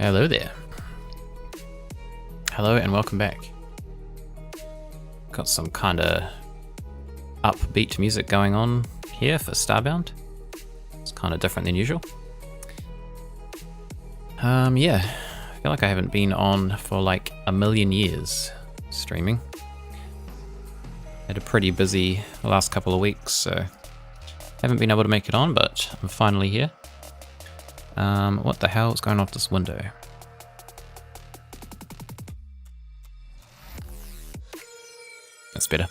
Hello there. Hello and welcome back. Got some kind of upbeat music going on here for Starbound. It's kind of different than usual. Yeah, I feel like I haven't been on for like a million years streaming. Had a pretty busy last couple of weeks, so haven't been able to make it on, but I'm finally here. What the hell is going on with this window? That's better.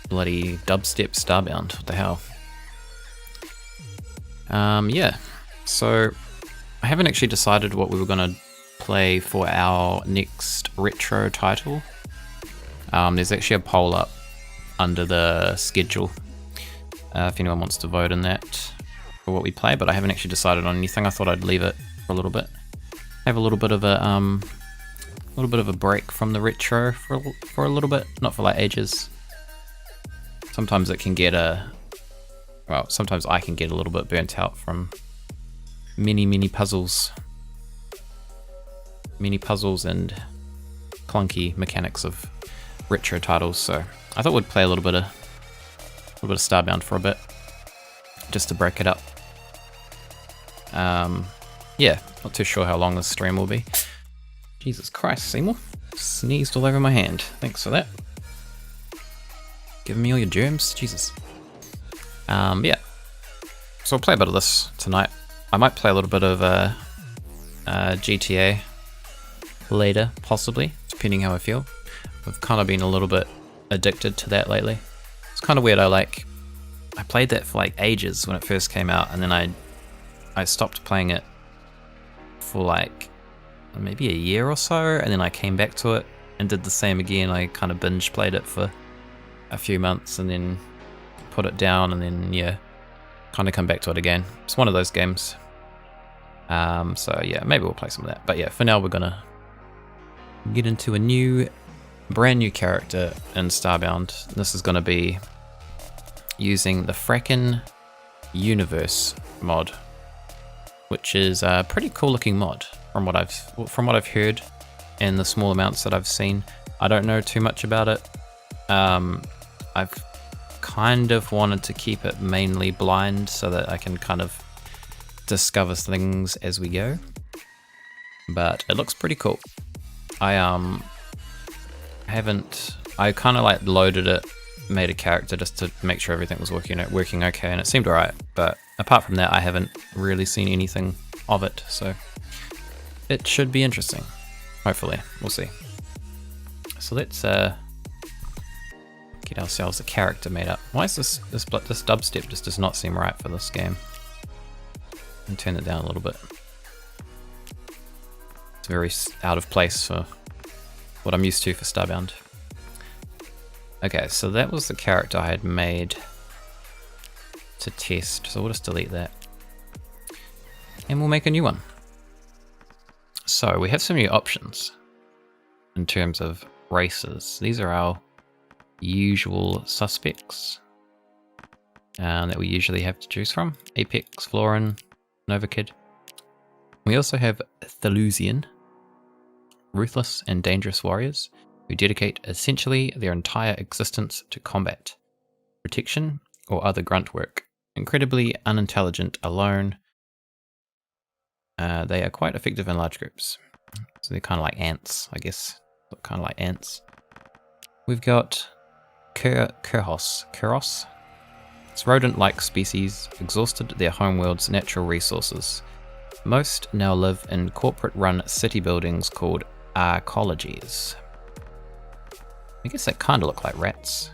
Bloody dubstep Starbound, what the hell? Yeah, so I haven't actually decided what we were going to play for our next retro title. There's actually a poll up under the schedule if anyone wants to vote in that for what we play, but I haven't actually decided on anything. I thought I'd leave it for a little bit. Have a little bit of a break from the retro for a little bit, not for like ages. Sometimes it can get sometimes I can get a little bit burnt out from many puzzles and clunky mechanics of retro titles. So I thought we'd play a little bit of Starbound for a bit, just to break it up. Yeah, not too sure how long this stream will be. Jesus Christ, Seymour. Sneezed all over my hand. Thanks for that. Giving me all your germs. Jesus. Yeah. So I'll play a bit of this tonight. I might play a little bit of GTA later, possibly, depending how I feel. I've kind of been a little bit addicted to that lately. It's kind of weird. I played that for like ages when it first came out, and then I stopped playing it for like maybe a year or so, and then I came back to it and did the same again. I kind of binge played it for a few months and then put it down, and then yeah, kind of come back to it again. It's one of those games. So yeah, maybe we'll play some of that. But yeah, for now we're gonna get into a brand new character in Starbound. This is gonna be using the Frackin Universe mod, which is a pretty cool looking mod from what I've heard and the small amounts that I've seen. I don't know too much about it. I've kind of wanted to keep it mainly blind so that I can kind of discover things as we go, but it looks pretty cool. I kind of like loaded it, made a character just to make sure everything was working okay, and it seemed alright, but apart from that I haven't really seen anything of it, so it should be interesting. Hopefully, we'll see. So let's get ourselves a character made up. Why is this dubstep just does not seem right for this game? And turn it down a little bit. It's very out of place for what I'm used to for Starbound. Okay, so that was the character I had made to test, so we'll just delete that. And we'll make a new one. So we have some new options in terms of races. These are our usual suspects that we usually have to choose from. Apex, Florin, Nova Kid. We also have Thelusian, ruthless and dangerous warriors who dedicate essentially their entire existence to combat, protection, or other grunt work. Incredibly unintelligent alone, they are quite effective in large groups. So they're kind of like ants, I guess. Look kind of like ants. We've got Kuros. It's rodent-like species, exhausted their homeworld's natural resources. Most now live in corporate-run city buildings called arcologies. I guess they kind of look like rats.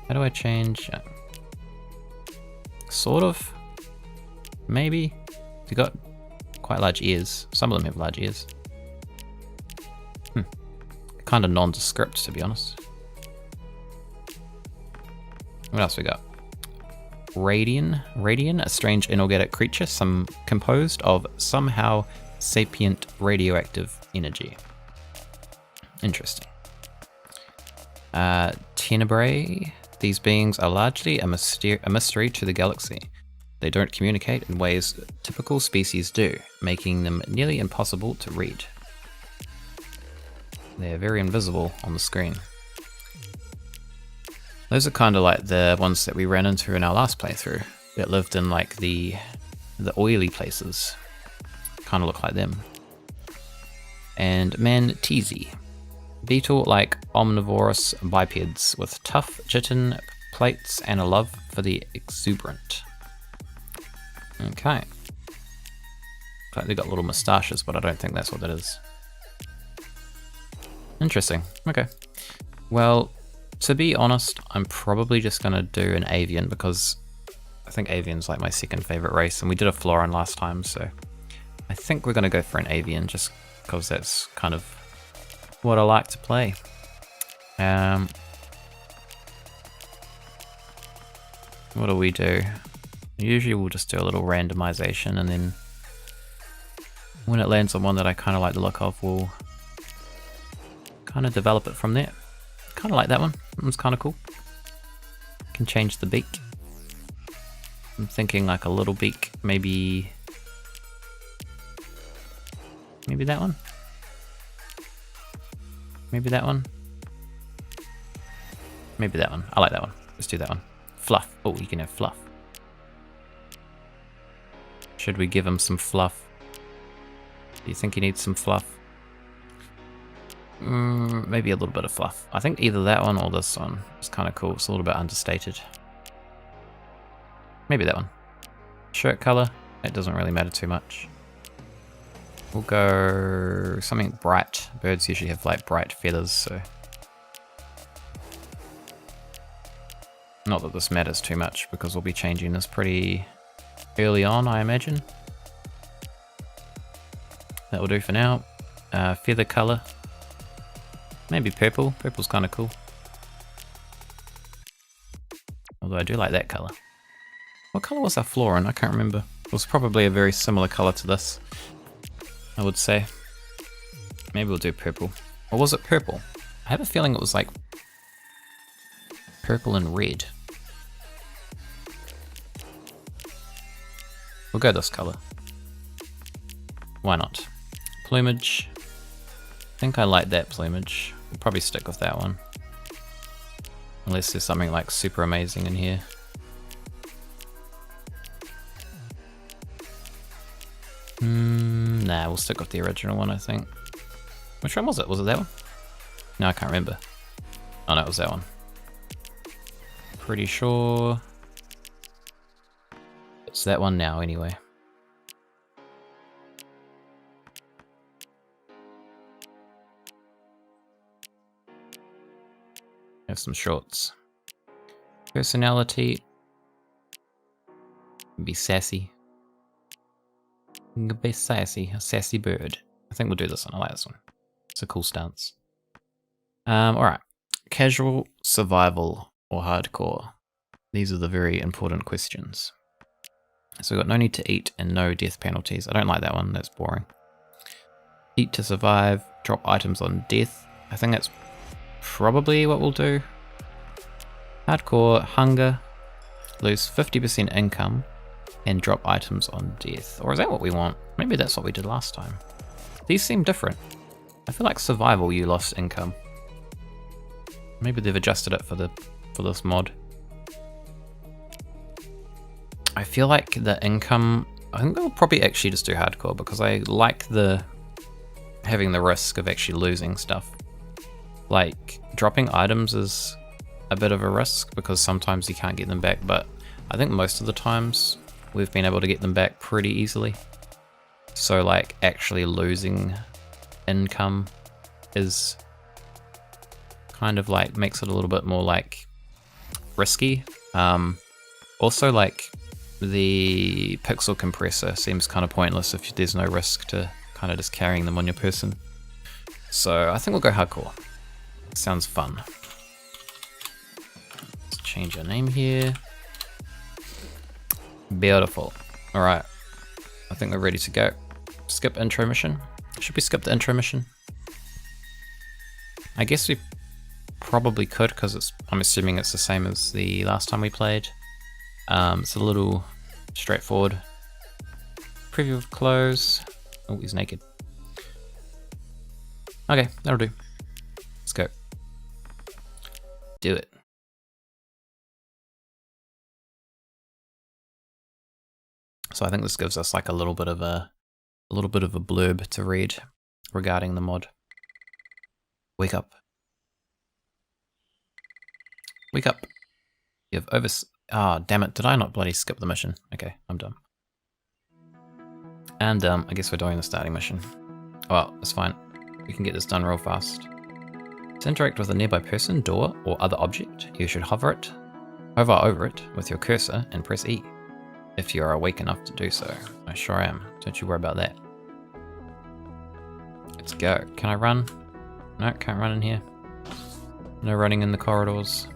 How do I change? Sort of. Maybe. They've got quite large ears. Some of them have large ears. Kind of nondescript, to be honest. What else we got? Radian, a strange inorganic creature, composed of somehow sapient radioactive energy. Interesting. Tenebrae. These beings are largely a mystery to the galaxy. They don't communicate in ways typical species do, making them nearly impossible to read. They're very invisible on the screen. Those are kind of like the ones that we ran into in our last playthrough, that lived in like the oily places. Kind of look like them. And Manteese. Beetle-like omnivorous bipeds with tough chitin plates and a love for the exuberant. Okay. Looks like they got little moustaches, but I don't think that's what that is. Interesting. Okay. Well, to be honest, I'm probably just gonna do an avian because I think avian's like my second favorite race, and we did a florin last time, so I think we're gonna go for an avian just because that's kind of what I like to play. What do we do? Usually we'll just do a little randomization, and then when it lands on one that I kind of like the look of, we'll kind of develop it from there. Kind of like that one. That one's kind of cool. Can change the beak. I'm thinking like a little beak, maybe that one. Maybe that one. Maybe that one. I like that one. Let's do that one. Fluff. Oh, you can have fluff. Should we give him some fluff? Do you think he needs some fluff? Maybe a little bit of fluff. I think either that one or this one is kind of cool. It's a little bit understated. Maybe that one. Shirt color. It doesn't really matter too much. We'll go something bright. Birds usually have like bright feathers, so not that this matters too much because we'll be changing this pretty early on, I imagine. That will do for now. Feather color. Maybe purple. Purple's kind of cool. Although I do like that color. What color was our florin? I can't remember. It was probably a very similar color to this, I would say. Maybe we'll do purple. Or was it purple? I have a feeling it was like purple and red. We'll go this color. Why not? Plumage. I think I like that plumage. We'll probably stick with that one. Unless there's something like super amazing in here. Nah, we'll stick with the original one, I think. Which one was it? Was it that one? No, I can't remember. Oh no, it was that one. Pretty sure it's that one now, anyway. Have some shorts. Personality. Be sassy. Be sassy, a sassy bird. I think we'll do this one. I like this one. It's a cool stance. Alright. Casual, survival, or hardcore? These are the very important questions. So we've got no need to eat and no death penalties. I don't like that one, that's boring. Eat to survive, drop items on death. I think that's probably what we'll do. Hardcore, hunger, lose 50% income, and drop items on death. Or is that what we want? Maybe that's what we did last time. These seem different. I feel like survival you lost income. Maybe they've adjusted it for this mod. I feel like the income, I think I'll probably actually just do hardcore because I like having the risk of actually losing stuff. Like dropping items is a bit of a risk because sometimes you can't get them back, but I think most of the times we've been able to get them back pretty easily. So like actually losing income is kind of like makes it a little bit more like risky. Also like the pixel compressor seems kind of pointless if there's no risk to kind of just carrying them on your person. So I think we'll go hardcore. Sounds fun. Let's change our name here. Beautiful. Alright. I think we're ready to go. Skip intro mission. Should we skip the intro mission? I guess we probably could because I'm assuming it's the same as the last time we played. It's a little Straightforward. Preview of clothes. Oh, he's naked. Okay, that'll do. Let's go. Do it. So I think this gives us like a little bit of a blurb to read regarding the mod. Wake up. Wake up. You have ah, damn it, did I not bloody skip the mission? Okay, I'm done. And I guess we're doing the starting mission. Well, it's fine. We can get this done real fast. To interact with a nearby person, door, or other object, you should hover over it with your cursor and press E. If you are awake enough to do so. I sure am. Don't you worry about that. Let's go. Can I run? No, can't run in here. No running in the corridors.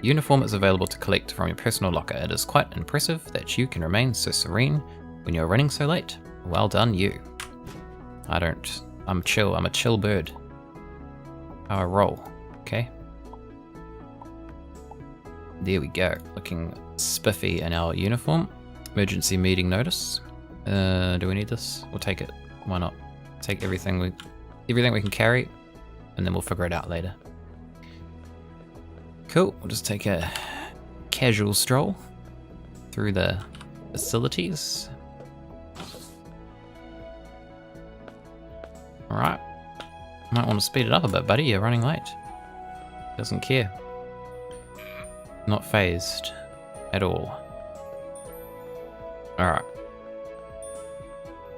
Uniform is available to collect from your personal locker. It is quite impressive that you can remain so serene when you're running so late. Well done, you. I'm chill. I'm a chill bird. How I roll. Okay. There we go. Looking spiffy in our uniform. Emergency meeting notice. Do we need this? We'll take it. Why not? Take everything we can carry, and then we'll figure it out later. Cool. We'll just take a casual stroll through the facilities. Alright. Might want to speed it up a bit, buddy. You're running late. Doesn't care. Not phased at all. Alright.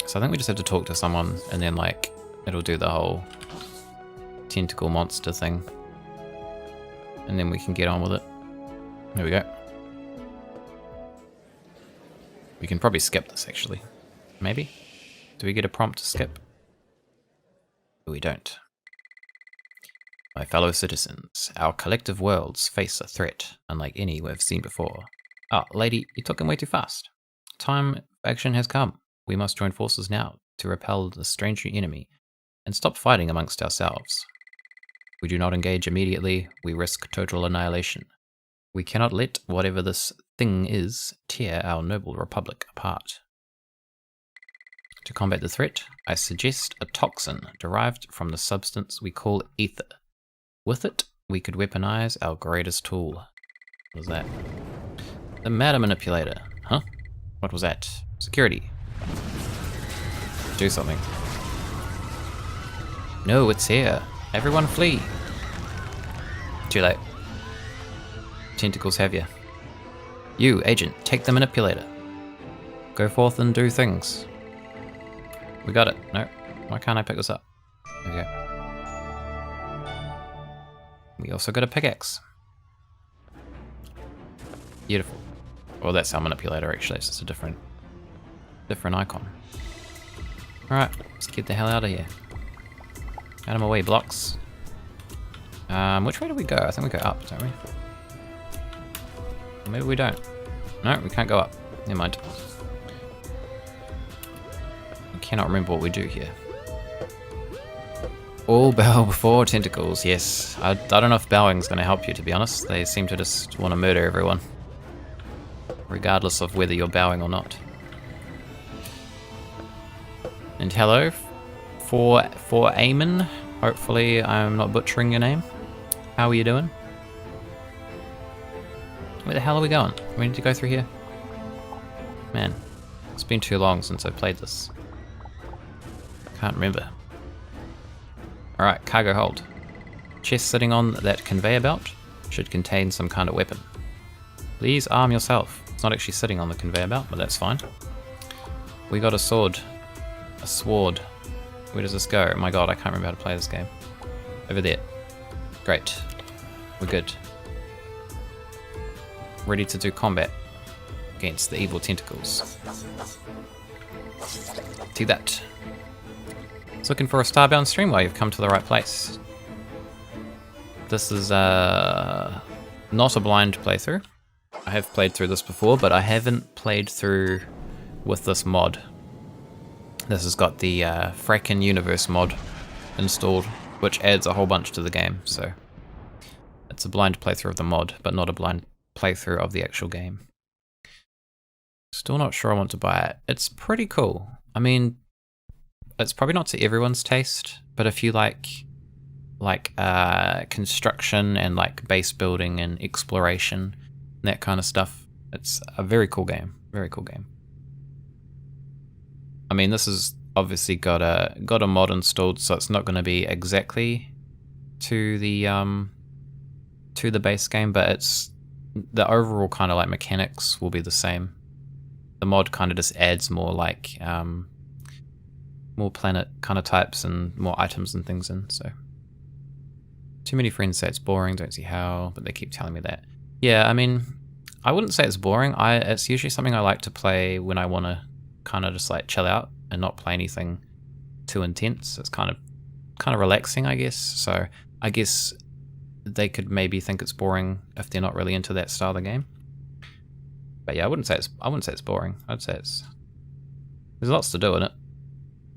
So I think we just have to talk to someone and then like it'll do the whole tentacle monster thing. And then we can get on with it. There we go. We can probably skip this actually. Maybe? Do we get a prompt to skip? We don't. My fellow citizens, our collective worlds face a threat unlike any we've seen before. Ah, lady, you're talking way too fast. Time for action has come. We must join forces now to repel the strange new enemy and stop fighting amongst ourselves. If we do not engage immediately, we risk total annihilation. We cannot let whatever this thing is tear our noble republic apart. To combat the threat, I suggest a toxin derived from the substance we call ether. With it, we could weaponize our greatest tool. What was that? The matter manipulator. Huh? What was that? Security. Do something. No, it's here. Everyone flee. Too late. Tentacles have you. You, agent, take the manipulator. Go forth and do things. We got it. No. Why can't I pick this up? Okay. We also got a pickaxe. Beautiful. Well, that's our manipulator actually. It's just a different icon. Alright, let's get the hell out of here. Out of my way, blocks. Which way do we go? I think we go up, don't we? Or maybe we don't. No, we can't go up. Never mind. I cannot remember what we do here. All bow before tentacles, yes. I don't know if bowing's going to help you, to be honest. They seem to just want to murder everyone. Regardless of whether you're bowing or not. And hello, for Eamon. Hopefully I'm not butchering your name. How are you doing? Where the hell are we going? We need to go through here? Man, it's been too long since I played this. Can't remember. Alright, cargo hold. Chest sitting on that conveyor belt should contain some kind of weapon. Please arm yourself. It's not actually sitting on the conveyor belt, but that's fine. We got a sword. A sword. Where does this go? Oh my god, I can't remember how to play this game. Over there. Great. We're good. Ready to do combat against the evil tentacles. See that. Looking for a Starbound stream? Well, you've come to the right place. This is not a blind playthrough. I have played through this before, but I haven't played through with this mod. This has got the Frackin universe mod installed, which adds a whole bunch to the game, so it's a blind playthrough of the mod, but not a blind playthrough of the actual game. Still not sure I want to buy it. It's pretty cool. I mean, it's probably not to everyone's taste, but if you like construction and like base building and exploration and that kind of stuff, it's a very cool game. Very cool game. I mean, this has obviously got a mod installed, so it's not going to be exactly to the base game, but it's the overall kind of like mechanics will be the same. The mod kind of just adds more like more planet kind of types and more items and things in. So too many friends say it's boring, don't see how, but they keep telling me that. Yeah, I mean, I wouldn't say it's boring. It's usually something I like to play when I want to kind of just like chill out and not play anything too intense. It's kind of relaxing, I guess. So I guess they could maybe think it's boring if they're not really into that style of the game. But yeah, I wouldn't say it's boring. I'd say there's lots to do in it.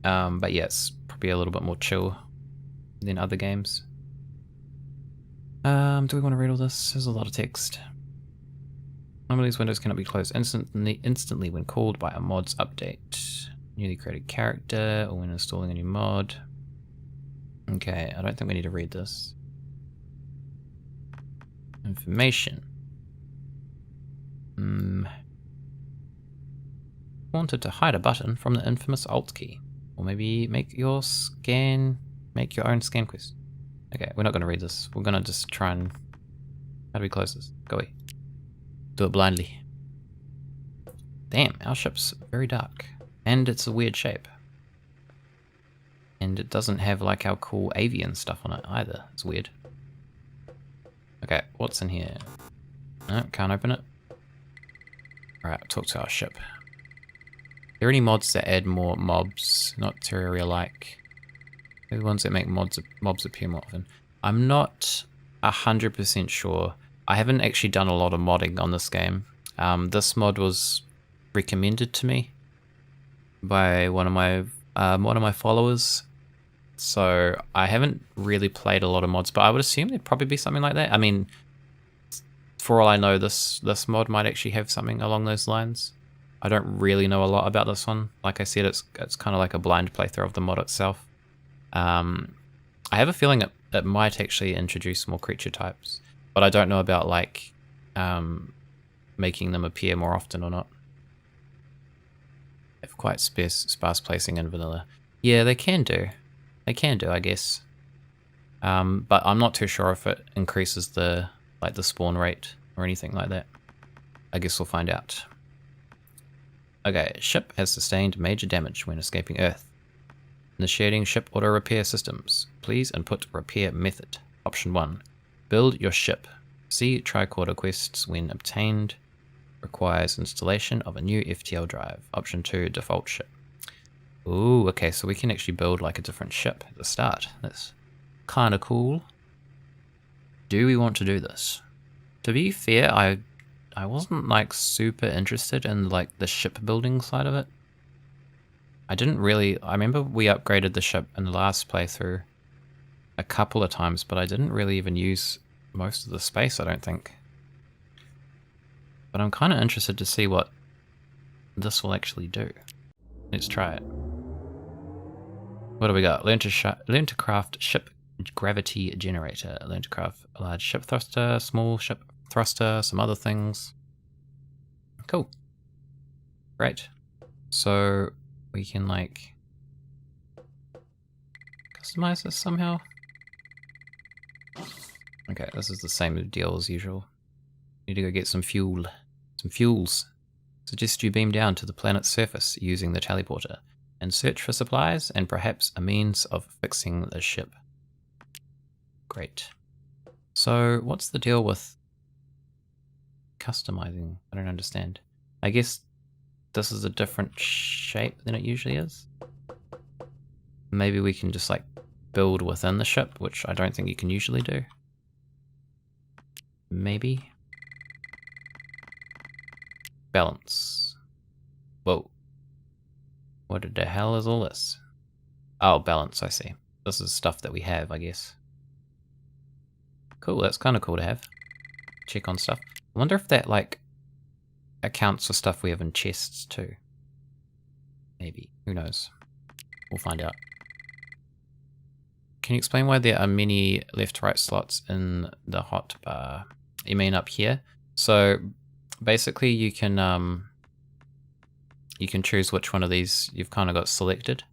But yeah, it's probably a little bit more chill than other games. Do we want to read all this? There's a lot of text. Normally these windows cannot be closed instantly when called by a mod's update. Newly created character or when installing a new mod. Okay, I don't think we need to read this. Information. Wanted to hide a button from the infamous Alt key. Or maybe make your own scan quest. Okay, we're not going to read this. We're going to just try and... How do we close this? Go away. Do it blindly. Damn, our ship's very dark. And it's a weird shape. And it doesn't have like our cool avian stuff on it either. It's weird. Okay, what's in here? No, can't open it. Alright, talk to our ship. Are there any mods that add more mobs? Not Terraria-like. They're the ones that make mobs appear more often. I'm not 100% sure. I haven't actually done a lot of modding on this game. This mod was recommended to me by one of my followers. So I haven't really played a lot of mods, but I would assume there'd probably be something like that. I mean, for all I know, this mod might actually have something along those lines. I don't really know a lot about this one. Like I said, it's kind of like a blind playthrough of the mod itself. I have a feeling it might actually introduce more creature types, but I don't know about like making them appear more often or not. They have quite sparse placing in vanilla. Yeah, they can do. They can do, I guess. But I'm not too sure if it increases the spawn rate or anything like that. I guess we'll find out. Okay, ship has sustained major damage when escaping Earth. Initiating ship auto repair systems. Please input repair method. Option 1. Build your ship. See tricorder quests when obtained. Requires installation of a new FTL drive. Option 2. Default ship. Ooh, okay, so we can actually build like a different ship at the start. That's kind of cool. Do we want to do this? To be fair, I wasn't like super interested in like the shipbuilding side of it. I remember we upgraded the ship in the last playthrough a couple of times, but I didn't really even use most of the space, I don't think. But I'm kind of interested to see what this will actually do. Let's try it. What do we got? Learn to craft ship gravity generator. Learn to craft a large ship thruster, small ship thruster, some other things. Cool. Great. So we can like customize this somehow. Okay, this is the same deal as usual. Need to go get some fuel. Some fuels. Suggest you beam down to the planet's surface using the teleporter and search for supplies and perhaps a means of fixing the ship. Great. So what's the deal with customizing? I don't understand. I guess this is a different shape than it usually is. Maybe we can just like build within the ship, which I don't think you can usually do. Maybe. Balance. Whoa. What the hell is all this? Oh, balance, I see. This is stuff that we have, I guess. Cool, that's kind of cool to have. Check on stuff. I wonder if that, like, accounts for stuff we have in chests too. Maybe. Who knows? We'll find out. Can you explain why there are many left-right slots in the hotbar? You mean up here? So basically you can choose which one of these you've kind of got selected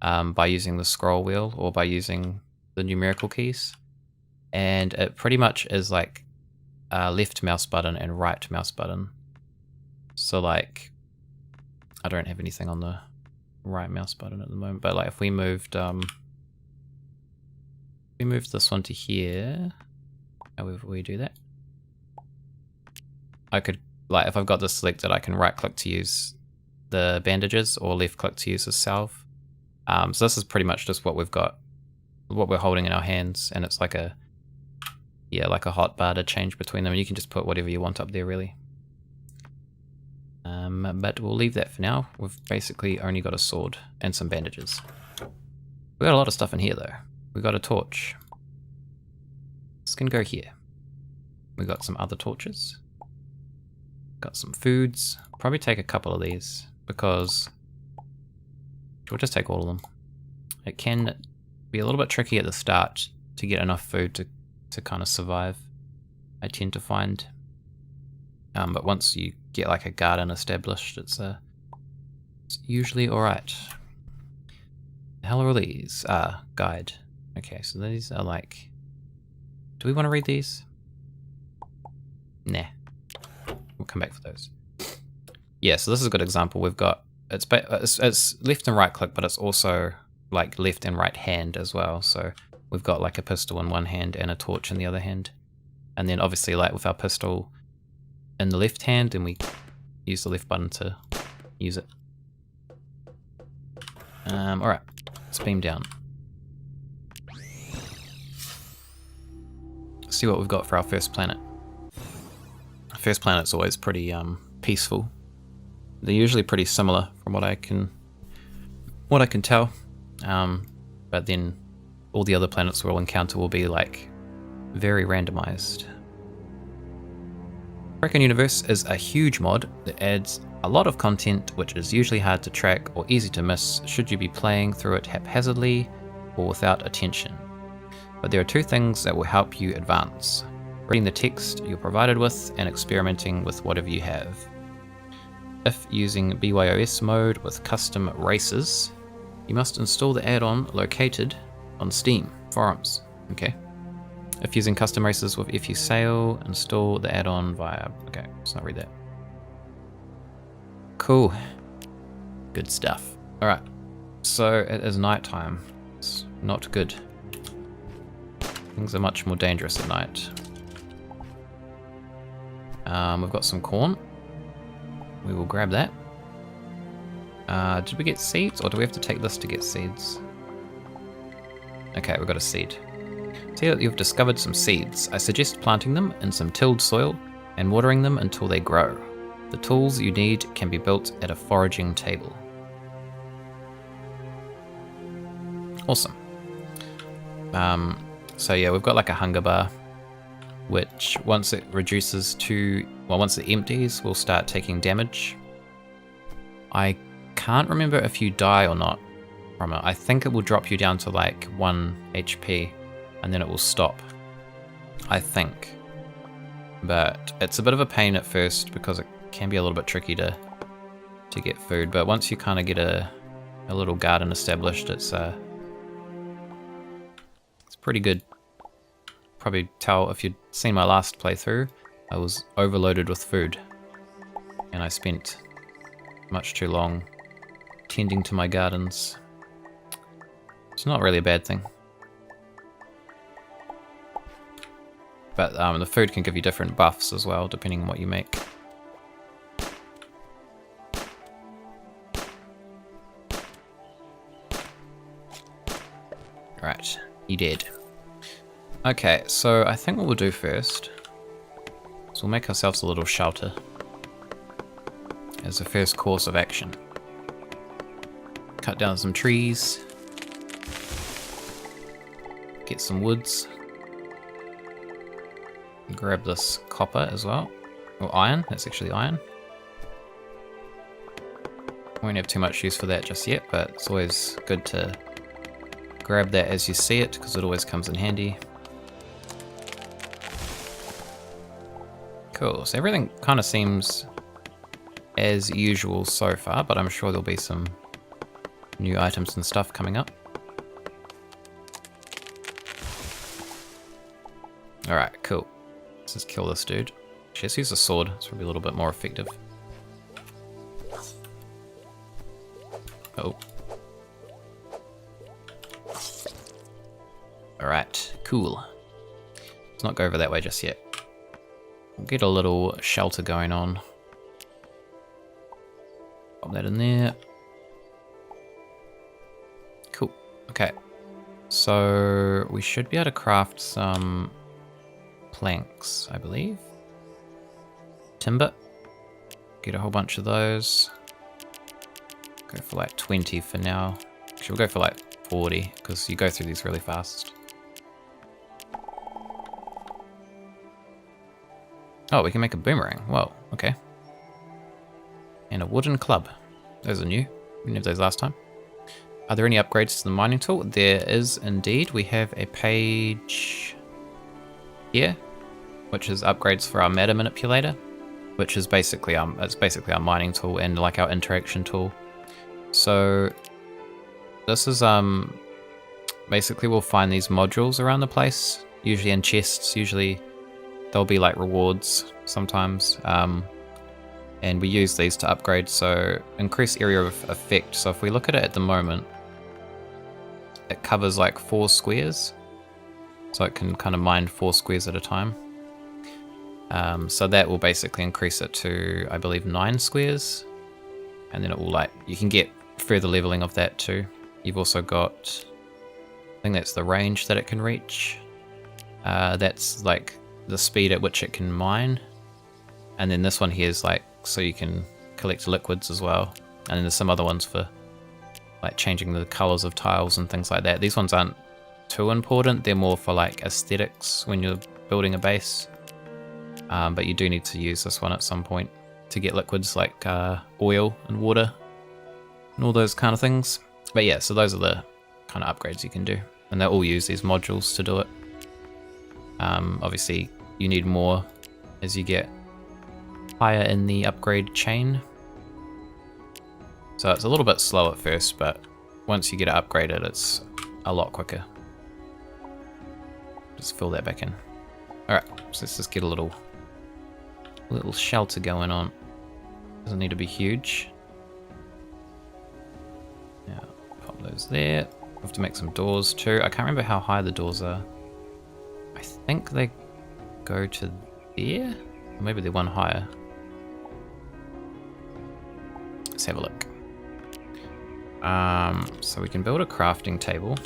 by using the scroll wheel or by using the numerical keys. And it pretty much is like left mouse button and right mouse button. So like, I don't have anything on the right mouse button at the moment, but like if we moved this one to here, however we do that, I could, like if I've got this selected, I can right click to use the bandages or left click to use the salve. So this is pretty much just what we've got, what we're holding in our hands, and it's like a, yeah, like a hotbar to change between them. And you can just put whatever you want up there really. But we'll leave that for now. We've basically only got a sword and some bandages. We got a lot of stuff in here though. We got a torch. This can go here. We got some other torches. Got some foods. Probably take a couple of these because we'll just take all of them. It can be a little bit tricky at the start to get enough food to kind of survive, I tend to find. But once you get like a garden established, it's usually alright. The hell are all these? Guide. Okay, so these are like... Do we want to read these? Nah. We'll come back for those. Yeah, so this is a good example. We've got... It's left and right click, but it's also like left and right hand as well. So we've got like a pistol in one hand and a torch in the other hand. And then obviously like with our pistol in the left hand, and we use the left button to use it. Alright, let's beam down. Let's see what we've got for our first planet. Our first planet's always pretty peaceful. They're usually pretty similar from what I can tell. But then all the other planets we'll encounter will be like very randomized. Frackin Universe is a huge mod that adds a lot of content which is usually hard to track or easy to miss should you be playing through it haphazardly or without attention. But there are two things that will help you advance: reading the text you're provided with and experimenting with whatever you have. If using BYOS mode with custom races, you must install the add-on located on Steam forums. Okay. If using custom races with FU Sail, install the add-on via... Okay, let's not read that. Cool. Good stuff. Alright, so it is nighttime. It's not good. Things are much more dangerous at night. We've got some corn. We will grab that. Did we get seeds, or do we have to take this to get seeds? Okay, we've got a seed. See that you've discovered some seeds. I suggest planting them in some tilled soil and watering them until they grow. The tools you need can be built at a foraging table. Awesome. So yeah, we've got like a hunger bar, which once it reduces to, well, once it empties, we'll start taking damage. I can't remember if you die or not from it. I think it will drop you down to like 1 HP and then it will stop, I think. But it's a bit of a pain at first because it can be a little bit tricky to get food. But once you kind of get a little garden established, it's pretty good. Probably tell if you'd seen my last playthrough, I was overloaded with food and I spent much too long tending to my gardens. It's not really a bad thing. But the food can give you different buffs as well, depending on what you make. Right, you did. Okay, so I think what we'll do first is we'll make ourselves a little shelter as the first course of action. Cut down some trees. Get some woods. Grab this copper as well. Or iron, that's actually iron. Won't have too much use for that just yet, but it's always good to grab that as you see it, because it always comes in handy. Cool, so everything kind of seems as usual so far, but I'm sure there'll be some new items and stuff coming up. Alright, cool. Let's just kill this dude. Actually, let's use a sword, it's probably a little bit more effective. Oh. Alright, cool. Let's not go over that way just yet. We'll get a little shelter going on. Pop that in there. Cool. Okay. So we should be able to craft some planks, I believe. Timber. Get a whole bunch of those. Go for like 20 for now. Actually, we'll go for like 40 because you go through these really fast. Oh, we can make a boomerang. Whoa, okay. And a wooden club. Those are new. We didn't have those last time. Are there any upgrades to the mining tool? There is indeed. We have a page here, which is upgrades for our meta manipulator, which is basically our mining tool and like our interaction tool. So this is basically we'll find these modules around the place, usually in chests. Usually there'll be like rewards sometimes, and we use these to upgrade. So increase area of effect. So if we look at it at the moment, it covers like 4 squares, so it can kind of mine 4 squares at a time. So that will basically increase it to, I believe, 9 squares, and then it will like, you can get further leveling of that too. You've also got, I think that's the range that it can reach. That's like the speed at which it can mine, and then this one here is like so you can collect liquids as well, and then there's some other ones for like changing the colors of tiles and things like that. These ones aren't too important, they're more for like aesthetics when you're building a base, but you do need to use this one at some point to get liquids like oil and water and all those kind of things. But yeah, so those are the kind of upgrades you can do, and they all use these modules to do it. Obviously you need more as you get higher in the upgrade chain, so it's a little bit slow at first, but once you get it upgraded it's a lot quicker. Just fill that back in. Alright, so let's just get a little shelter going on. Doesn't need to be huge. Now pop those there. We have to make some doors too. I can't remember how high the doors are. I think they go to there? Or maybe they're one higher. Let's have a look. So we can build a crafting table.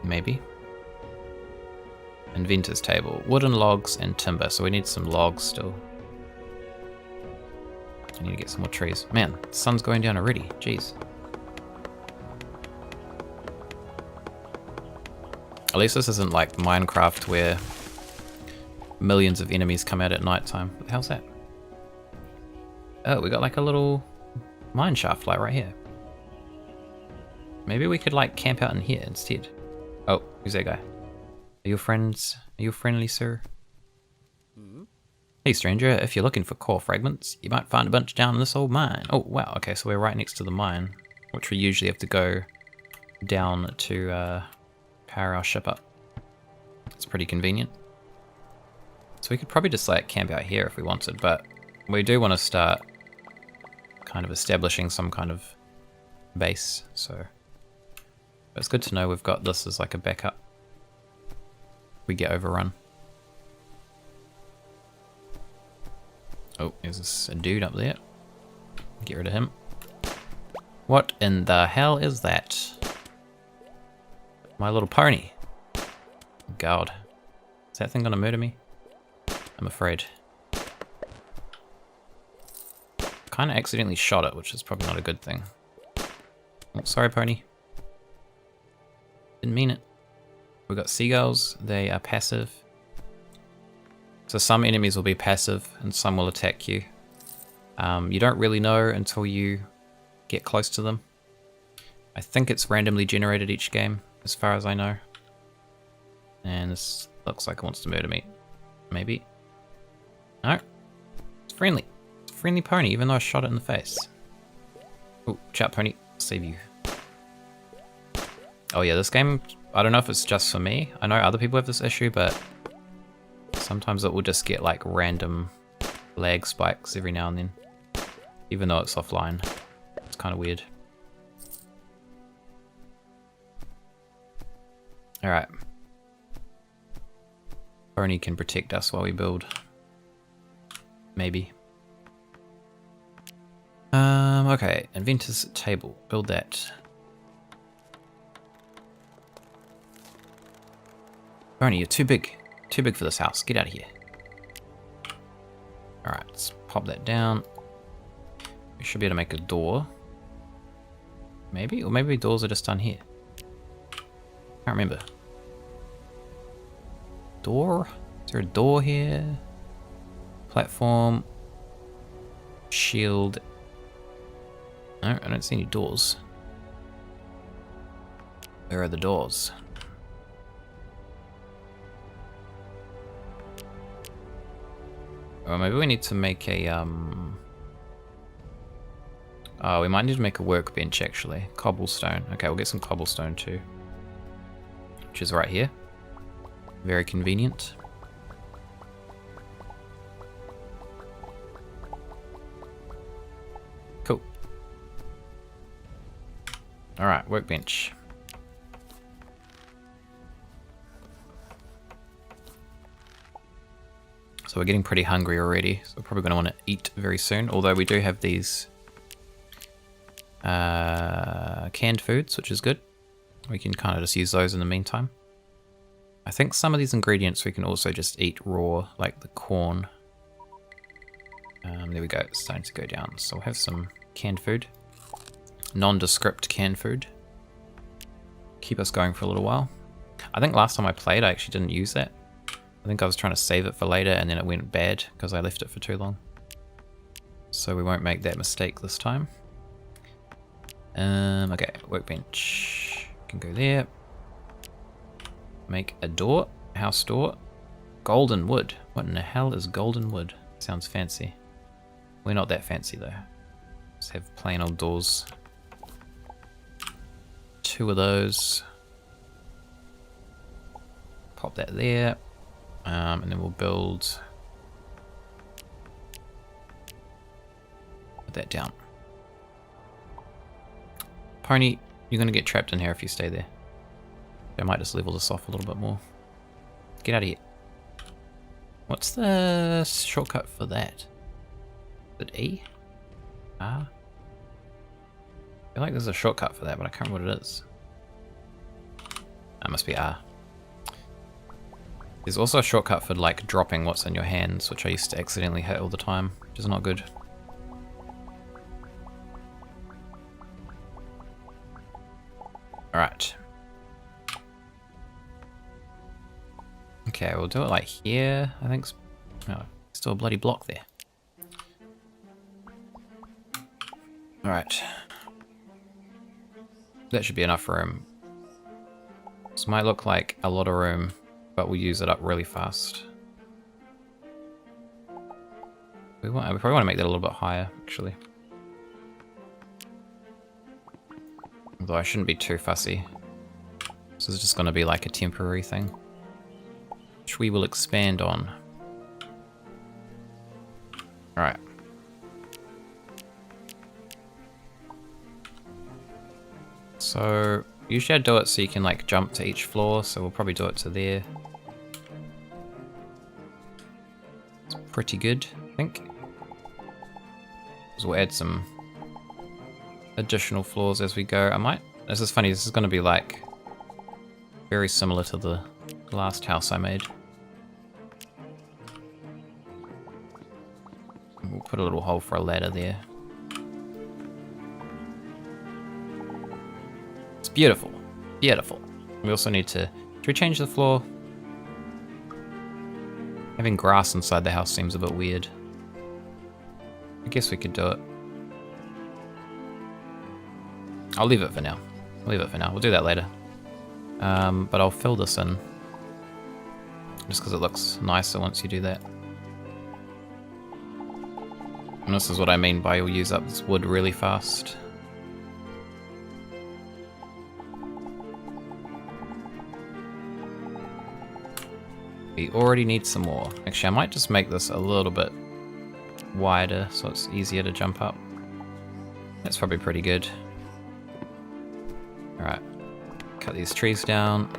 Maybe. Inventor's table. Wooden logs and timber. So we need some logs still. I need to get some more trees. Man, the sun's going down already. Jeez. At least this isn't like Minecraft where millions of enemies come out at night time. What the hell's that? Oh, we got like a little mine shaft like right here. Maybe we could like camp out in here instead. Oh, who's that guy? Are you friends? Are you friendly, sir? Hey stranger, if you're looking for core fragments, you might find a bunch down in this old mine. Oh wow, okay, so we're right next to the mine, which we usually have to go down to power our ship up. It's pretty convenient. So we could probably just like camp out here if we wanted, but we do want to start kind of establishing some kind of base, so it's good to know we've got this as like a backup if we get overrun. Oh, there's a dude up there. Get rid of him. What in the hell is that? My little pony. God. Is that thing gonna murder me? I'm afraid. Kinda accidentally shot it, which is probably not a good thing. Oh, sorry, pony. Didn't mean it. We've got seagulls. They are passive. So some enemies will be passive and some will attack you. You don't really know until you get close to them. I think it's randomly generated each game, as far as I know. And this looks like it wants to murder me. Maybe. No. It's friendly. It's a friendly pony, even though I shot it in the face. Oh, chat pony. Save you. Oh yeah, this game, I don't know if it's just for me. I know other people have this issue, but sometimes it will just get like random lag spikes every now and then. Even though it's offline. It's kind of weird. Alright. Pony can protect us while we build. Maybe. Okay. Inventor's table. Build that. Pony, you're too big. Too big for this house. Get out of here. Alright, let's pop that down. We should be able to make a door. Maybe? Or maybe doors are just done here. Can't remember. Door? Is there a door here? Platform. Shield. No, I don't see any doors. Where are the doors? Or maybe we need to make a, oh, we might need to make a workbench, actually. Cobblestone. Okay, we'll get some cobblestone, too. Which is right here. Very convenient. Cool. Alright, workbench. So we're getting pretty hungry already, so we're probably going to want to eat very soon, although we do have these canned foods, which is good. We can kind of just use those in the meantime. I think some of these ingredients we can also just eat raw, like the corn. There we go, it's starting to go down. So we'll have some canned food. Nondescript canned food. Keep us going for a little while. I think last time I played I actually didn't use that. I think I was trying to save it for later and then it went bad because I left it for too long. So we won't make that mistake this time. Okay, workbench. Can go there. Make a door. House door. Golden wood. What in the hell is golden wood? Sounds fancy. We're not that fancy though. Just have plain old doors. 2 of those. Pop that there. And then we'll build... Put that down. Pony, you're going to get trapped in here if you stay there. I might just level this off a little bit more. Get out of here. What's the shortcut for that? Is it E? R? I feel like there's a shortcut for that, but I can't remember what it is. That must be R. There's also a shortcut for like dropping what's in your hands, which I used to accidentally hit all the time, which is not good. Alright. Okay, we'll do it like here, I think. Oh, still a bloody block there. Alright. That should be enough room. This might look like a lot of room, but we'll use it up really fast. We probably want to make that a little bit higher, actually. Although I shouldn't be too fussy. This is just going to be like a temporary thing, which we will expand on. Alright. So, usually I do it so you can like jump to each floor, so we'll probably do it to there. It's pretty good, I think. So we'll add some additional floors as we go. This is funny, this is going to be like very similar to the last house I made. We'll put a little hole for a ladder there. It's beautiful. Beautiful. We also need to... Should we change the floor? Having grass inside the house seems a bit weird. guess we could do it. I'll leave it for now. We'll do that later. But I'll fill this in. Just because it looks nicer once you do that. And this is what I mean by you'll use up this wood really fast. We already need some more. Actually, I might just make this a little bit wider so it's easier to jump up. That's probably pretty good. Alright, cut these trees down.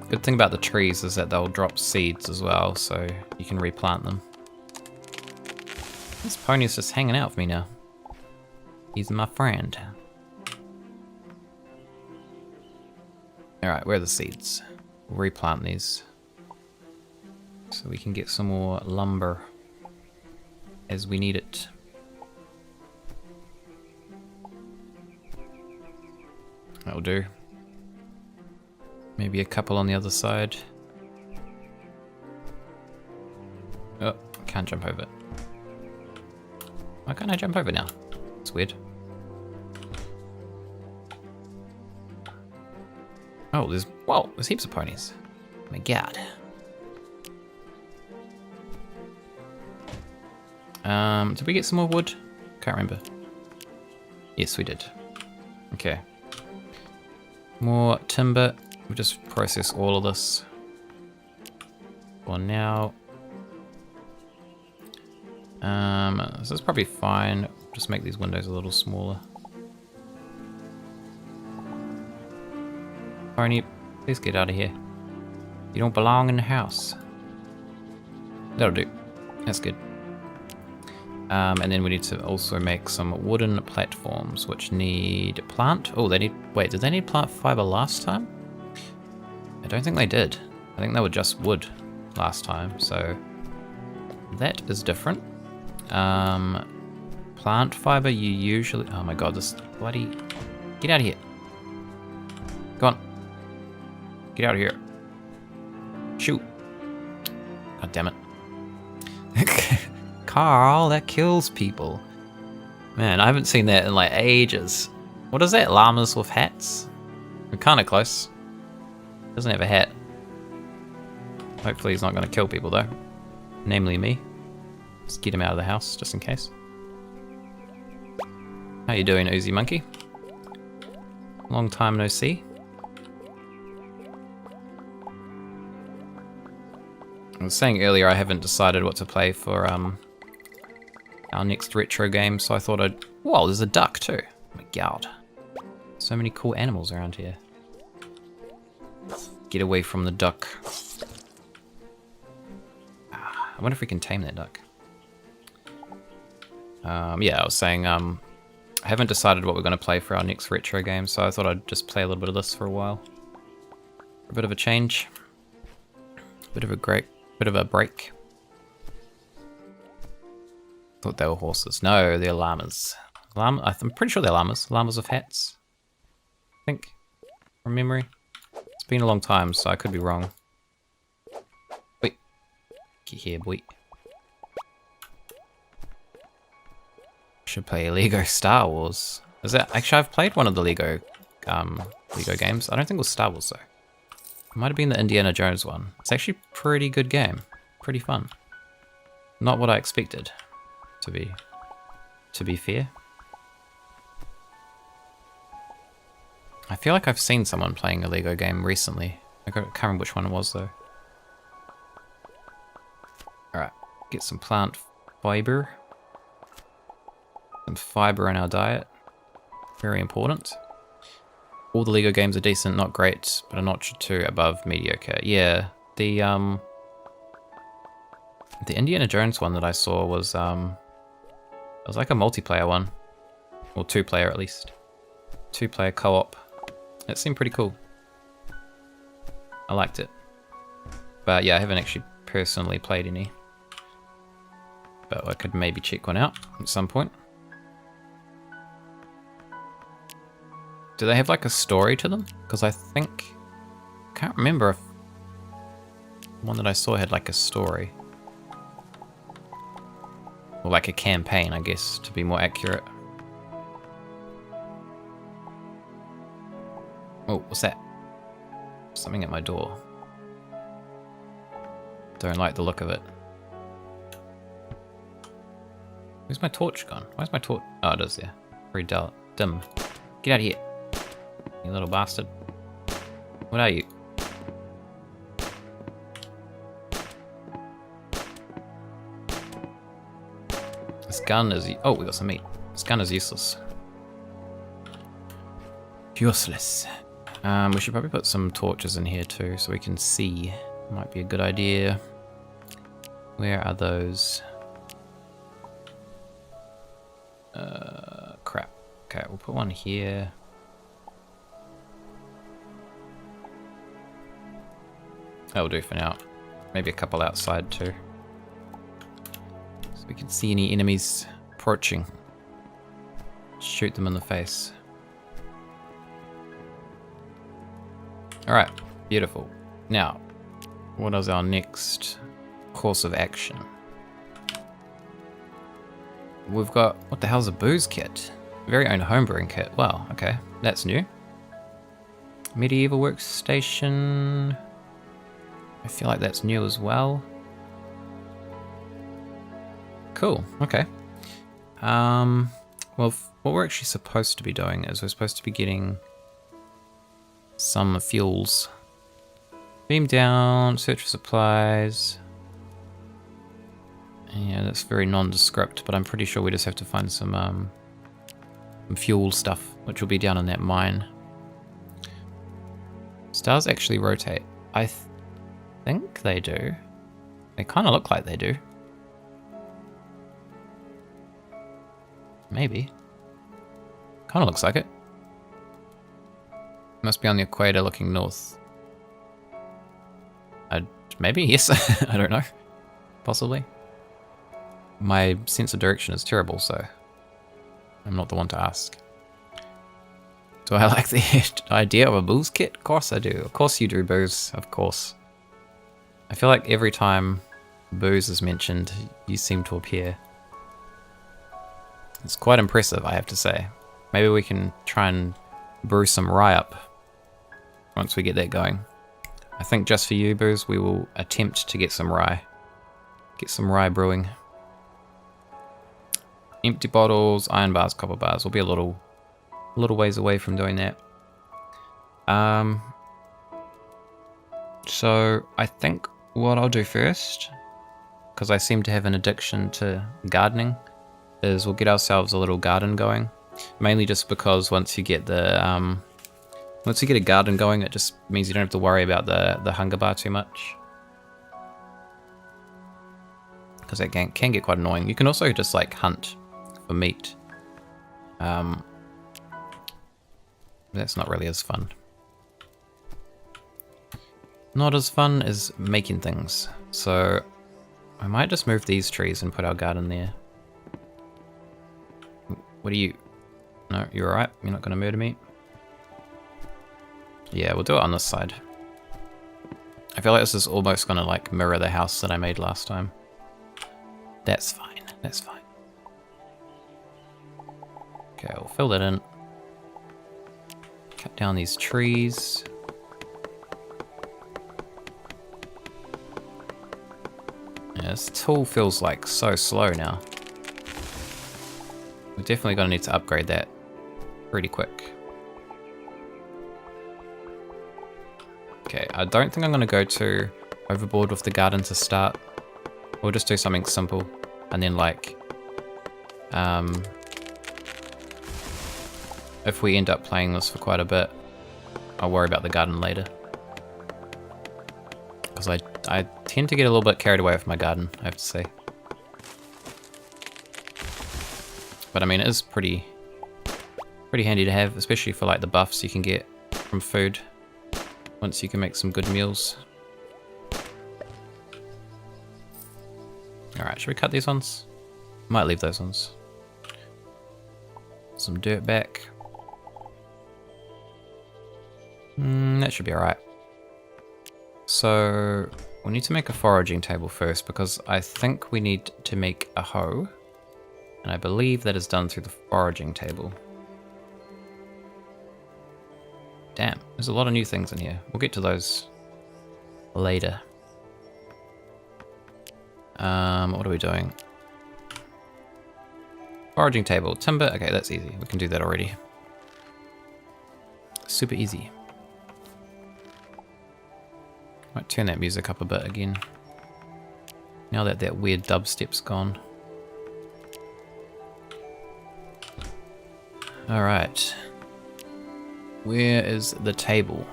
Good thing about the trees is that they'll drop seeds as well, so you can replant them. This pony's just hanging out with me now. He's my friend. Alright, where are the seeds? We'll replant these. So we can get some more lumber as we need it. That'll do. Maybe a couple on the other side. Oh, can't jump over it. Why can't I jump over now? It's weird. Oh, there's heaps of ponies. Oh my god. Did we get some more wood? Can't remember. Yes, we did. Okay. More timber. We'll just process all of this for now. This is probably fine. Just make these windows a little smaller. Pony, please get out of here. You don't belong in the house. That'll do. That's good. And then we need to also make some wooden platforms, which need plant. Oh, they need. Wait, did they need plant fiber last time? I don't think they did. I think they were just wood last time, so that is different. Plant fiber, you usually. Oh my god, this bloody. Get out of here. Go on. Get out of here. Shoot. God damn it. Carl, that kills people. Man, I haven't seen that in like ages. What is that? Llamas with hats? We're kind of close. Doesn't have a hat. Hopefully he's not going to kill people though. Namely me. Let's get him out of the house just in case. How you doing, Oozy Monkey? Long time no see. I was saying earlier I haven't decided what to play for our next retro game, so I thought I'd... Whoa, there's a duck too. Oh my god. So many cool animals around here. Get away from the duck. I wonder if we can tame that duck. Yeah, I was saying I haven't decided what we're going to play for our next retro game, so I thought I'd just play a little bit of this for a while. A bit of a change. Bit of a break. Thought they were horses. No, they're llamas. I'm pretty sure they're llamas. Llamas with hats. I think. From memory. It's been a long time, so I could be wrong. Wait. Get here, boy. Should play Lego Star Wars. Is that actually? I've played one of the Lego games. I don't think it was Star Wars though. It might have been the Indiana Jones one. It's actually a pretty good game. Pretty fun. Not what I expected. To be fair. I feel like I've seen someone playing a Lego game recently. I can't remember which one it was though. Alright, get some plant fiber. Some fiber in our diet. Very important. All the Lego games are decent, not great, but a notch or two above mediocre. Yeah, the Indiana Jones one that I saw was it was like a multiplayer one, or two-player at least, two-player co-op. It seemed pretty cool. I liked it, but yeah, I haven't actually personally played any. But I could maybe check one out at some point. Do they have like a story to them? Because I can't remember if one that I saw had like a story. Or like a campaign, I guess, to be more accurate. Oh, what's that? Something at my door. Don't like the look of it. Where's my torch gone? Where's my torch? Oh, it is there. Very dull. Dim. Get out of here. You little bastard. What are you? This gun is... Oh, we got some meat. This gun is useless. Useless. We should probably put some torches in here too so we can see. Might be a good idea. Where are those? Crap. Okay, we'll put one here. That'll do for now. Maybe a couple outside too. So we can see any enemies approaching. Shoot them in the face. Alright, beautiful. Now, what is our next course of action? We've got, what the hell's a booze kit? Very own homebrewing kit. Wow, okay, that's new. Medieval workstation. I feel like that's new as well. Cool, okay. Well, what we're actually supposed to be doing is we're supposed to be getting some fuels. Beam down, search for supplies. Yeah, that's very nondescript, but I'm pretty sure we just have to find some fuel stuff, which will be down in that mine. Stars actually rotate. I think they do. They kind of look like they do. Maybe. Kind of looks like it. Must be on the equator looking north. Maybe, yes. I don't know. Possibly. My sense of direction is terrible, so I'm not the one to ask. Do I like the idea of a booze kit? Of course I do. Of course you do, Booze. Of course. I feel like every time Booze is mentioned, you seem to appear. It's quite impressive, I have to say. Maybe we can try and brew some rye up once we get that going. I think just for you, Booze, we will attempt to get some rye. Get some rye brewing. Empty bottles, iron bars, copper bars. We'll be a little ways away from doing that. So I think what I'll do first, because I seem to have an addiction to gardening, is we'll get ourselves a little garden going. Mainly just because once you get the once you get a garden going, it just means you don't have to worry about the hunger bar too much. Because that can get quite annoying. You can also just like hunt for meat. That's not really as fun. Not as fun as making things. So I might just move these trees and put our garden there. What are you? No, you're alright. You're not going to murder me. Yeah, we'll do it on this side. I feel like this is almost going to like mirror the house that I made last time. That's fine. That's fine. Okay, we'll fill that in. Cut down these trees. Yeah, this tool feels like so slow now. We're definitely going to need to upgrade that pretty quick. Okay, I don't think I'm going to go too overboard with the garden to start. We'll just do something simple, and then like, if we end up playing this for quite a bit, I'll worry about the garden later. Because I tend to get a little bit carried away with my garden, I have to say. But I mean, it is pretty handy to have, especially for like the buffs you can get from food. Once you can make some good meals. Alright, should we cut these ones? Might leave those ones. Some dirt back. That should be alright. So we need to make a foraging table first because I think we need to make a hoe. And I believe that is done through the foraging table. Damn, there's a lot of new things in here. We'll get to those later. What are we doing? Foraging table, timber. Okay, that's easy. We can do that already. Super easy. Might turn that music up a bit again. Now that that weird dubstep's gone. Alright. Where is the table?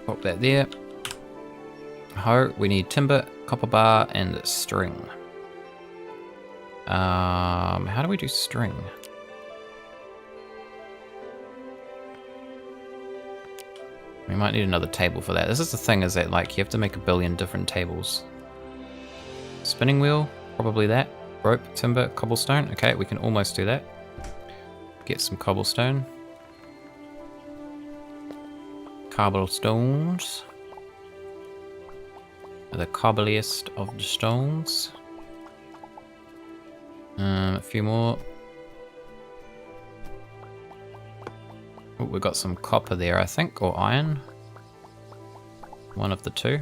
Pop that there. Ho, we need timber, copper bar, and string. How do we do string? We might need another table for that. This is the thing, is that like you have to make a billion different tables. Spinning wheel, probably that. Rope, timber, cobblestone. Okay, we can almost do that. Get some cobblestone. Cobblestones. The cobbliest of the stones. A few more. Oh, we've got some copper there, I think, or iron. One of the two.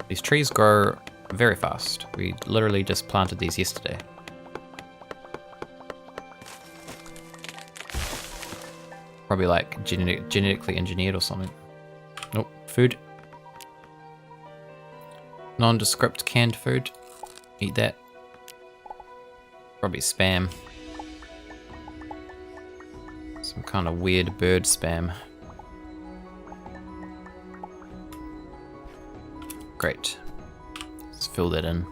These trees grow very fast. We literally just planted these yesterday. Probably like genetically engineered or something. Nope, food. Nondescript canned food. Eat that. Probably spam. Some kind of weird bird spam. Great. Let's fill that in.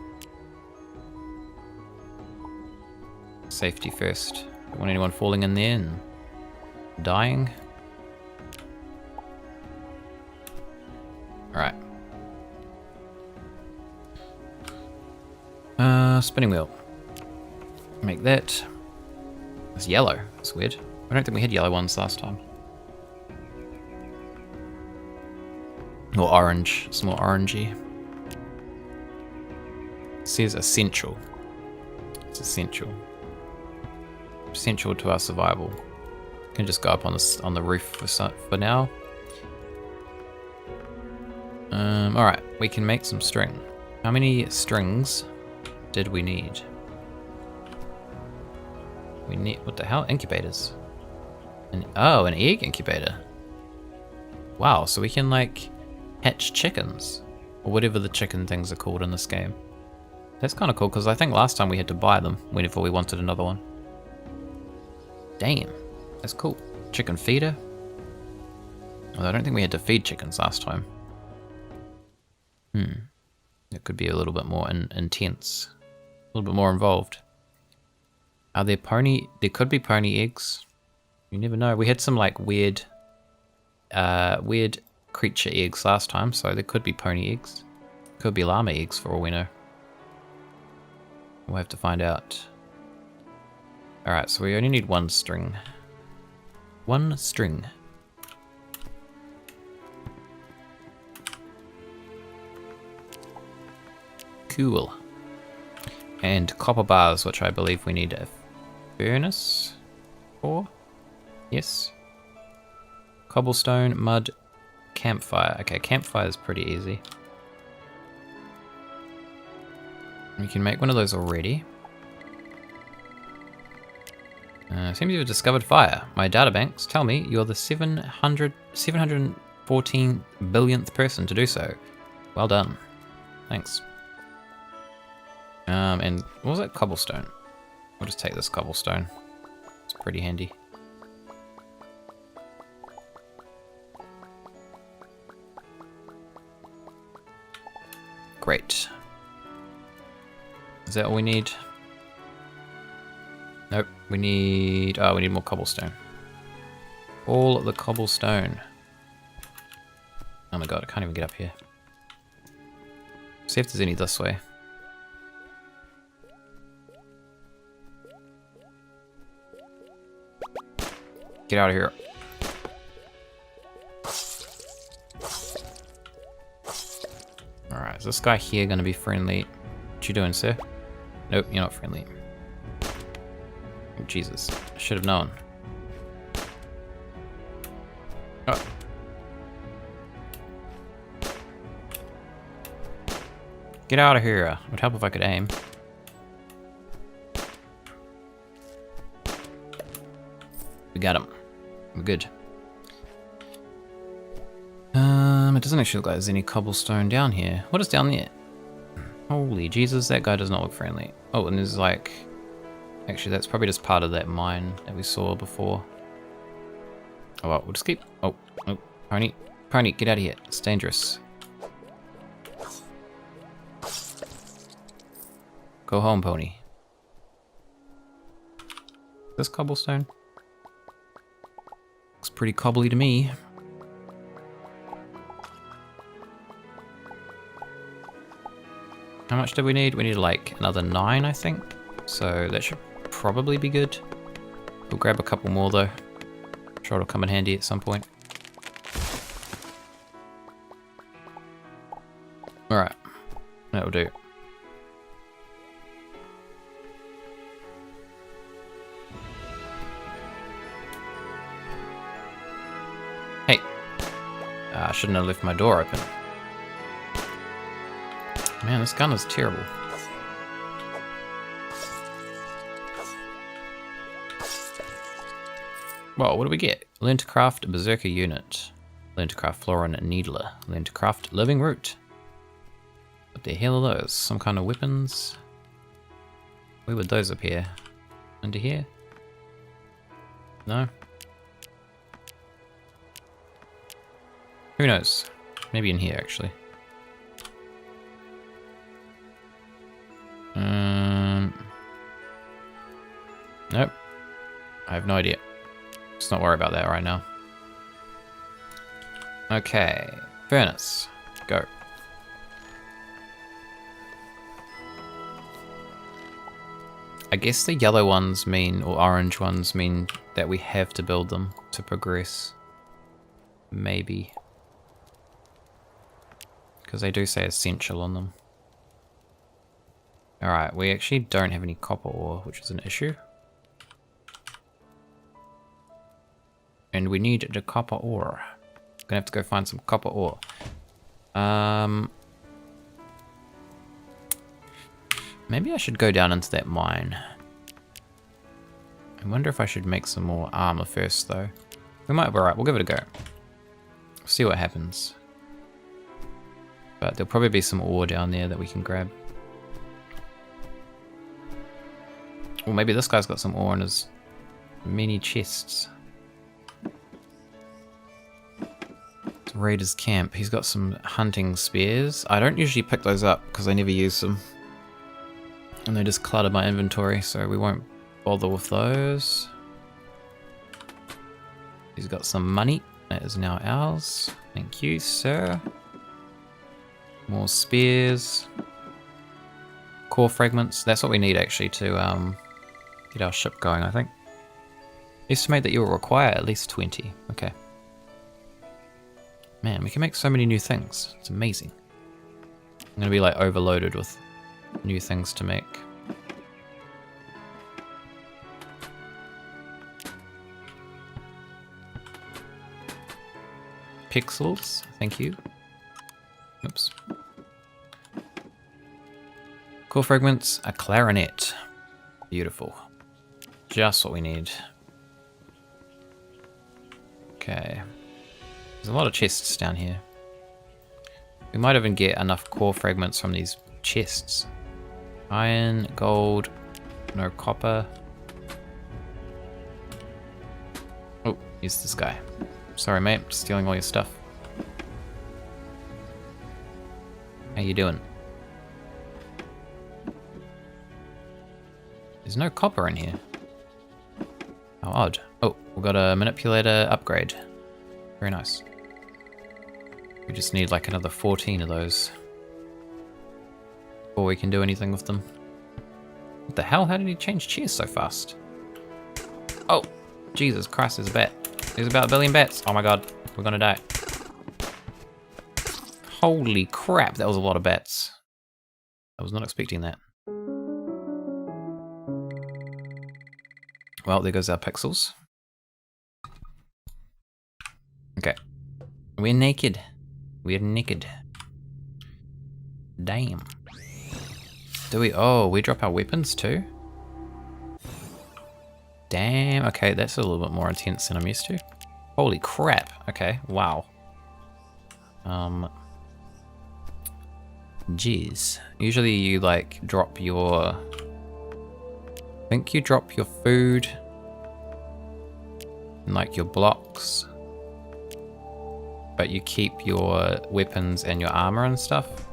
Safety first. Don't want anyone falling in there and dying. Alright. Spinning wheel. Make that. It's yellow. That's weird. I don't think we had yellow ones last time. Or orange. It's more orangey. It says essential. It's essential. Essential to our survival. Can just go up on the roof for now. Alright, we can make some string. How many strings did we need? We need, what the hell? Incubators. Oh, an egg incubator. Wow, so we can like hatch chickens. Or whatever the chicken things are called in this game. That's kind of cool, because I think last time we had to buy them whenever we wanted another one. Damn, that's cool. Chicken feeder. Well, I don't think we had to feed chickens last time. It could be a little bit more intense. A little bit more involved. Are there pony? There could be pony eggs. You never know. We had some like weird creature eggs last time, so there could be pony eggs. Could be llama eggs for all we know. We'll have to find out. Alright, so we only need one string. One string. Cool. And copper bars, which I believe we need a furnace for. Yes. Cobblestone, mud, campfire. Okay, campfire is pretty easy. We can make one of those already. Seems you've discovered fire. My databanks tell me you're the 714 billionth person to do so. Well done. Thanks. And what was that? Cobblestone. We'll just take this cobblestone. It's pretty handy. Great. Is that all we need? Nope. We need more cobblestone. All the cobblestone. Oh my god, I can't even get up here. See if there's any this way. Get out of here. Alright, is this guy here gonna be friendly? What you doing, sir? Nope, you're not friendly. Oh, Jesus. I should have known. Oh. Get out of here. It would help if I could aim. We got him. We're good. It doesn't actually look like there's any cobblestone down here. What is down there? Holy Jesus, that guy does not look friendly. Oh, and there's like... Actually, that's probably just part of that mine that we saw before. Oh well, we'll just keep... Oh, oh, pony. Pony, get out of here. It's dangerous. Go home, pony. This cobblestone? Looks pretty cobbly to me. How much do we need? We need like another 9, I think. So that should probably be good. We'll grab a couple more though. I'm sure it'll come in handy at some point. Alright, that'll do. Hey, I shouldn't have left my door open. Man, this gun is terrible. Well, what do we get? Learn to craft a berserker unit. Learn to craft florin needler. Learn to craft living root. What the hell are those? Some kind of weapons? Where would those appear? Under here? No? Who knows? Maybe in here, actually. Nope. I have no idea. Let's not worry about that right now. Okay. Furnace. Go. I guess the yellow ones mean, or orange ones mean that we have to build them to progress. Maybe. Because they do say essential on them. Alright, we actually don't have any copper ore, which is an issue. And we need the copper ore. Gonna have to go find some copper ore. Maybe I should go down into that mine. I wonder if I should make some more armor first, though. We might be alright, we'll give it a go. See what happens. But there'll probably be some ore down there that we can grab. Or maybe this guy's got some ore in his mini chests. Let's raid his camp. He's got some hunting spears. I don't usually pick those up because I never use them. And they just clutter my inventory, so we won't bother with those. He's got some money. That is now ours. Thank you, sir. More spears. Core fragments. That's what we need actually to get our ship going, I think. Estimate that you'll require at least 20. Okay. Man, we can make so many new things. It's amazing. I'm gonna be like overloaded with new things to make. Pixels, thank you. Oops. Core fragments, a clarinet. Beautiful. Just what we need. Okay. There's a lot of chests down here. We might even get enough core fragments from these chests. Iron, gold, no copper. Oh, here's this guy. Sorry, mate, stealing all your stuff. How you doing? There's no copper in here. How odd. Oh, we've got a manipulator upgrade. Very nice. We just need like another 14 of those before we can do anything with them. What the hell? How did he change cheers so fast? Oh, Jesus Christ, there's a bat. There's about 1 billion bats. Oh my god, we're gonna die. Holy crap, that was a lot of bats. I was not expecting that. Well, there goes our pixels. Okay. We're naked. We're naked. Damn. Do we? Oh, we drop our weapons too? Damn. Okay, that's a little bit more intense than I'm used to. Holy crap. Okay, wow. Jeez. Usually you like drop your... I think you drop your food and like your blocks, but you keep your weapons and your armor and stuff.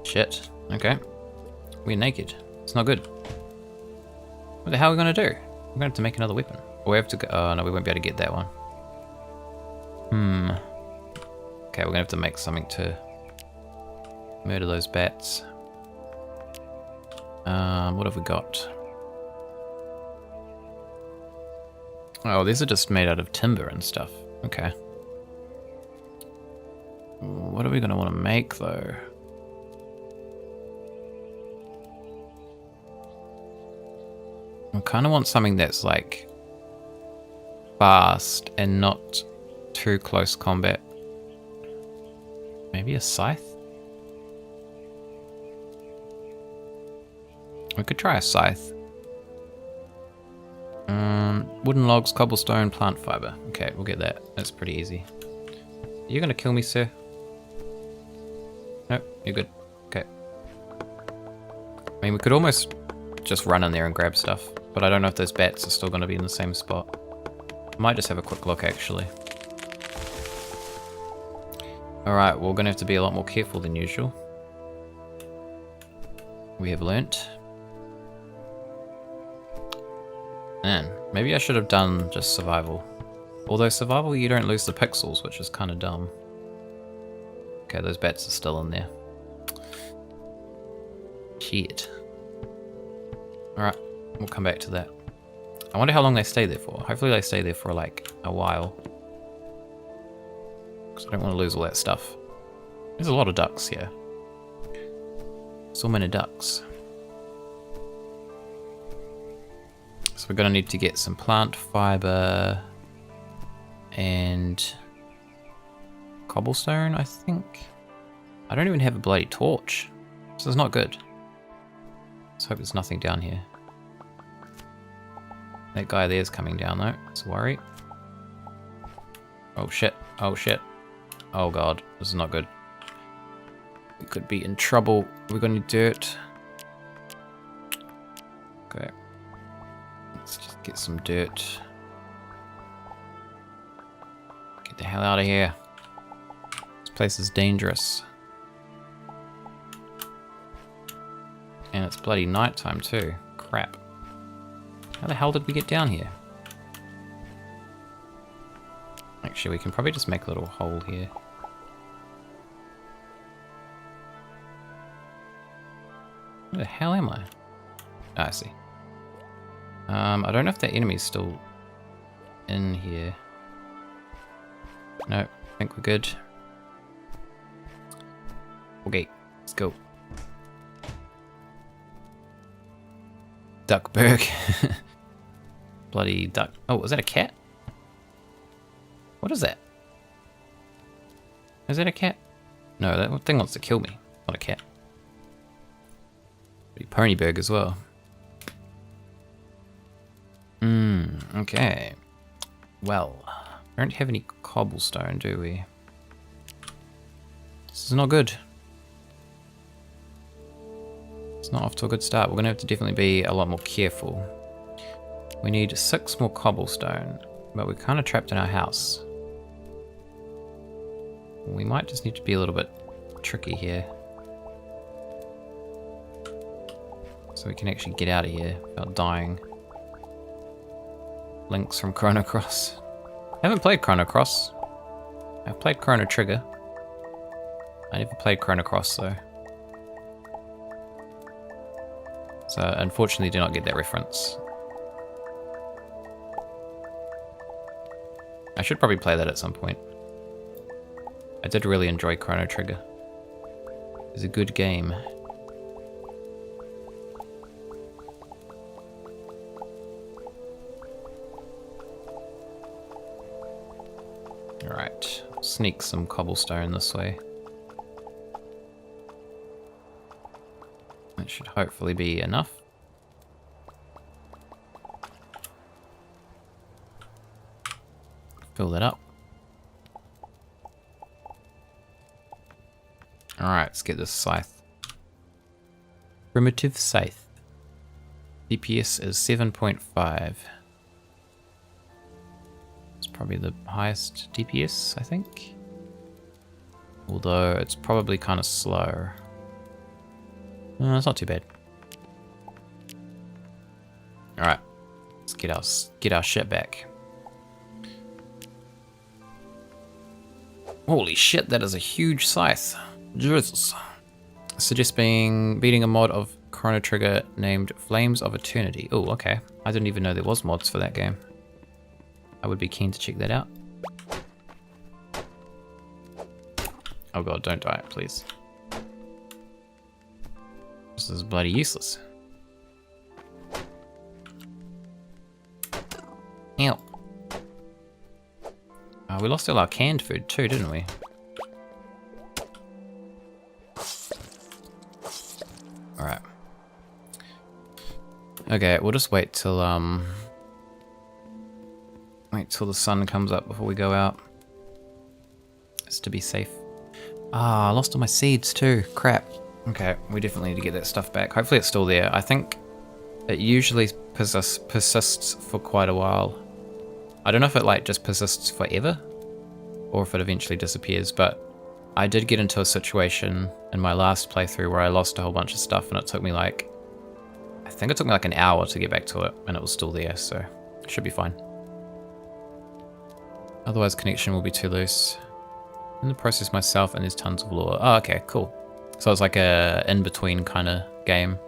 Shit. Okay. We're naked. It's not good. What the hell are we gonna do? We're gonna have to make another weapon. Or we have to go... Oh no, we won't be able to get that one. Okay, we're gonna have to make something to murder those bats. What have we got? Oh, these are just made out of timber and stuff. Okay. What are we gonna want to make though? I kind of want something that's like fast and not too close combat. Maybe a scythe? We could try a scythe. Wooden logs, cobblestone, plant fiber. Okay, we'll get that. That's pretty easy. Are you gonna kill me, sir? Nope, you're good. Okay. I mean, we could almost just run in there and grab stuff, but I don't know if those bats are still gonna be in the same spot. I might just have a quick look, actually. Alright, well, we're gonna have to be a lot more careful than usual. We have learnt. Man, maybe I should have done just survival. Although survival, you don't lose the pixels, which is kind of dumb. Okay, those bats are still in there. Shit. Alright, we'll come back to that. I wonder how long they stay there for. Hopefully they stay there for like a while. Because I don't want to lose all that stuff. There's a lot of ducks here. So many ducks. So we're going to need to get some plant fiber and cobblestone, I think. I don't even have a bloody torch. So it's not good. Let's hope there's nothing down here. That guy there's coming down though. It's a worry. Oh shit. Oh shit. Oh god. This is not good. We could be in trouble. We're gonna need dirt. Okay. Let's just get some dirt. Get the hell out of here. This place is dangerous. And it's bloody nighttime too. Crap. How the hell did we get down here? Actually, we can probably just make a little hole here. Where the hell am I? Ah, I see. I don't know if that enemy's still in here. No, I think we're good. Okay, let's go. Duckburg. Bloody duck. Oh, was that a cat? What is that? Is that a cat? No, that thing wants to kill me. Not a cat. Pretty ponyburg as well. Okay. Well, we don't have any cobblestone, do we? This is not good. It's not off to a good start. We're going to have to definitely be a lot more careful. We need 6 more cobblestone, but we're kind of trapped in our house. We might just need to be a little bit tricky here. So we can actually get out of here without dying. Links from Chrono Cross. I haven't played Chrono Cross. I've played Chrono Trigger. I never played Chrono Cross though. So unfortunately do not get that reference. I should probably play that at some point. I did really enjoy Chrono Trigger. is a good game. Alright, sneak some cobblestone this way. That should hopefully be enough. Fill that up. Alright, let's get this scythe. Primitive scythe. DPS is 7.5. It's probably the highest DPS, I think. Although it's probably kind of slow. It's not too bad. Alright, let's get our shit back. Holy shit, that is a huge scythe. Jesus. Suggest beating a mod of Chrono Trigger named Flames of Eternity. Oh, okay. I didn't even know there was mods for that game. I would be keen to check that out. Oh god, don't die, please. This is bloody useless. Ow. We lost all our canned food too, didn't we? Alright. Okay, we'll just wait till the sun comes up before we go out. Just to be safe. Ah, I lost all my seeds too. Crap. Okay, we definitely need to get that stuff back. Hopefully it's still there. I think it usually persists for quite a while. I don't know if it like just persists forever or if it eventually disappears, but I did get into a situation in my last playthrough where I lost a whole bunch of stuff and it took me like, I think it took me like an hour to get back to it and it was still there, so it should be fine. Otherwise connection will be too loose. In the process myself and there's tons of lore. Oh, okay, cool. So it's like a in-between kind of game.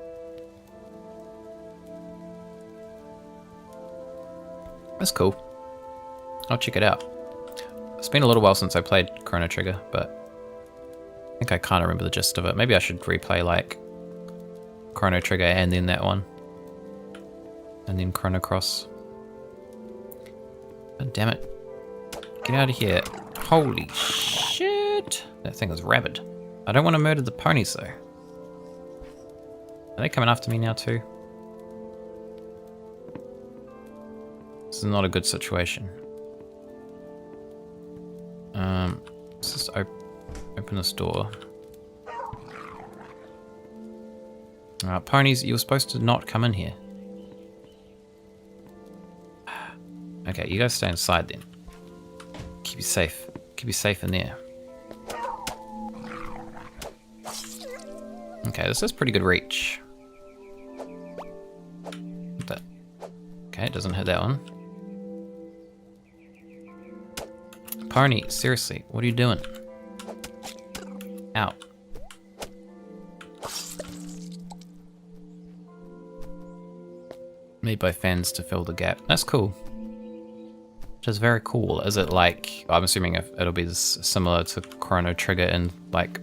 That's cool. I'll check it out. It's been a little while since I played Chrono Trigger, but I think I kind of remember the gist of it. Maybe I should replay like Chrono Trigger and then that one. And then Chrono Cross. God damn it. Get out of here. Holy shit. That thing is rabid. I don't want to murder the ponies though. Are they coming after me now too? This is not a good situation. Let's just open this door. Alright, ponies, you were supposed to not come in here. Okay, you guys stay inside then. Keep you safe. Keep you safe in there. Okay, this is pretty good reach. Okay, it doesn't hit that one. Pony, seriously, what are you doing? Ow. Made by fans to fill the gap. That's cool. Which is very cool. Is it like, I'm assuming if it'll be similar to Chrono Trigger in like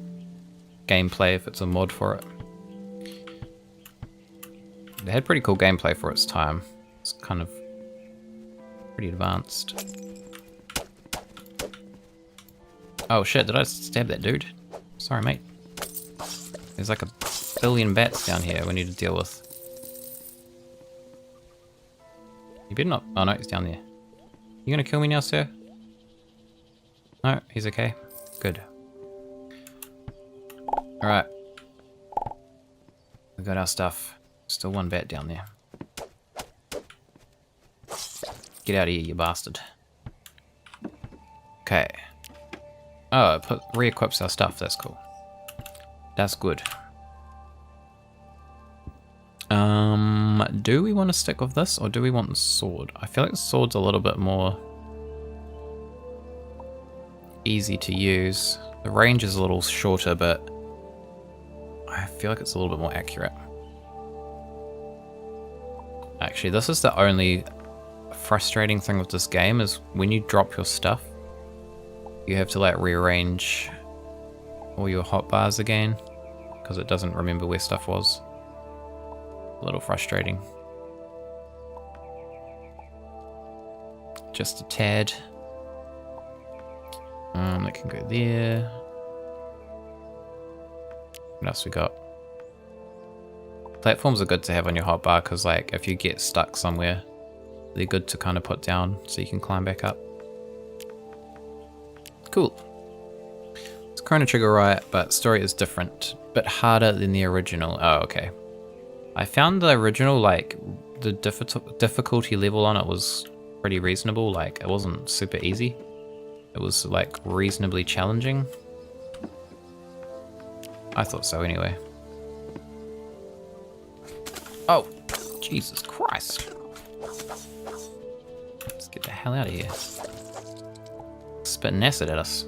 gameplay if it's a mod for it. They had pretty cool gameplay for its time. It's kind of pretty advanced. Oh shit, did I stab that dude? Sorry, mate. There's like a billion bats down here we need to deal with. You better not. Oh no, he's down there. You gonna kill me now, sir? No, he's okay. Good. Alright. We got our stuff. Still one bat down there. Get out of here, you bastard. Okay. Oh, it re-equips our stuff. That's cool. That's good. Do we want to stick with this or do we want the sword? I feel like the sword's a little bit more easy to use. The range is a little shorter, but I feel like it's a little bit more accurate. Actually, this is the only frustrating thing with this game is when you drop your stuff, you have to like rearrange all your hotbars again. because it doesn't remember where stuff was. A little frustrating. Just a tad. That can go there. What else we got? Platforms are good to have on your hotbar because, like, if you get stuck somewhere, they're good to kind of put down so you can climb back up. Cool. It's Chrono Trigger right, but story is different. Bit harder than the original. Oh, okay. I found the original, like, the difficulty level on it was pretty reasonable. Like, it wasn't super easy. It was, like, reasonably challenging. I thought so anyway. Oh, Jesus Christ. Let's get the hell out of here. Spitting acid at us.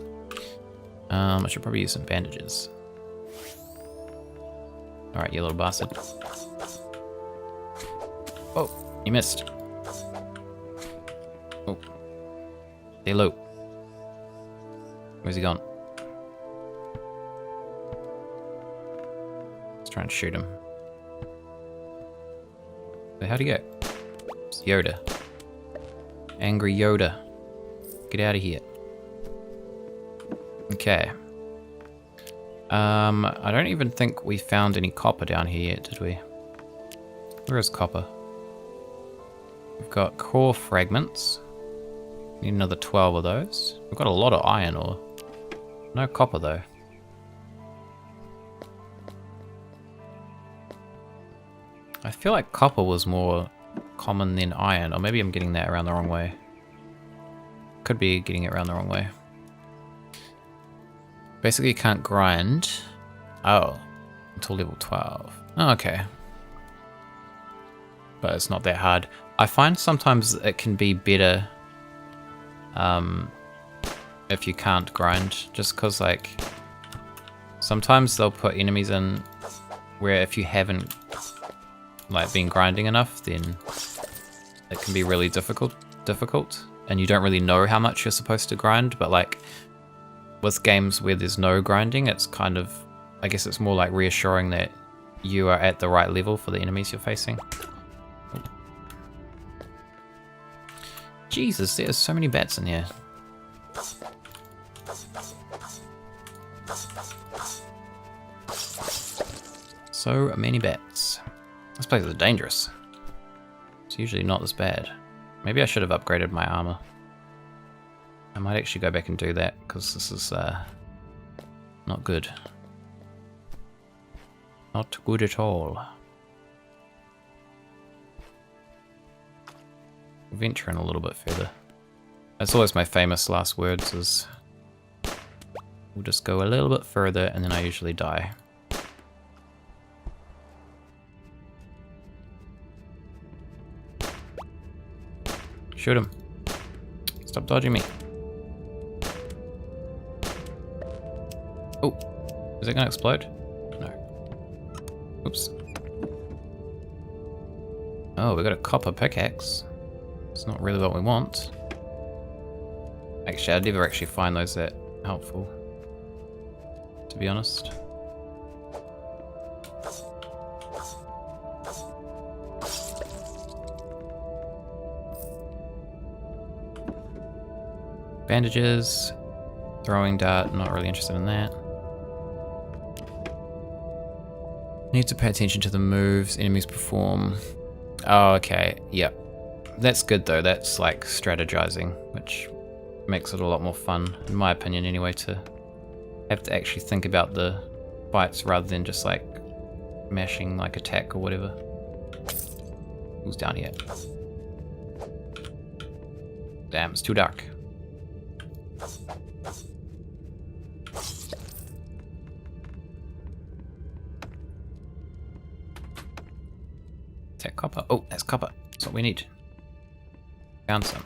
I should probably use some bandages. Alright, you little bastard. Oh, you missed. Oh. Stay low. Where's he gone? Let's try and shoot him. So how'd he go? It's Yoda. Angry Yoda. Get out of here. Okay. I don't even think we found any copper down here yet, did we? Where is copper? We've got core fragments. Need another 12 of those. We've got a lot of iron ore. No copper though. I feel like copper was more common than iron, or maybe I'm getting that around the wrong way. Could be getting it around the wrong way. Basically you can't grind. Oh, until level 12. Oh, okay. But it's not that hard. I find sometimes it can be better if you can't grind, just because, like, sometimes they'll put enemies in where if you haven't, like, been grinding enough, then it can be really difficult, and you don't really know how much you're supposed to grind. But, like, with games where there's no grinding, it's kind of, I guess it's more like reassuring that you are at the right level for the enemies you're facing. Jesus, there's so many bats in here. So many bats. This place is dangerous. It's usually not this bad. Maybe I should have upgraded my armor. I might actually go back and do that, because this is not good. Not good at all. Venture in a little bit further. That's always my famous last words, is we'll just go a little bit further and then I usually die. Shoot him. Stop dodging me. Oh, is it gonna explode? No. Oops. Oh, we got a copper pickaxe. It's not really what we want. Actually, I'd never actually find those that helpful, to be honest. Bandages, throwing dart, not really interested in that. Need to pay attention to the moves enemies perform. Oh, okay, yep. That's good though, that's like strategizing, which makes it a lot more fun, in my opinion anyway, to have to actually think about the fights rather than just like mashing like attack or whatever. Who's down here? Damn, it's too dark. Attack copper. Oh, that's copper. That's what we need. Found some.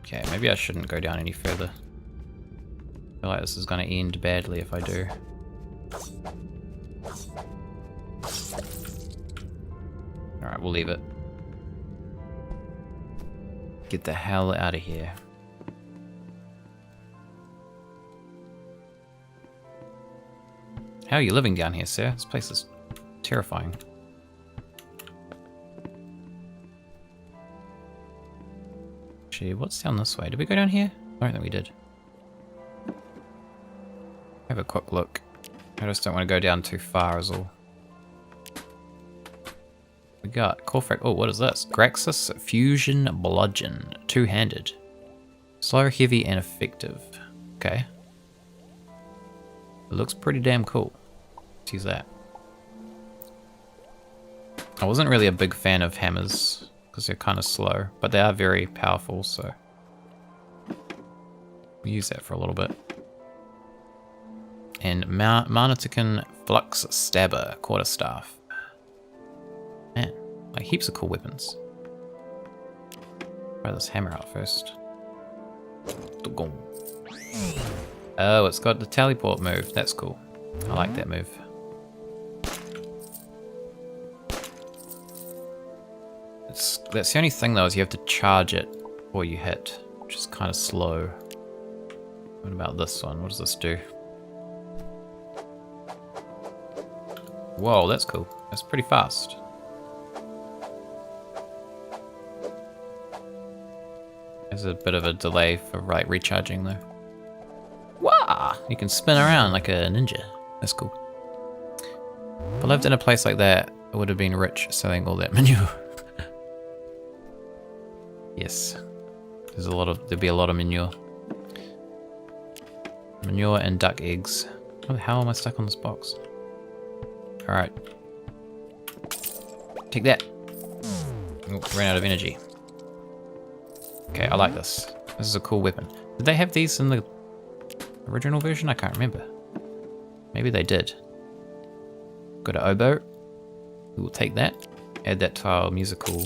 Okay, maybe I shouldn't go down any further. I feel like this is going to end badly if I do. Alright, we'll leave it. Get the hell out of here. How are you living down here, sir? This place is terrifying. Actually, what's down this way? Did we go down here? I don't think we did. Have a quick look. I just don't want to go down too far is all. We got Corfrac. Oh, what is this? Graxus Fusion Bludgeon. Two-handed. Slow, heavy, and effective. Okay. It looks pretty damn cool. Let's use that. I wasn't really a big fan of hammers because they're kind of slow, but they are very powerful, so we'll use that for a little bit. And Marnitican Flux Stabber Quarterstaff. Man, like heaps of cool weapons. Try this hammer out first. Oh, it's got the teleport move. That's cool. I like that move. That's the only thing though, is you have to charge it before you hit, which is kind of slow. What about this one? What does this do? Whoa, that's cool. That's pretty fast. There's a bit of a delay for recharging though. Wow! You can spin around like a ninja. That's cool. If I lived in a place like that, I would have been rich selling all that manure. Yes. There'd be a lot of manure. Manure and duck eggs. How the hell am I stuck on this box? Alright. Take that. Oh, ran out of energy. Okay, I like this. This is a cool weapon. Did they have these in the original version? I can't remember. Maybe they did. Got an oboe. We will take that. Add that to our musical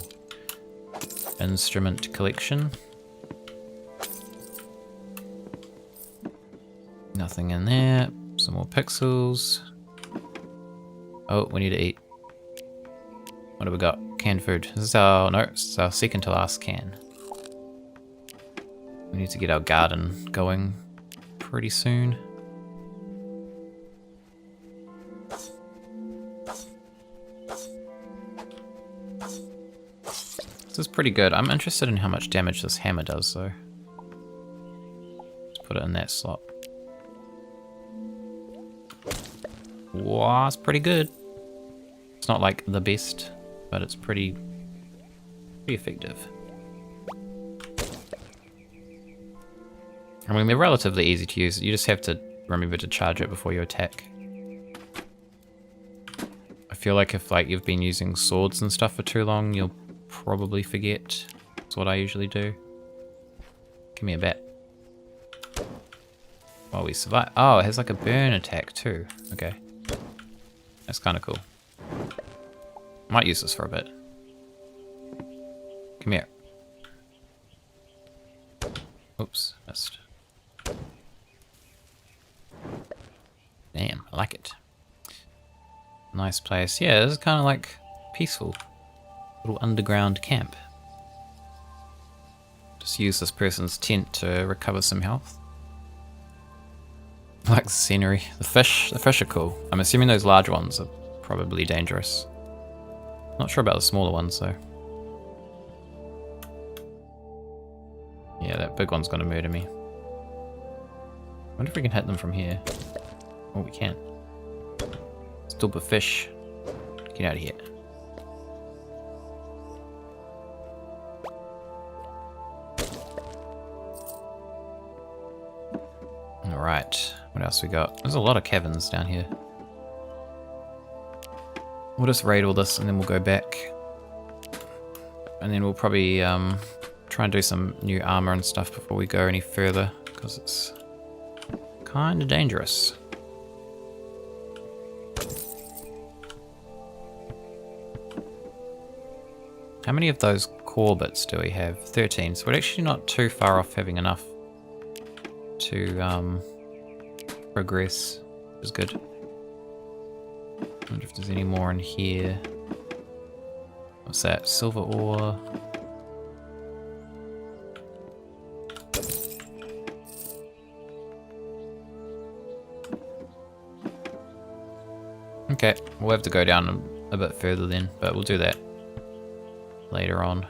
instrument collection. Nothing in there. Some more pixels. Oh, we need to eat. What have we got? Canned food. This is our, no, this is our second to last can. We need to get our garden going pretty soon. This is pretty good. I'm interested in how much damage this hammer does though. Let's put it in that slot. Wow, it's pretty good. It's not like the best, but it's pretty effective. I mean, they're relatively easy to use. You just have to remember to charge it before you attack. I feel like if you've been using swords and stuff for too long, you'll probably forget. That's what I usually do. Give me a bat. While we survive. Oh, it has like a burn attack too. Okay. That's kind of cool. Might use this for a bit. Come here. Oops, missed. Damn, I like it. Nice place. Yeah, this is kind of like peaceful. Little underground camp. Just use this person's tent to recover some health. I like the scenery. The fish are cool. I'm assuming those large ones are probably dangerous. Not sure about the smaller ones though. Yeah, that big one's gonna murder me. I wonder if we can hit them from here. Oh, we can. Stupid fish. Get out of here. Alright, what else we got? There's a lot of caverns down here. We'll just raid all this and then we'll go back. And then we'll probably try and do some new armor and stuff before we go any further, because it's kind of dangerous. How many of those core bits do we have? 13, so we're actually not too far off having enough to progress, which is good. I wonder if there's any more in here. What's that? Silver ore. Okay, we'll have to go down a bit further then, but we'll do that later on.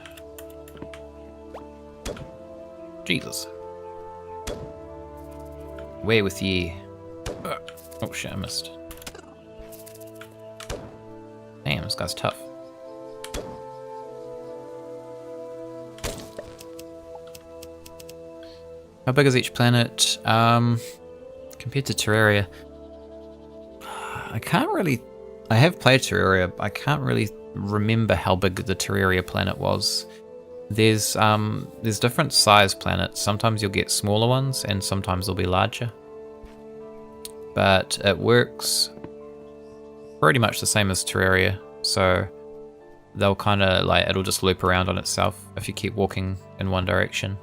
Jesus. Where with ye? Oh shit, I missed. Damn, this guy's tough. How big is each planet? Compared to Terraria, I have played Terraria, I can't really remember how big the Terraria planet was. There's different size planets. Sometimes you'll get smaller ones and sometimes they'll be larger. But it works pretty much the same as Terraria. So they'll kind of like, it'll just loop around on itself if you keep walking in one direction.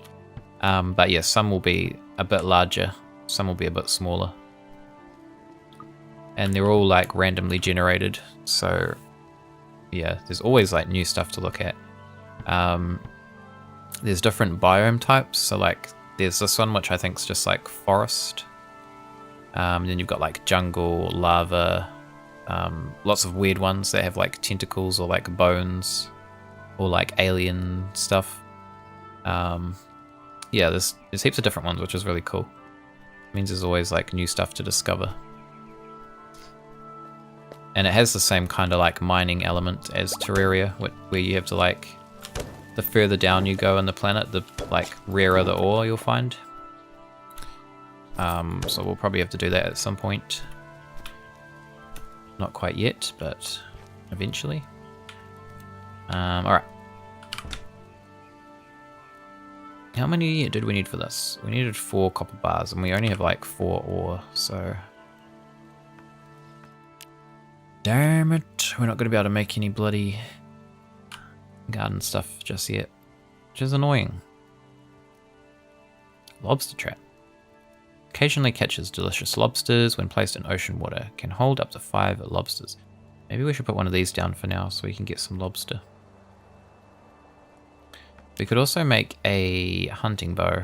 But yeah, some will be a bit larger, some will be a bit smaller. And they're all like randomly generated. So yeah, there's always like new stuff to look at. There's different biome types. So like there's this one which I think is just like forest. Then you've got like jungle, lava, lots of weird ones that have like tentacles or like bones or like alien stuff. Yeah, there's heaps of different ones, which is really cool. It means there's always like new stuff to discover. And it has the same kind of like mining element as Terraria, where you have to like, the further down you go in the planet, the like rarer the ore you'll find. So we'll probably have to do that at some point. Not quite yet, but eventually. Alright. How many did we need for this? We needed 4 copper bars, and we only have like 4 ore, so... Damn it, we're not going to be able to make any bloody garden stuff just yet, which is annoying. Lobster trap. Occasionally catches delicious lobsters when placed in ocean water. Can hold up to 5 lobsters. Maybe we should put one of these down for now so we can get some lobster. We could also make a hunting bow.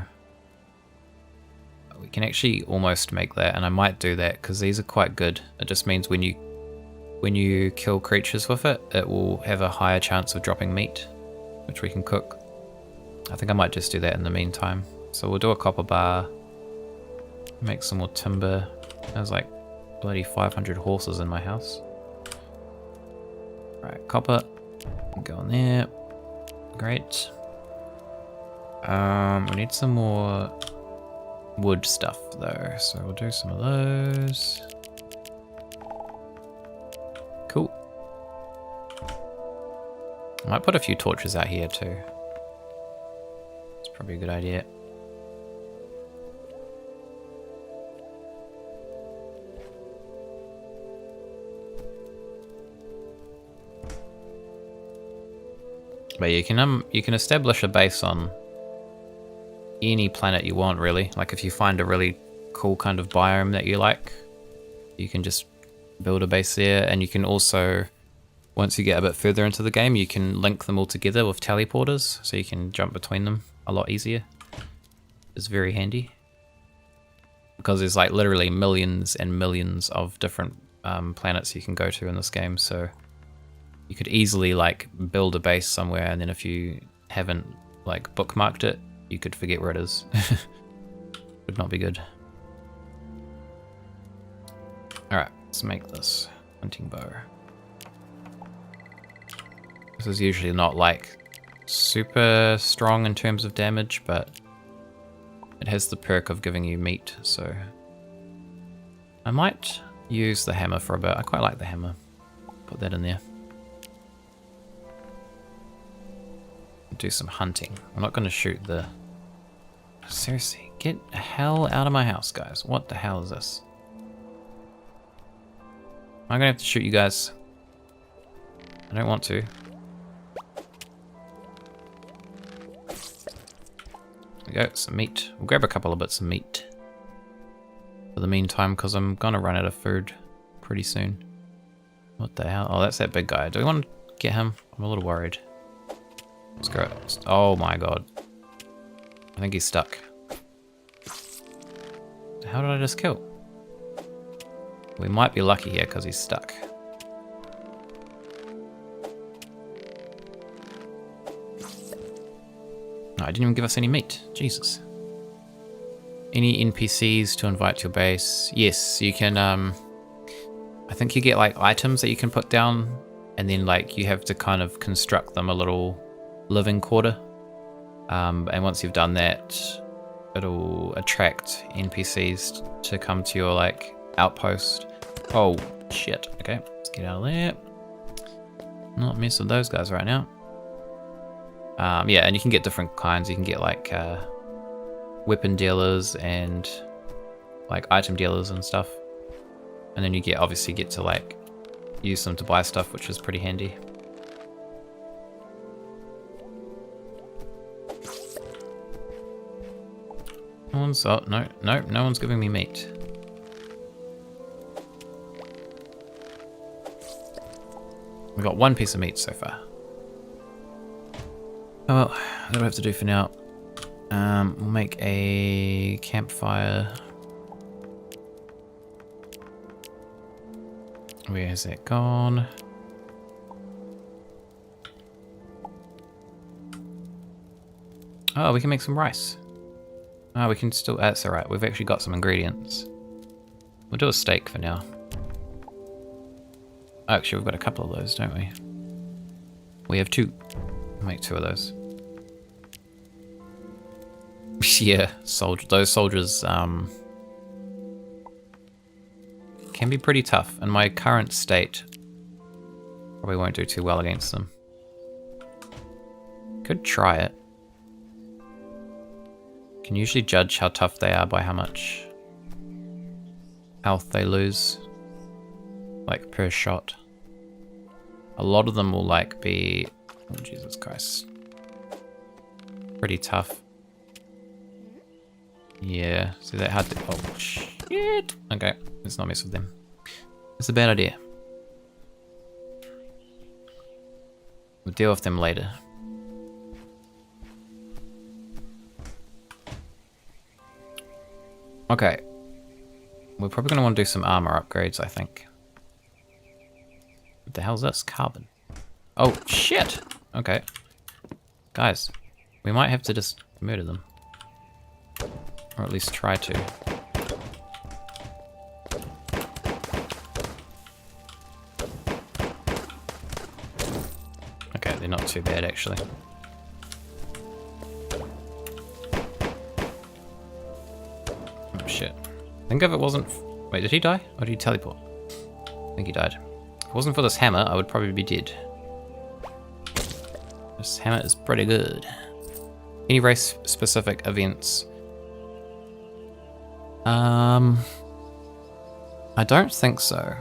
We can actually almost make that, and I might do that because these are quite good. It just means when you kill creatures with it, it will have a higher chance of dropping meat, which we can cook. I think I might just do that in the meantime. So we'll do a copper bar, make some more timber. There's like bloody 500 horses in my house. Right, copper, go on there. Great. We need some more wood stuff though, so we'll do some of those. Cool. I might put a few torches out here too. It's probably a good idea. But you can establish a base on any planet you want, really. Like if you find a really cool kind of biome that you like, you can just build a base there. And you can also, once you get a bit further into the game, you can link them all together with teleporters, so you can jump between them a lot easier. It's very handy because there's like literally millions and millions of different planets you can go to in this game, so you could easily like build a base somewhere, and then if you haven't like bookmarked it, you could forget where it is. Would not be good. Alright, let's make this hunting bow. This is usually not like super strong in terms of damage, but it has the perk of giving you meat, so I might use the hammer for a bit. I quite like the hammer. Put that in there. Do some hunting. I'm not going to shoot the... Seriously, get the hell out of my house, guys. What the hell is this? I'm going to have to shoot you guys. I don't want to. There we go, some meat. We'll grab a couple of bits of meat for the meantime, because I'm going to run out of food pretty soon. What the hell? Oh, that's that big guy. Do we want to get him? I'm a little worried. Let's go. Oh my god. I think he's stuck. How did I just kill? We might be lucky here because he's stuck. No, I didn't even give us any meat. Jesus. Any NPCs to invite to your base? Yes, you can, I think you get like items that you can put down, and then like you have to kind of construct them a little living quarter. And once you've done that, it'll attract NPCs to come to your like outpost. Oh shit, okay, let's get out of there. Not mess with those guys right now. Yeah, and you can get different kinds. You can get like weapon dealers and like item dealers and stuff. And then you obviously get to like use them to buy stuff, which is pretty handy. No one's, oh, no one's giving me meat. We've got one piece of meat so far. Oh well, that's what I have to do for now. We'll make a campfire. Where has that gone? Oh, we can make some rice. Oh, we can still, that's alright, we've actually got some ingredients. We'll do a steak for now. Oh, actually, we've got a couple of those, don't we? We have two. We'll make two of those. Yeah, those soldiers can be pretty tough. In my current state, probably won't do too well against them. Could try it. Can usually judge how tough they are by how much health they lose, like per shot. A lot of them will like be, oh Jesus Christ, pretty tough. Yeah, see that hard to, oh shit. Okay, let's not mess with them. It's a bad idea. We'll deal with them later. Okay. We're probably going to want to do some armor upgrades, I think. What the hell's this? Carbon. Oh, shit! Okay. Guys, we might have to just murder them. Or at least try to. Okay, they're not too bad, actually. Oh, shit. Think if it wasn't... Wait, did he die? Or did he teleport? I think he died. If it wasn't for this hammer, I would probably be dead. This hammer is pretty good. Any race-specific events? I don't think so.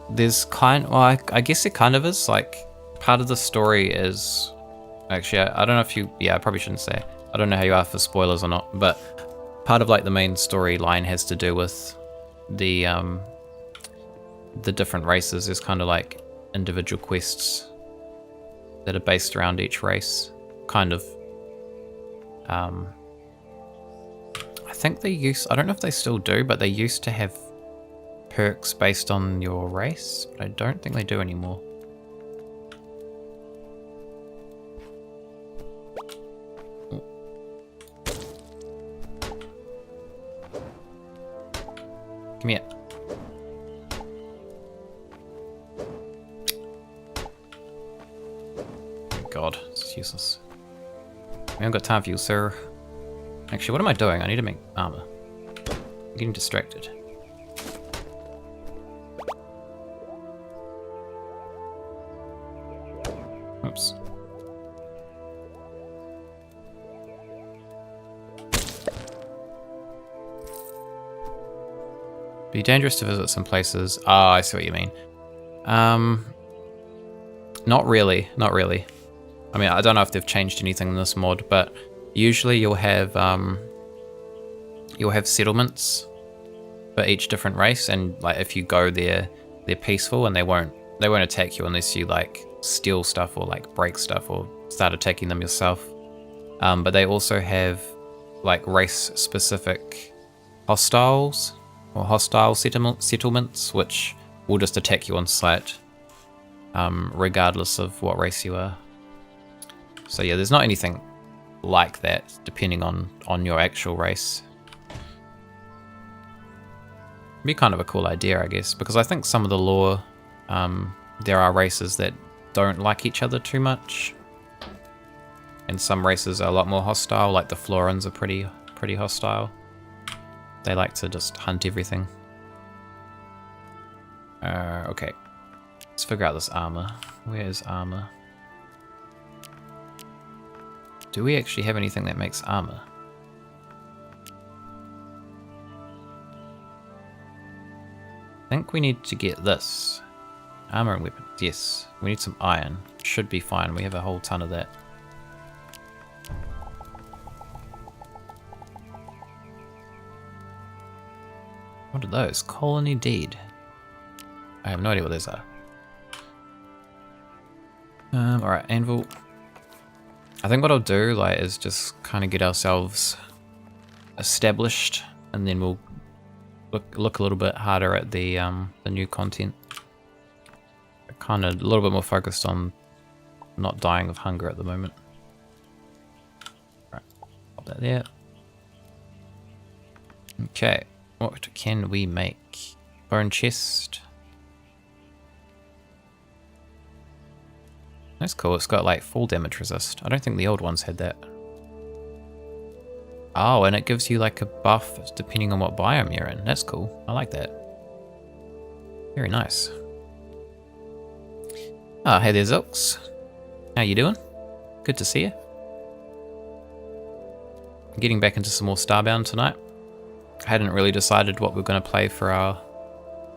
There's well, I guess it kind of is, like, part of the story is... Actually, I don't know if you... Yeah, I probably shouldn't say. I don't know how you are for spoilers or not, but part of, like, the main storyline has to do with the different races. There's kind of, like, individual quests that are based around each race. Kind of. I think they I don't know if they still do, but they used to have perks based on your race, but I don't think they do anymore. Come here. Oh God, it's useless. We haven't got time for you, sir. Actually, what am I doing? I need to make armor. I'm getting distracted. Oops. Be dangerous to visit some places. Oh, I see what you mean. Not really, not really. I mean, I don't know if they've changed anything in this mod, but usually you'll have settlements for each different race, and like if you go there, they're peaceful and they won't attack you unless you like steal stuff or like break stuff or start attacking them yourself. But they also have like race specific hostiles or hostile settlements, which will just attack you on sight, regardless of what race you are. So yeah, there's not anything like that, depending on your actual race. Be kind of a cool idea, I guess, because I think some of the lore, there are races that don't like each other too much, and some races are a lot more hostile. Like the Florins are pretty hostile. They like to just hunt everything. Okay, let's figure out this armor. Where is armor? Do we actually have anything that makes armor? I think we need to get this. Armor and weapons, yes. We need some iron. Should be fine, we have a whole ton of that. What are those? Colony deed. I have no idea what those are. Alright, anvil. I think what I'll do, like, is just kind of get ourselves established, and then we'll look a little bit harder at the new content. Kind of a little bit more focused on not dying of hunger at the moment. Right, pop that there. Okay, what can we make? Bone chest. That's cool, it's got like full damage resist. I don't think the old ones had that. Oh, and it gives you like a buff depending on what biome you're in. That's cool. I like that. Very nice. Oh, hey there, Zilks. How you doing? Good to see you. I'm getting back into some more Starbound tonight. I hadn't really decided what we're going to play for our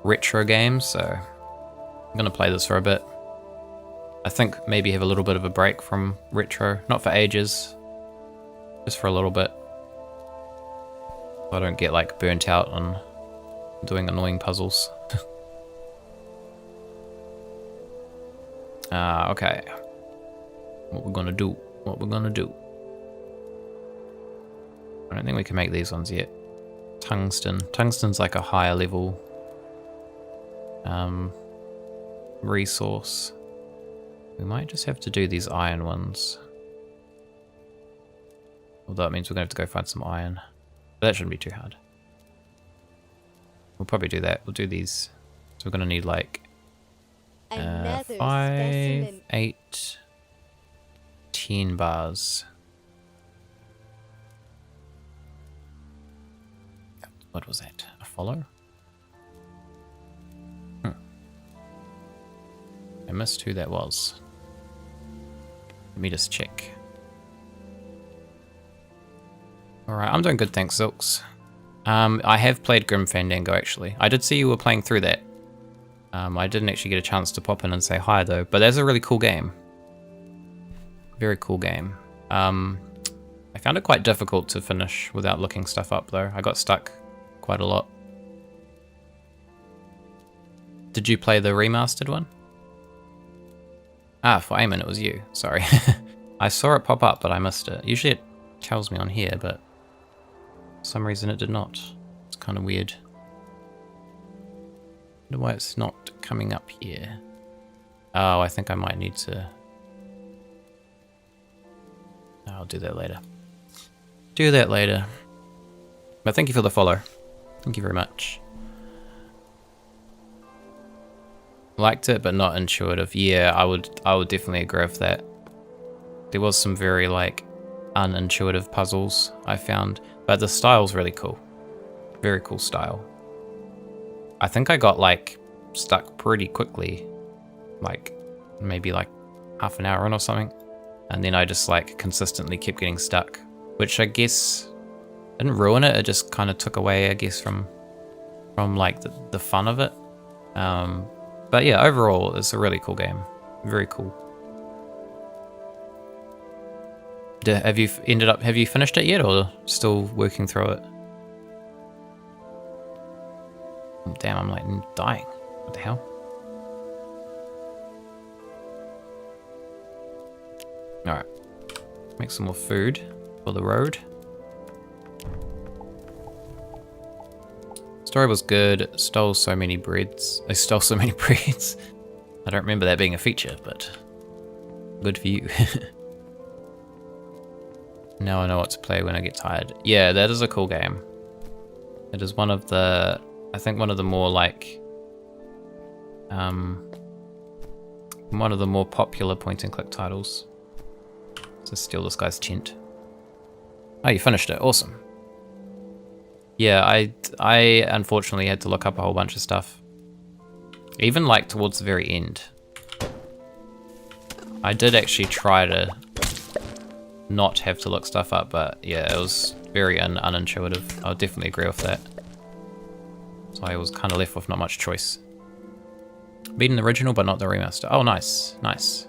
retro games, so I'm going to play this for a bit. I think maybe have a little bit of a break from retro. Not for ages, just for a little bit. So I don't get like burnt out on doing annoying puzzles. Okay. What we're gonna do? What we're gonna do? I don't think we can make these ones yet. Tungsten. Tungsten's like a higher level resource. We might just have to do these iron ones. Although that means we're gonna have to go find some iron. But that shouldn't be too hard. We'll probably do that. We'll do these. So we're gonna need like 5, specimen. 8, 10 bars. What was that? A follow? I missed who that was. Let me just check. Alright, I'm doing good, thanks, Zilks. I have played Grim Fandango, actually. I did see you were playing through that. I didn't actually get a chance to pop in and say hi, though, but that's a really cool game. Very cool game. I found it quite difficult to finish without looking stuff up, though. I got stuck quite a lot. Did you play the remastered one? Ah, for Eamon, it was you. Sorry. I saw it pop up, but I missed it. Usually it tells me on here, but for some reason it did not. It's kind of weird. I wonder why it's not coming up here. Oh, I think I might need to... I'll do that later. Do that later. But thank you for the follow. Thank you very much. Liked it, but not intuitive. Yeah, I would definitely agree with that. There was some very like unintuitive puzzles I found, but the style's really cool. Very cool style. I think I got like stuck pretty quickly, like maybe like half an hour in or something, and then I just like consistently kept getting stuck, which I guess didn't ruin it. It just kind of took away, I guess, from like the fun of it. But yeah, overall, it's a really cool game. Very cool. Have you finished it yet, or still working through it? Oh, damn, I'm like dying. What the hell? Alright. Make some more food for the road. Story was good. Stole so many breads. I stole so many breads. I don't remember that being a feature, but good for you. Now I know what to play when I get tired. Yeah, that is a cool game. It is one of the, I think one of the more like, one of the more popular point and click titles. To steal this guy's tent. Oh, you finished it. Awesome. Yeah, I unfortunately had to look up a whole bunch of stuff. Even like towards the very end. I did actually try to not have to look stuff up, but yeah, it was very unintuitive. I'll definitely agree with that. So I was kind of left with not much choice. Beaten the original, but not the remaster. Oh, nice, nice.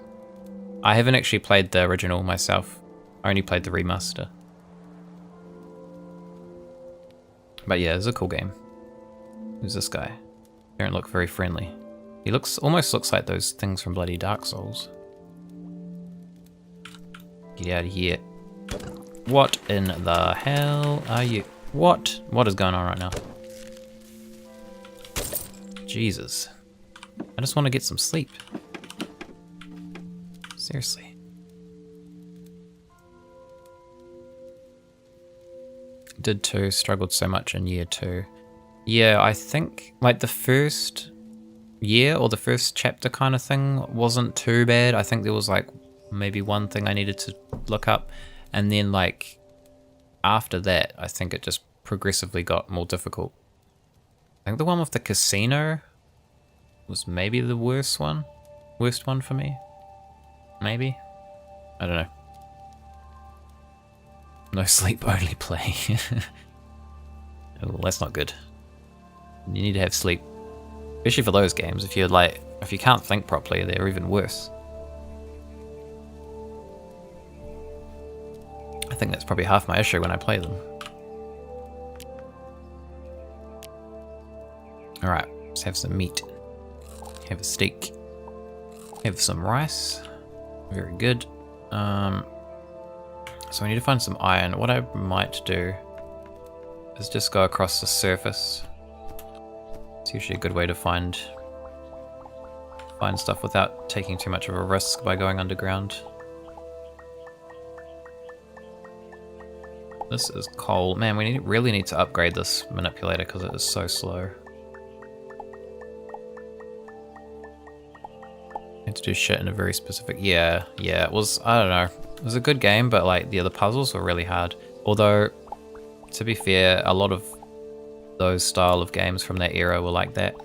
I haven't actually played the original myself. I only played the remaster. But yeah, it's a cool game. Who's this guy? They don't look very friendly. He almost looks like those things from bloody Dark Souls. Get out of here. What in the hell are you? What? What is going on right now? Jesus. I just want to get some sleep. Seriously. Did 2, struggled so much in year 2. Yeah, I think like the first year or the first chapter kind of thing wasn't too bad. I think there was like maybe one thing I needed to look up, and then like after that I think it just progressively got more difficult. I think the one with the casino was maybe the worst one for me. Maybe? I don't know. No sleep, only play. Oh, that's not good. You need to have sleep. Especially for those games. If you can't think properly, they're even worse. I think that's probably half my issue when I play them. Alright, let's have some meat. Have a steak. Have some rice. Very good. So I need to find some iron. What I might do is just go across the surface. It's usually a good way to find stuff without taking too much of a risk by going underground. This is coal. Man, we really need to upgrade this manipulator because it is so slow. Need to do shit in a very specific... Yeah, it was... I don't know. It was a good game, but like the other puzzles were really hard. Although, to be fair, a lot of those style of games from that era were like that.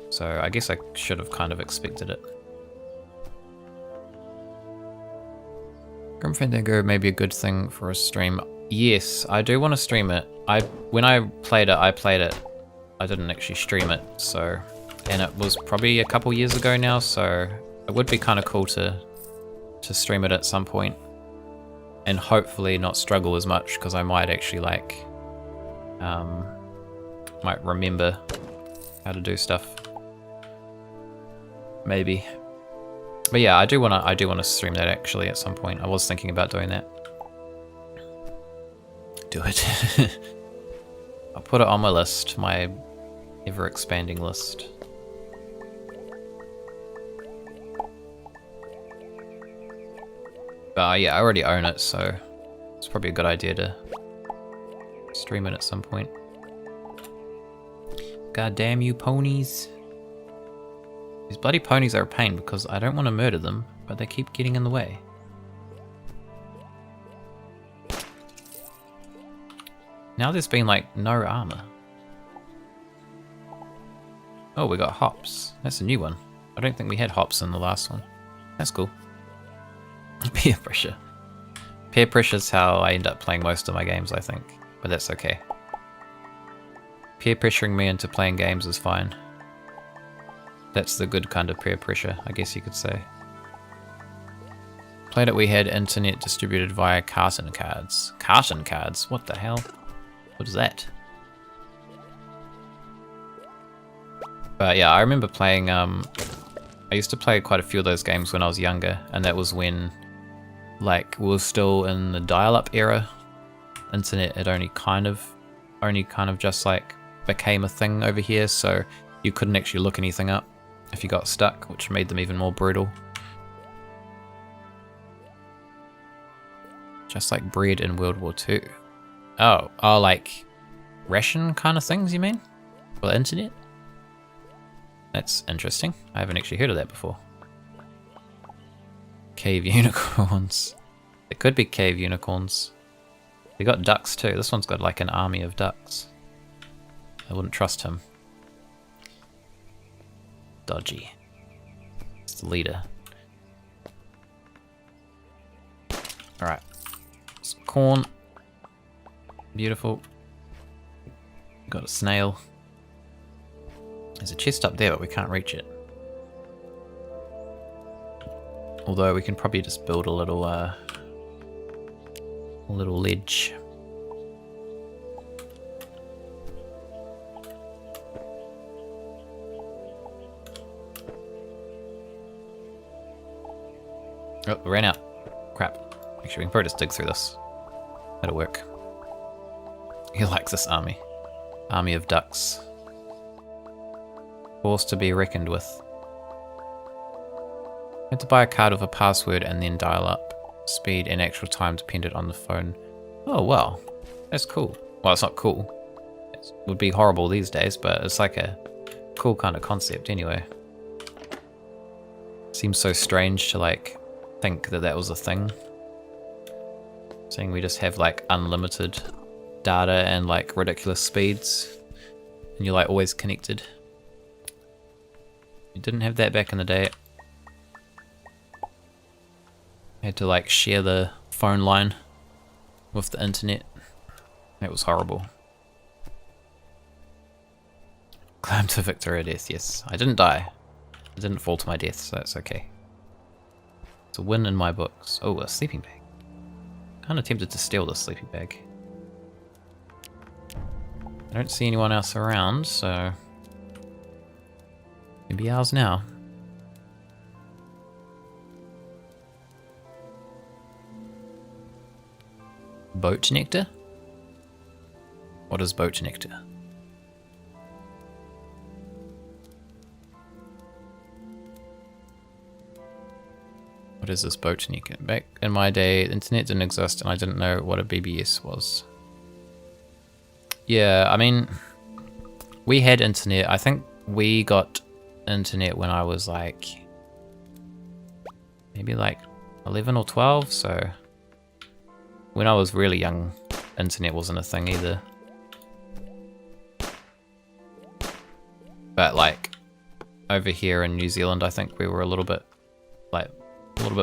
So I guess I should have kind of expected it. Grim Fandango may be a good thing for a stream. Yes, I do want to stream it. When I played it. I didn't actually stream it, so... And it was probably a couple years ago now, so it would be kind of cool to stream it at some point. And hopefully not struggle as much, because I might actually like... might remember how to do stuff. Maybe. But yeah, I do wanna stream that actually at some point. I was thinking about doing that. Do it. I'll put it on my list, my ever-expanding list. But yeah, I already own it, so it's probably a good idea to stream it at some point. God damn you ponies. These bloody ponies are a pain because I don't want to murder them, but they keep getting in the way. Now there's been like no armor. Oh, we got hops. That's a new one. I don't think we had hops in the last one. That's cool. Peer pressure. Peer pressure is how I end up playing most of my games, I think. But that's okay. Peer pressuring me into playing games is fine. That's the good kind of peer pressure, I guess you could say. Played it, we had internet distributed via carton cards. Carton cards? What the hell? What is that? But yeah, I remember playing, I used to play quite a few of those games when I was younger, and that was when, like, we were still in the dial-up era. Internet had only kind of just, like, became a thing over here, so you couldn't actually look anything up if you got stuck, which made them even more brutal. Just like bread in World War II. Oh, like ration kind of things, you mean? For the internet? That's interesting. I haven't actually heard of that before. Cave unicorns. It could be cave unicorns. We got ducks too. This one's got like an army of ducks. I wouldn't trust him. Dodgy. It's the leader. Alright. Some corn. Beautiful. Got a snail. There's a chest up there, but we can't reach it. Although we can probably just build a little ledge. Oh, we ran out. Crap. Actually, we can probably just dig through this. That'll work. He likes this army. Army of ducks. Force to be reckoned with. Had to buy a card with a password and then dial up. Speed and actual time depended on the phone. Oh, wow. That's cool. Well, it's not cool. It would be horrible these days, but it's like a cool kind of concept anyway. Seems so strange to like think that that was a thing. Saying we just have like unlimited data and like ridiculous speeds. And you're like always connected. You didn't have that back in the day. Had to like share the phone line with the internet. That was horrible. Climb to victory or death, yes. I didn't die. I didn't fall to my death, so that's okay. It's a win in my books. Oh, a sleeping bag. Kinda tempted to steal this sleeping bag. I don't see anyone else around, so maybe ours now. Boat nectar? What is boat nectar? What is this boat nectar? Back in my day, the internet didn't exist and I didn't know what a BBS was. Yeah, I mean, we had internet. I think we got internet when I was like, maybe like 11 or 12, so when I was really young, internet wasn't a thing either. But like, over here in New Zealand, I think we were a little bit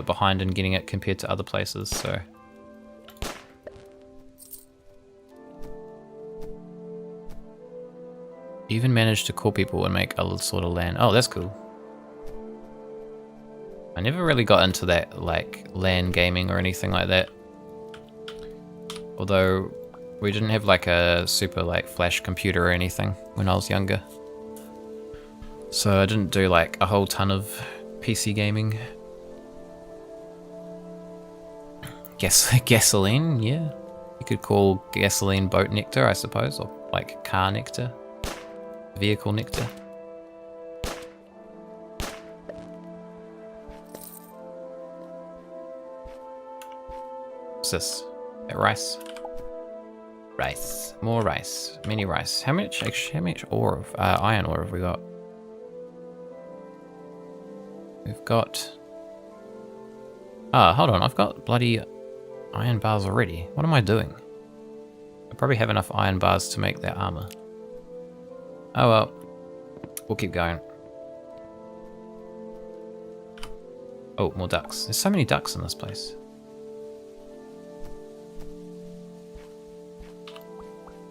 behind in getting it compared to other places, so. Even managed to call people and make a sort of LAN. Oh, that's cool. I never really got into that, like, LAN gaming or anything like that. Although, we didn't have like a super like flash computer or anything when I was younger. So I didn't do like a whole ton of PC gaming. Gasoline, yeah. You could call gasoline boat nectar, I suppose, or like car nectar. Vehicle nectar. What's this? Rice. Rice. More rice. Mini rice. How much ore of iron ore have we got? We've got. Ah, hold on. I've got bloody iron bars already. What am I doing? I probably have enough iron bars to make that armor. Oh well. We'll keep going. Oh, more ducks. There's so many ducks in this place.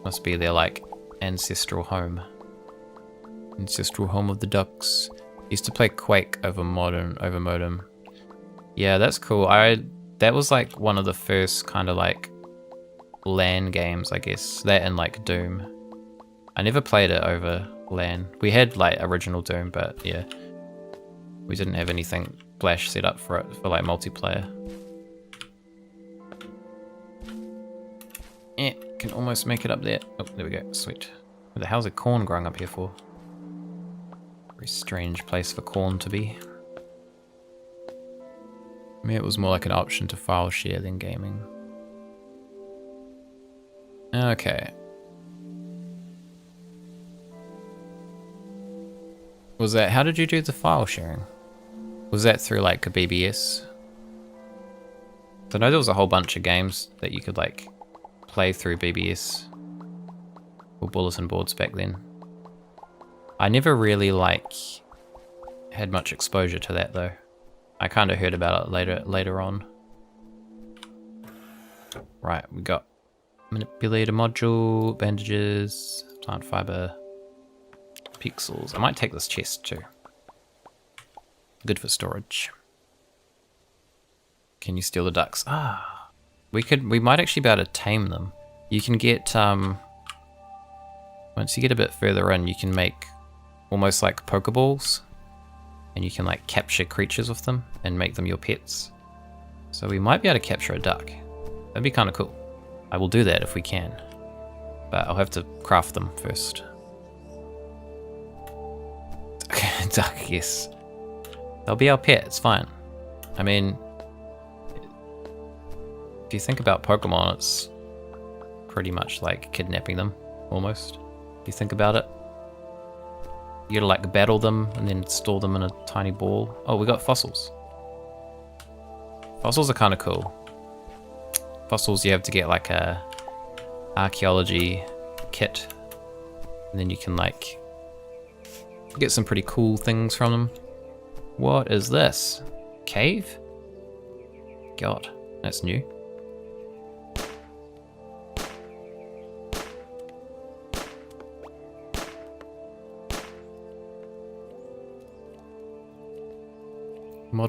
Must be their like ancestral home. Ancestral home of the ducks. Used to play Quake over modem. Yeah, that's cool. That was like one of the first kind of like LAN games, I guess. That and like Doom. I never played it over LAN. We had like original Doom, but yeah. We didn't have anything Flash set up for it for like multiplayer. Yeah, can almost make it up there. Oh, there we go. Sweet. What the hell's a corn growing up here for? Very strange place for corn to be. I mean, it was more like an option to file share than gaming. Okay. Was that, how did you do the file sharing? Was that through like a BBS? I know there was a whole bunch of games that you could like play through BBS or bulletin boards back then. I never really like had much exposure to that though. I kind of heard about it later on. Right, we got manipulator module, bandages, plant fiber, pixels. I might take this chest too. Good for storage. Can you steal the ducks? Ah, we might actually be able to tame them. You can get, once you get a bit further in, you can make almost like Pokeballs, and you can like capture creatures with them and make them your pets. So we might be able to capture a duck. That'd be kind of cool. I will do that if we can, but I'll have to craft them first. Okay, duck, yes. They'll be our pet, it's fine. I mean, if you think about Pokemon, it's pretty much like kidnapping them, almost. If you think about it. You gotta like battle them and then store them in a tiny ball. Oh, we got fossils. Fossils are kind of cool. Fossils, you have to get like a archaeology kit, and then you can like get some pretty cool things from them. What is this? Cave? God, that's new.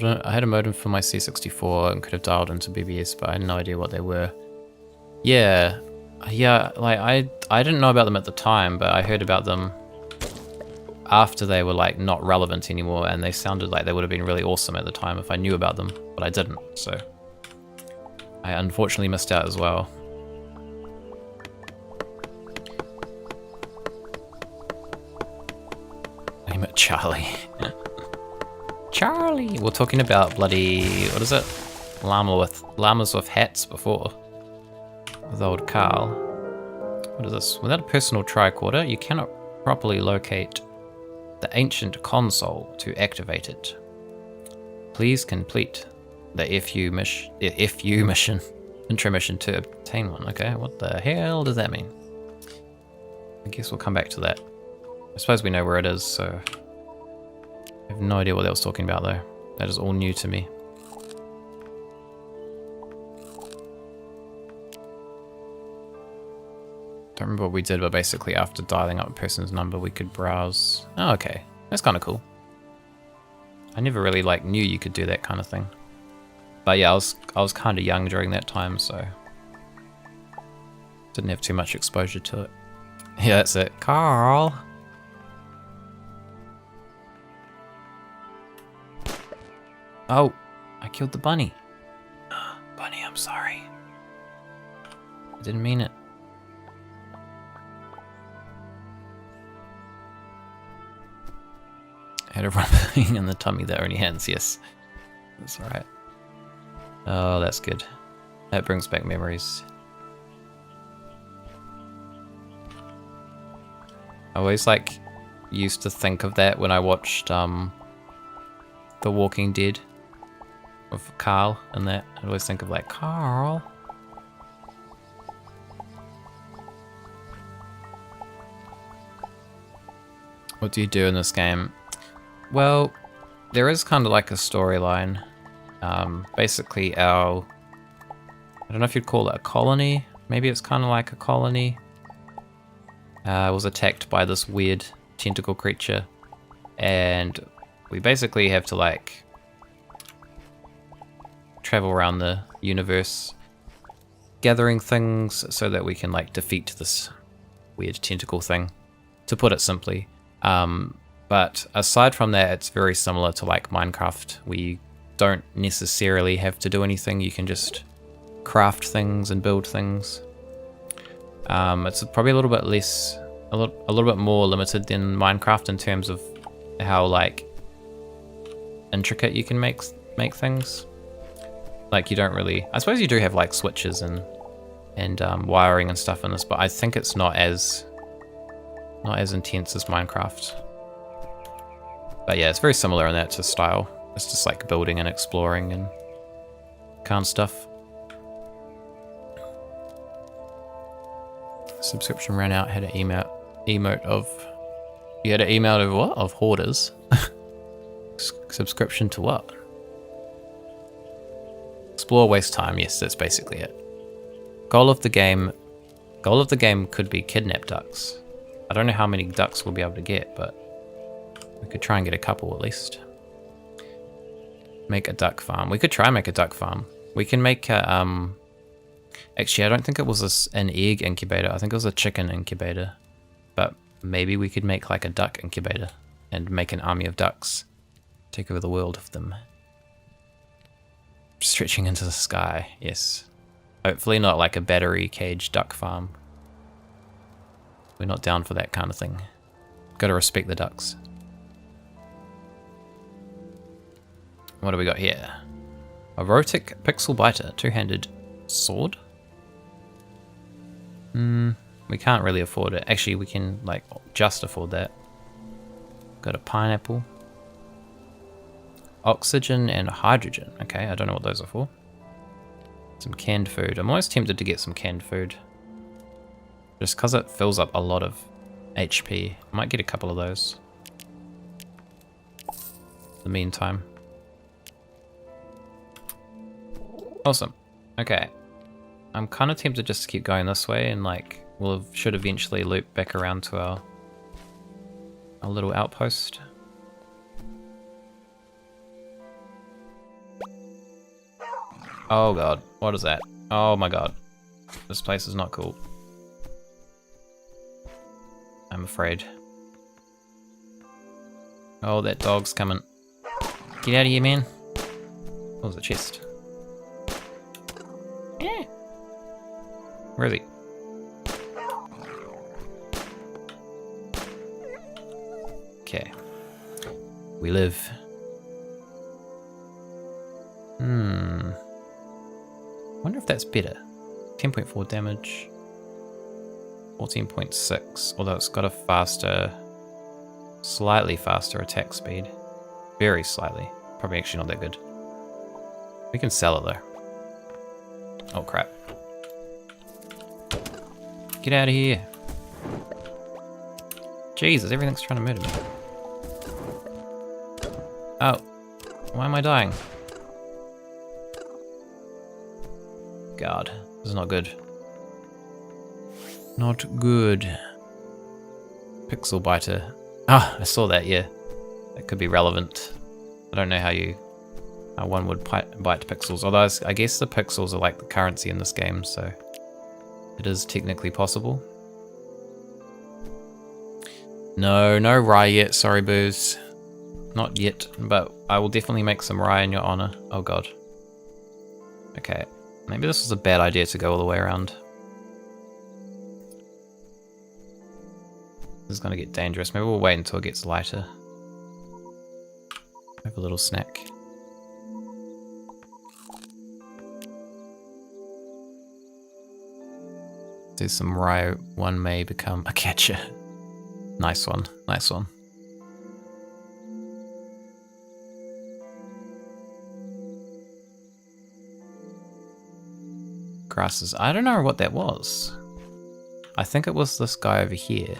I had a modem for my C64 and could have dialed into BBS, but I had no idea what they were. Yeah, like I didn't know about them at the time, but I heard about them after they were like not relevant anymore, and they sounded like they would have been really awesome at the time if I knew about them, but I didn't, so I unfortunately missed out as well. Name it Charlie. Charlie! We're talking about bloody, what is it? Llamas with hats before. With old Carl. What is this? Without a personal tricorder, you cannot properly locate the ancient console to activate it. Please complete the FU mission, intro mission to obtain one. Okay, what the hell does that mean? I guess we'll come back to that. I suppose we know where it is, so I have no idea what they was talking about though. That is all new to me. Don't remember what we did, but basically after dialing up a person's number, we could browse. Oh, okay. That's kind of cool. I never really like knew you could do that kind of thing. But yeah, I was kind of young during that time, so didn't have too much exposure to it. Yeah, that's it. Carl! Oh, I killed the bunny. Bunny, I'm sorry. I didn't mean it. I had a rumbling in the tummy that only hands, yes. That's alright. Oh, that's good. That brings back memories. I always like used to think of that when I watched The Walking Dead with Carl and that. I always think of like, Carl. What do you do in this game? Well, there is kind of like a storyline. Basically I don't know if you'd call it a colony. Maybe it's kind of like a colony. Was attacked by this weird tentacle creature. And we basically have to like travel around the universe gathering things so that we can like defeat this weird tentacle thing, to put it simply. But aside from that, it's very similar to like Minecraft, where you don't necessarily have to do anything. You can just craft things and build things. It's probably a little bit less, a little bit more limited than Minecraft in terms of how like intricate you can make things. Like you don't really, I suppose you do have like switches and and wiring and stuff in this, but I think it's not as intense as Minecraft. But yeah, it's very similar in that to style. It's just like building and exploring and kind of stuff. Subscription ran out, had an emote of... You had an email of what? Of hoarders? Subscription to what? Explore, waste time. Yes, that's basically it. Goal of the game could be kidnap ducks. I don't know how many ducks we'll be able to get, but we could try and get a couple at least. Make a duck farm. We could try and make a duck farm. We can make a, actually, I don't think it was an egg incubator. I think it was a chicken incubator. But maybe we could make like a duck incubator and make an army of ducks. Take over the world of them. Stretching into the sky, yes. Hopefully not like a battery cage duck farm. We're not down for that kind of thing. Gotta respect the ducks. What do we got here? A Rotic Pixel Biter, two-handed sword? We can't really afford it. Actually, we can like just afford that. Got a pineapple. Oxygen and hydrogen. Okay, I don't know what those are for. Some canned food. I'm always tempted to get some canned food. Just because it fills up a lot of HP. I might get a couple of those. In the meantime. Awesome. Okay. I'm kind of tempted just to keep going this way and like should eventually loop back around to our little outpost. Oh god, what is that? Oh my god. This place is not cool. I'm afraid. Oh, that dog's coming. Get out of here, man. Oh, there's a chest. Yeah. Where is he? Okay. We live. Wonder if that's better. 10.4 damage. 14.6. Although it's got a faster, slightly faster attack speed. Very slightly. Probably actually not that good. We can sell it though. Oh crap. Get out of here. Jesus, everything's trying to murder me. Oh. Why am I dying? God, this is not good. Not good. Pixel Biter. Ah, I saw that, yeah. That could be relevant. I don't know how one would bite pixels. Although I guess the pixels are like the currency in this game, so it is technically possible. No rye yet, sorry Booze. Not yet, but I will definitely make some rye in your honor. Oh god. Okay, maybe this is a bad idea to go all the way around. This is gonna get dangerous. Maybe we'll wait until it gets lighter. Have a little snack. Do some rye. One may become a catcher. Nice one. Nice one. Grasses. I don't know what that was. I think it was this guy over here.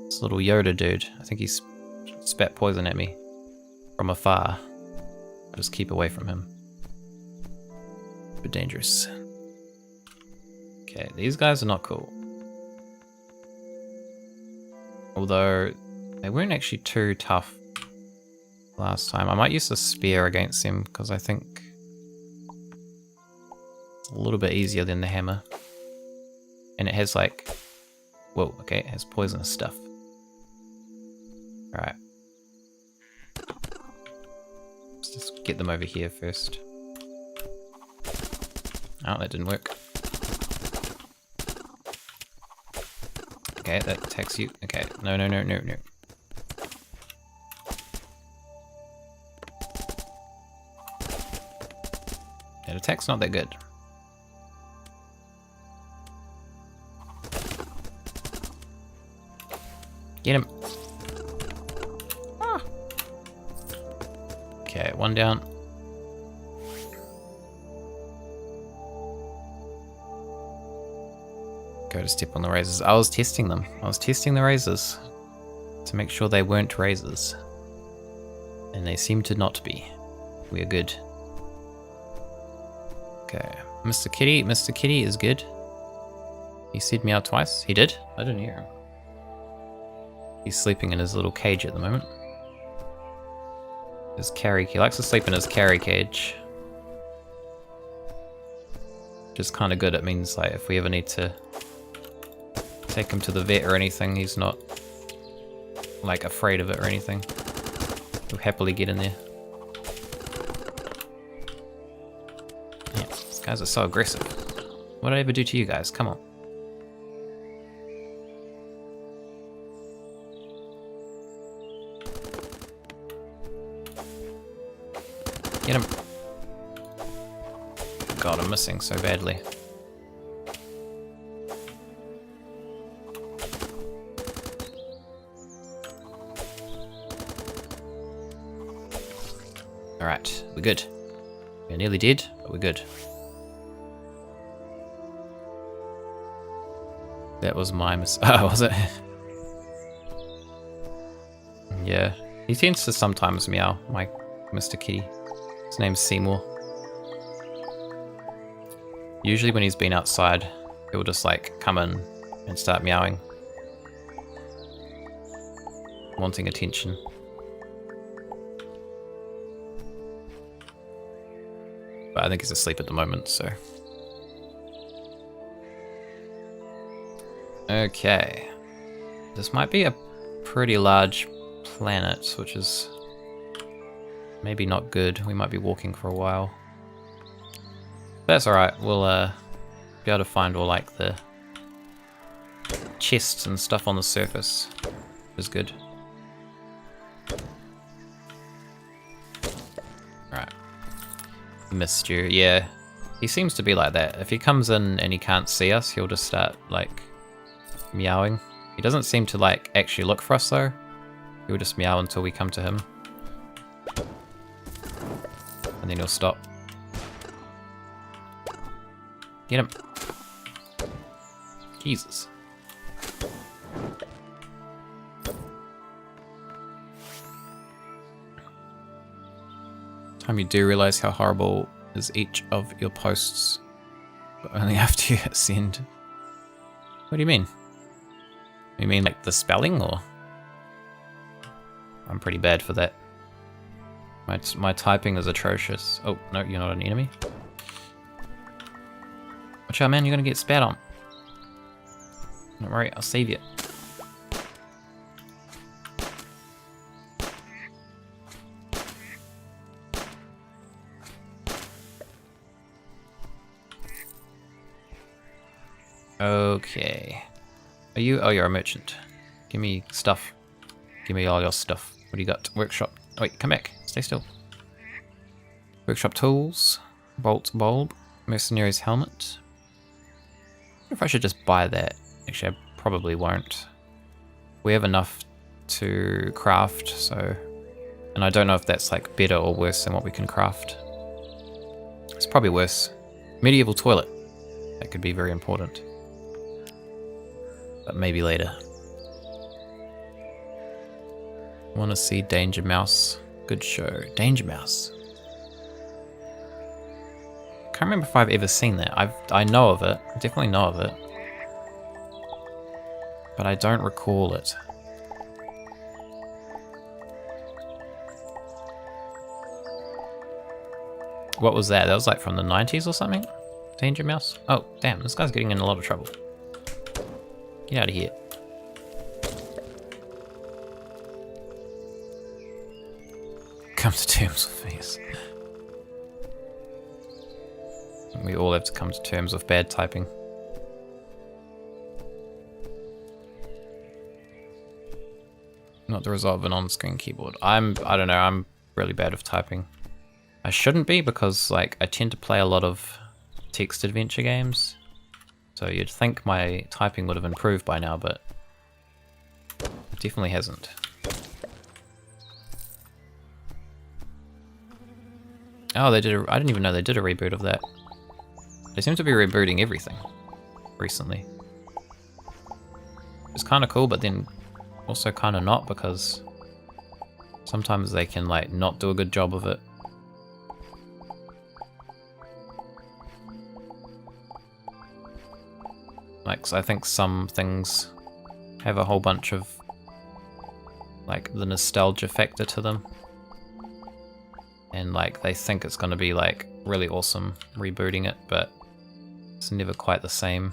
This little Yoda dude. I think he spat poison at me from afar. I'll just keep away from him. Bit dangerous. Okay, these guys are not cool. Although, they weren't actually too tough last time. I might use the spear against them, because I think it's a little bit easier than the hammer. And it has like... Whoa, okay, it has poisonous stuff. Alright. Let's just get them over here first. Oh, that didn't work. Okay, that attacks you. Okay, no. That attack's not that good. Get him. Ah. Okay, one down. Go to step on the razors. I was testing them. I was testing the razors to make sure they weren't razors. And they seem to not be. We're good. Okay. Mr. Kitty. Mr. Kitty is good. He said meow twice. He did? I didn't hear him. He's sleeping in his little cage at the moment. His carry. He likes to sleep in his carry cage. Which is kind of good. It means like if we ever need to take him to the vet or anything, he's not like afraid of it or anything. He'll happily get in there. Yeah, these guys are so aggressive. What did I ever do to you guys? Come on. Get him. God, I'm missing so badly. Alright, we're good. We're nearly dead, but we're good. That was my oh, was it? Yeah, he tends to sometimes meow, my Mr. Kitty. His name's Seymour. Usually when he's been outside, he'll just like come in and start meowing. Wanting attention. But I think he's asleep at the moment, so. Okay. This might be a pretty large planet, which is maybe not good. We might be walking for a while. That's alright, we'll be able to find all like the chests and stuff on the surface. Which is good. Alright. Missed you. Yeah, he seems to be like that. If he comes in and he can't see us, he'll just start like meowing. He doesn't seem to like actually look for us though. He'll just meow until we come to him. And then he'll stop. Get him. Jesus. Time you do realize how horrible is each of your posts, but only after you hit send. What do you mean? You mean like the spelling, or? I'm pretty bad for that. My typing is atrocious. Oh, no, you're not an enemy. Watch out, man, you're gonna get spat on. Don't worry, I'll save you. Okay. Are you? Oh, you're a merchant. Give me stuff. Give me all your stuff. What do you got? Workshop. Oh, wait, come back. Stay still. Workshop tools. Bolt bulb. Mercenary's helmet. I wonder if I should just buy that. Actually, I probably won't. We have enough to craft, so... And I don't know if that's like better or worse than what we can craft. It's probably worse. Medieval toilet. That could be very important. But maybe later. Want to see Danger Mouse? Good show. Danger Mouse. Can't remember if I've ever seen that. I know of it. Definitely know of it. But I don't recall it. What was that? That was like from the 90s or something? Danger Mouse? Oh, damn. This guy's getting in a lot of trouble. Get out of here. Come to terms with these. We all have to come to terms with bad typing. Not the result of an on-screen keyboard. I don't know, I'm really bad with typing. I shouldn't be because like I tend to play a lot of text adventure games. So you'd think my typing would have improved by now, but it definitely hasn't. Oh, they did I didn't even know they did a reboot of that. They seem to be rebooting everything recently. It's kind of cool, but then also kind of not, because sometimes they can like not do a good job of it. Like, so I think some things have a whole bunch of like the nostalgia factor to them. And like they think it's gonna be like really awesome rebooting it, but it's never quite the same.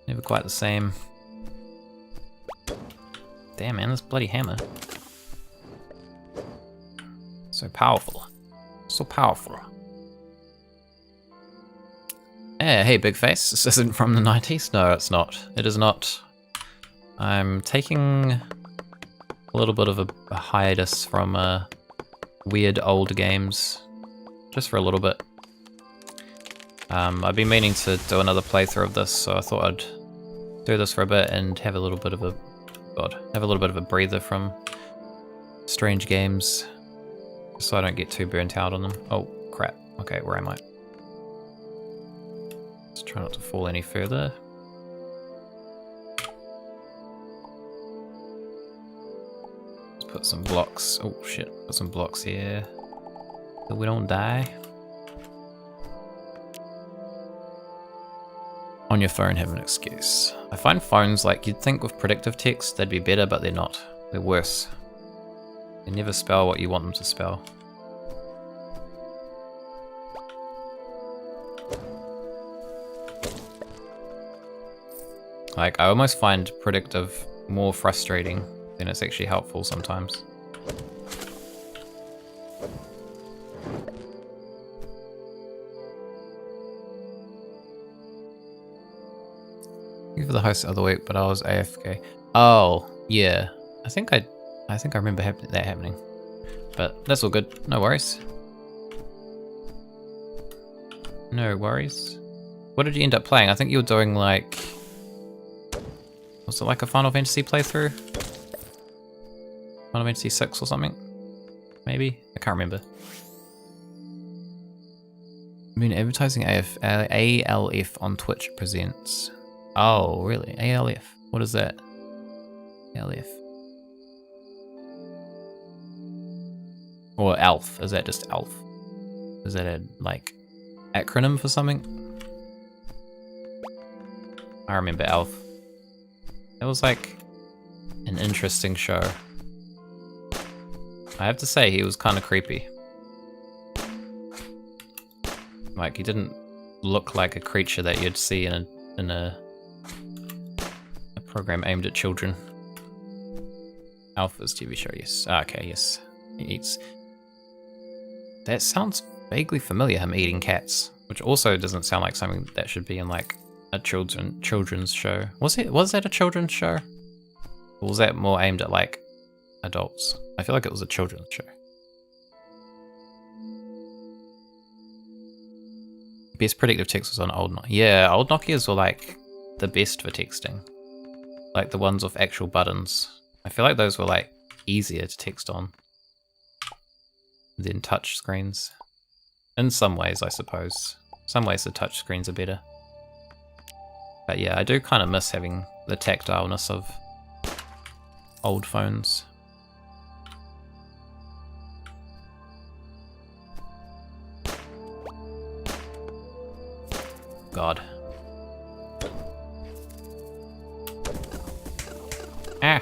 Never quite the same. Damn man, this bloody hammer. So powerful. So powerful. Hey big face, this isn't from the 90s? No, it's not. It is not. I'm taking a little bit of a hiatus from weird old games, just for a little bit. I've been meaning to do another playthrough of this, so I thought I'd do this for a bit and have a little bit of a breather from strange games, so I don't get too burnt out on them. Oh crap! Okay, where am I? Let's try not to fall any further. Put some blocks. Oh shit, put some blocks here so we don't die. On your phone, have an excuse. I find phones, like, you'd think with predictive text they'd be better, but they're not. They're worse. They never spell what you want them to spell. Like, I almost find predictive more frustrating than it's actually helpful sometimes. Thank you for the host the other week, but I was AFK. Oh, yeah. I think I remember that happening. But that's all good. No worries. No worries. What did you end up playing? I think you were doing like... Was it like a Final Fantasy playthrough? Final Fantasy 6 or something? Maybe? I can't remember. I've been advertising ALF on Twitch presents. Oh, really? ALF? What is that? ALF. Or ALF? Is that just ALF? Is that a, like, acronym for something? I remember ALF. It was like an interesting show. I have to say, he was kind of creepy. Like, he didn't look like a creature that you'd see in a program aimed at children. Alpha's TV show, yes. Ah, okay, yes. He eats. That sounds vaguely familiar, him eating cats. Which also doesn't sound like something that should be in like a children's show. Was that a children's show? Or was that more aimed at like adults? I feel like it was a children's show. Best predictive text was on old Nokia. Yeah, old Nokias were like the best for texting. Like the ones with actual buttons. I feel like those were like easier to text on than touch screens. In some ways, I suppose. Some ways the touch screens are better. But yeah, I do kind of miss having the tactileness of old phones. God. Ah!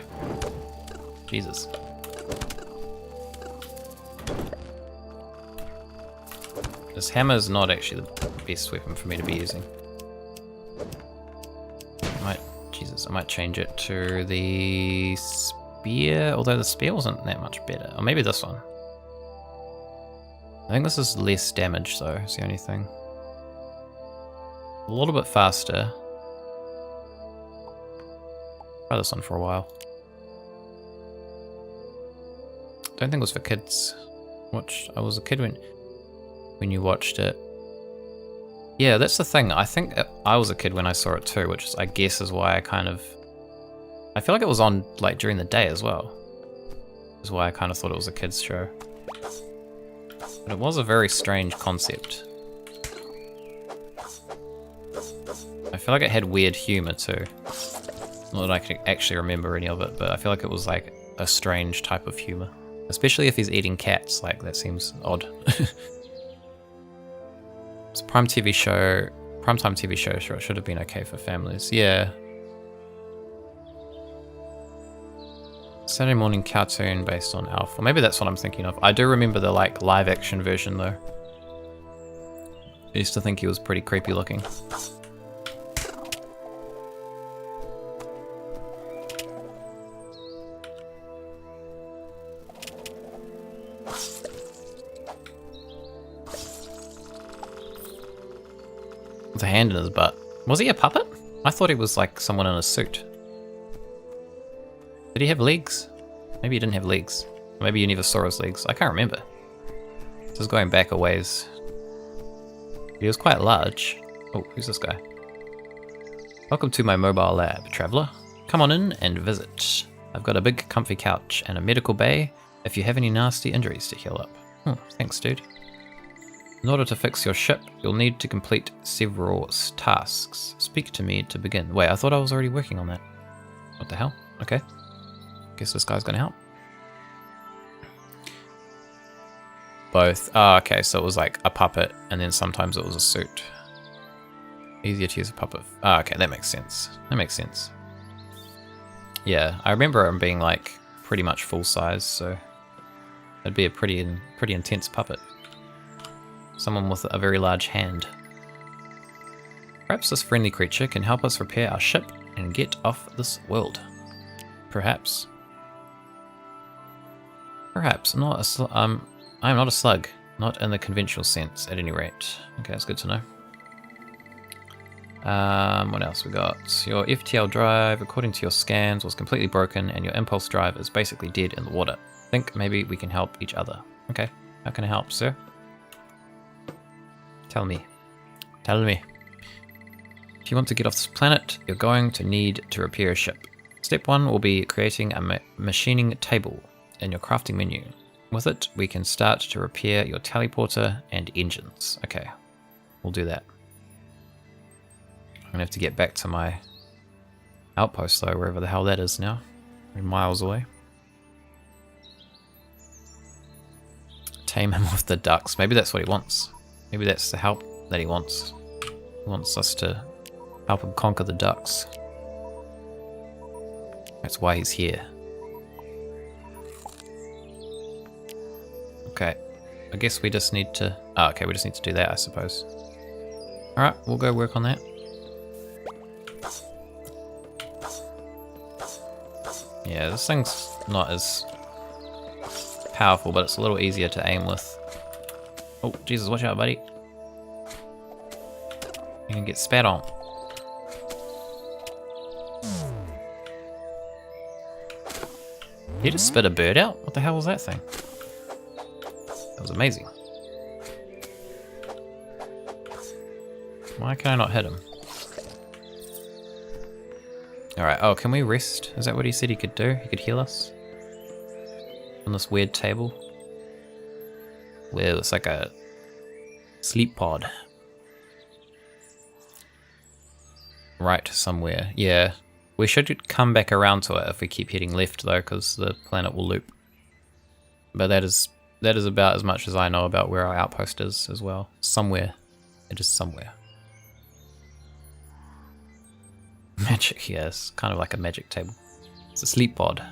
Jesus. This hammer is not actually the best weapon for me to be using. I might change it to the spear, although the spear wasn't that much better. Or maybe this one. I think this is less damage though, is the only thing. A little bit faster. Try this one for a while. Don't think it was for kids. I was a kid when you watched it. Yeah, that's the thing. I think I was a kid when I saw it too, which is, I guess is why I kind of I feel like it was on like during the day as well. Is why I kind of thought it was a kids show. But it was a very strange concept. I feel like it had weird humor too. Not that I can actually remember any of it, but I feel like it was like a strange type of humor. Especially if he's eating cats, like that seems odd. It's a primetime TV show, sure, it should have been okay for families. Yeah. Saturday morning cartoon based on Alf. Or maybe that's what I'm thinking of. I do remember the like live action version though. I used to think he was pretty creepy looking. With a hand in his butt. Was he a puppet? I thought he was like someone in a suit. Did he have legs? Maybe he didn't have legs. Maybe you never saw his legs. I can't remember. This is going back a ways. He was quite large. Oh, who's this guy? Welcome to my mobile lab, traveler. Come on in and visit. I've got a big comfy couch and a medical bay if you have any nasty injuries to heal up. Oh, thanks, dude. In order to fix your ship, you'll need to complete several tasks. Speak to me to begin. Wait, I thought I was already working on that. What the hell? Okay. Guess this guy's gonna help. Both. Oh, okay, so it was like a puppet, and then sometimes it was a suit. Easier to use a puppet. Oh, okay, that makes sense. That makes sense. Yeah, I remember him being like pretty much full size, so it'd be a pretty intense puppet. Someone with a very large hand. Perhaps this friendly creature can help us repair our ship and get off this world. Perhaps. Perhaps. I'm not a slug. Not in the conventional sense, at any rate. Okay, that's good to know. What else we got? Your FTL drive, according to your scans, was completely broken, and your impulse drive is basically dead in the water. Think maybe we can help each other. Okay, how can I help, sir? Tell me. Tell me. If you want to get off this planet, you're going to need to repair a ship. Step 1 will be creating a machining table in your crafting menu. With it, we can start to repair your teleporter and engines. Okay, we'll do that. I'm gonna have to get back to my outpost though, wherever the hell that is now. We're miles away. Tame him with the ducks. Maybe that's what he wants. Maybe that's the help that he wants. He wants us to help him conquer the ducks. That's why he's here. Okay, I guess we just need to... Oh, okay, we just need to do that, I suppose. Alright, we'll go work on that. Yeah, this thing's not as powerful, but it's a little easier to aim with. Oh, Jesus, watch out, buddy. You can get spat on. He just spit a bird out? What the hell was that thing? That was amazing. Why can I not hit him? Alright, oh, can we rest? Is that what he said he could do? He could heal us? On this weird table? Where it's like a sleep pod. Right, somewhere. Yeah. We should come back around to it if we keep heading left though, because the planet will loop. But that is about as much as I know about where our outpost is as well. Somewhere. It is somewhere. Magic, yes. Kind of like a magic table. It's a sleep pod.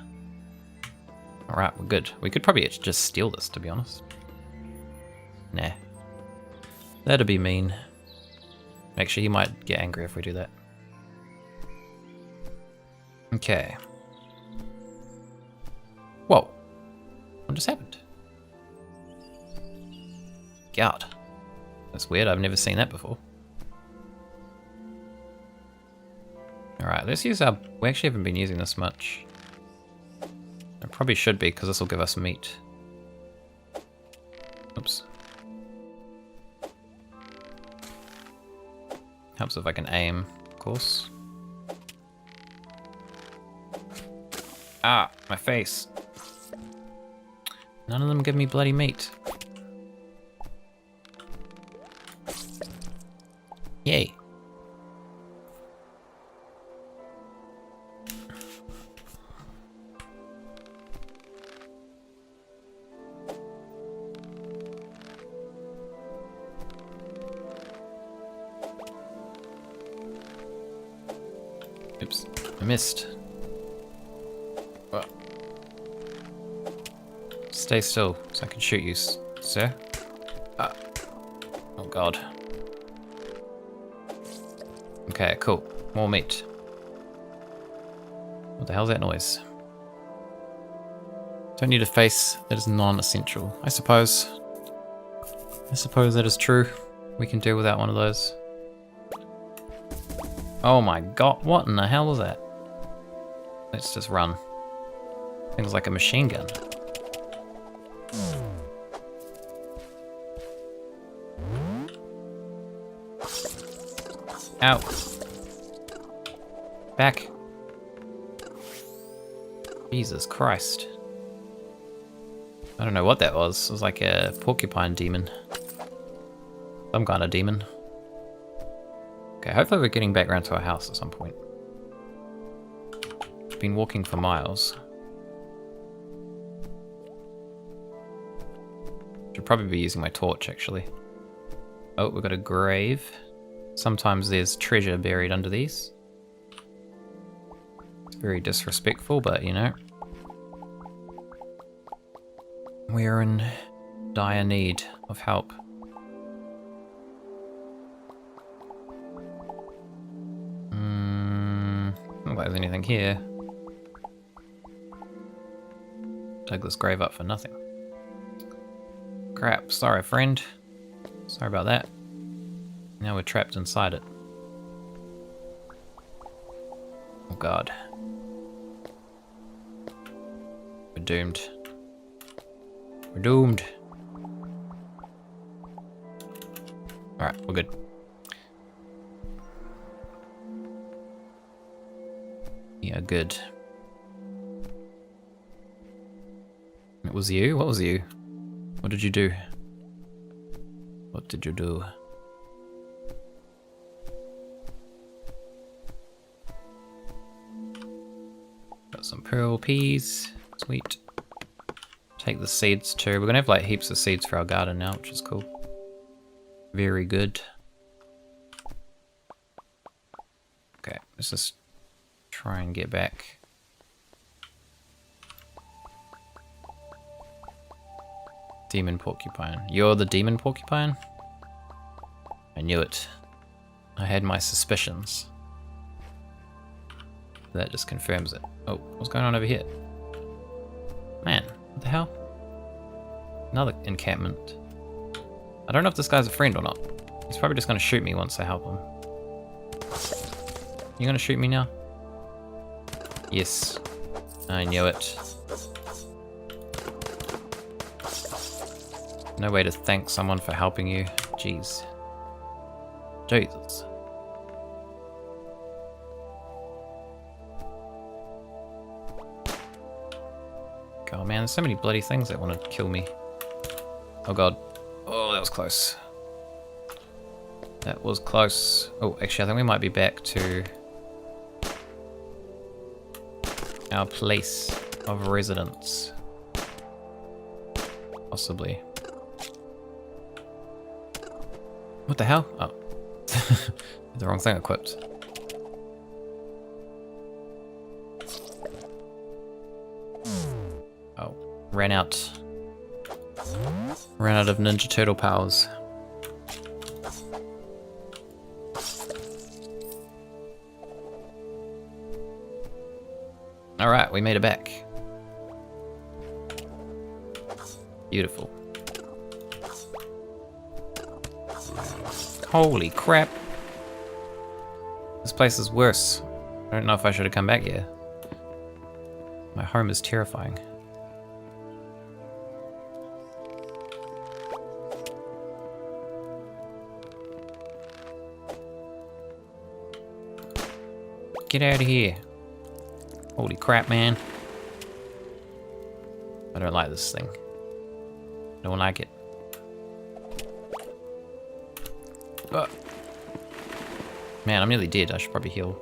Alright, we're good. We could probably just steal this, to be honest. Nah. That'd be mean. Actually, he might get angry if we do that. Okay. Whoa. What just happened? God. That's weird, I've never seen that before. Alright, let's use our... We actually haven't been using this much. I probably should be, because this will give us meat. Oops. Helps if I can aim, of course. Ah, my face. None of them give me bloody meat. Yay. Oops, I missed. Oh. Stay still so I can shoot you, sir. Ah. Oh god. Okay, cool. More meat. What the hell's that noise? Don't need a face that is non-essential. I suppose that is true. We can deal without one of those. Oh my god, what in the hell was that? Let's just run. Things like a machine gun. Ow. Back. Jesus Christ. I don't know what that was. It was like a porcupine demon. Some kind of demon. Okay, hopefully we're getting back around to our house at some point. We've been walking for miles. Should probably be using my torch, actually. Oh, we've got a grave. Sometimes there's treasure buried under these. It's very disrespectful, but you know. We are in dire need of help. Not like there's anything here. Dug this grave up for nothing. Crap, sorry friend. Sorry about that. Now we're trapped inside it. Oh god. We're doomed. We're doomed. Alright, we're good. Yeah, good. It was you? What was you? What did you do? What did you do? Got some pearl peas. Sweet. Take the seeds too. We're gonna have like heaps of seeds for our garden now, which is cool. Very good. Okay, let's just try and get back. Demon porcupine. You're the demon porcupine? I knew it. I had my suspicions. That just confirms it. Oh, what's going on over here? Man, what the hell? Another encampment. I don't know if this guy's a friend or not. He's probably just gonna shoot me once I help him. You gonna shoot me now? Yes. I knew it. No way to thank someone for helping you. Jeez. Jesus. Oh man, there's so many bloody things that want to kill me. Oh god. Oh, that was close. That was close. Oh, actually I think we might be back to our place of residence. Possibly. What the hell? Oh. The wrong thing equipped. Oh. Ran out. Ran out of Ninja Turtle powers. Alright, we made it back. Beautiful. Holy crap. This place is worse. I don't know if I should have come back here. My home is terrifying. Get out of here. Holy crap, man. I don't like this thing. I don't like it. Oh. Man, I'm nearly dead. I should probably heal.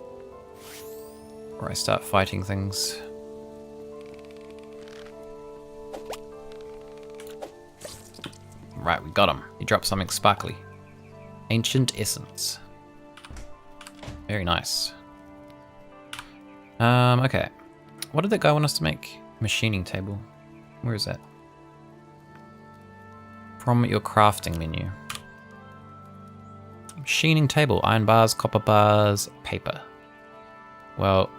Before I start fighting things. Right, we got him. He dropped something sparkly. Ancient Essence. Very nice. Okay. What did that guy want us to make? Machining table. Where is that? From your crafting menu. Machining table. Iron bars, copper bars, paper. Well,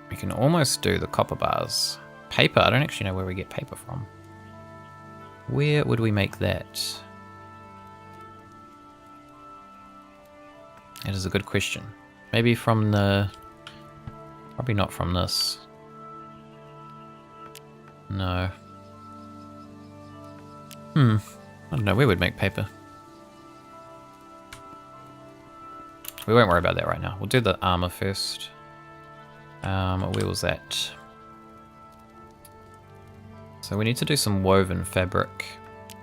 we can almost do the copper bars. Paper, I don't actually know where we get paper from. Where would we make that? That is a good question. Maybe from the... Probably not from this. No. I don't know, where would make paper? We won't worry about that right now. We'll do the armor first. Where was that? So we need to do some woven fabric,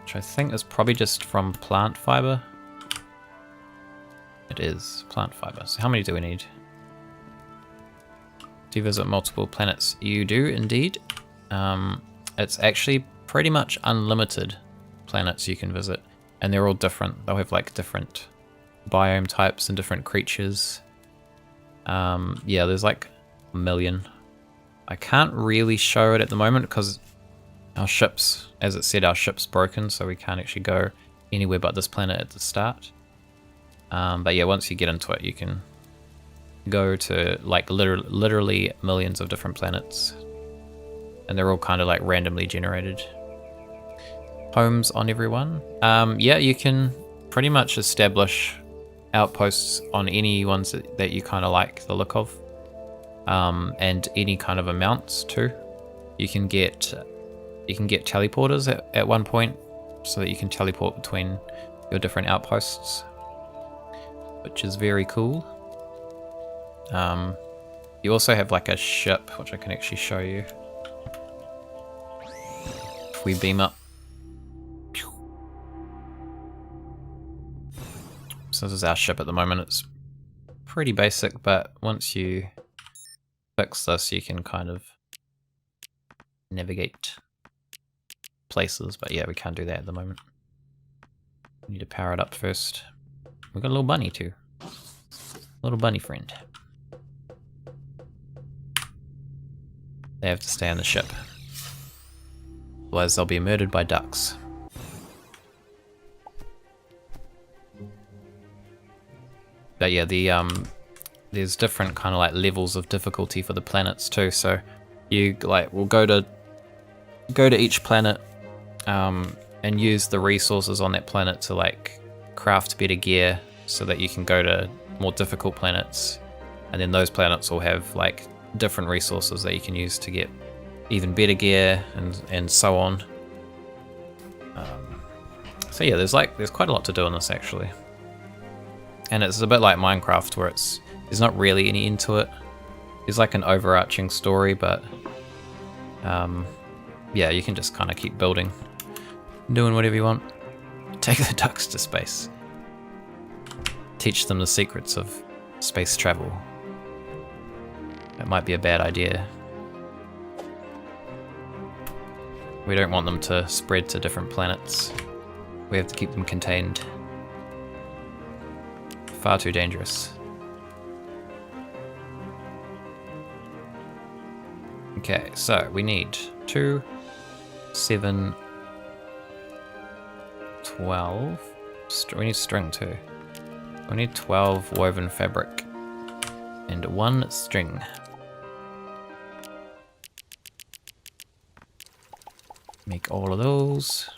which I think is probably just from plant fiber. It is plant fiber. So how many do we need? Do you visit multiple planets? You do indeed. It's actually pretty much unlimited planets you can visit, and they're all different. They'll have like different biome types and different creatures. Yeah, there's like a million. I can't really show it at the moment because our ship's, as it said, our ship's broken, so we can't actually go anywhere but this planet at the start. But yeah, once you get into it, you can go to like literally millions of different planets, and they're all kind of like randomly generated. Homes on everyone. Yeah, you can pretty much establish outposts on any ones that you kind of like the look of, and any kind of amounts too. You can get teleporters at one point, so that you can teleport between your different outposts, which is very cool. You also have like a ship, which I can actually show you. If we beam up. So this is our ship at the moment. It's pretty basic, but once you fix this, you can kind of navigate places. But yeah, we can't do that at the moment. We need to power it up first. We've got a little bunny too. Little bunny friend. They have to stay on the ship. Otherwise they'll be murdered by ducks. But yeah, there's different kind of like levels of difficulty for the planets too. So you like will go to each planet and use the resources on that planet to like craft better gear, so that you can go to more difficult planets, and then those planets will have like different resources that you can use to get even better gear and so on. So yeah, there's quite a lot to do in this actually. And it's a bit like Minecraft, where there's not really any end to it. There's like an overarching story, but yeah, you can just kind of keep building, doing whatever you want. Take the ducks to space. Teach them the secrets of space travel. That might be a bad idea. We don't want them to spread to different planets. We have to keep them contained. Far too dangerous. Okay, so we need 2, 7, 12. We need string too. We need 12 woven fabric and 1 string. Make all of those.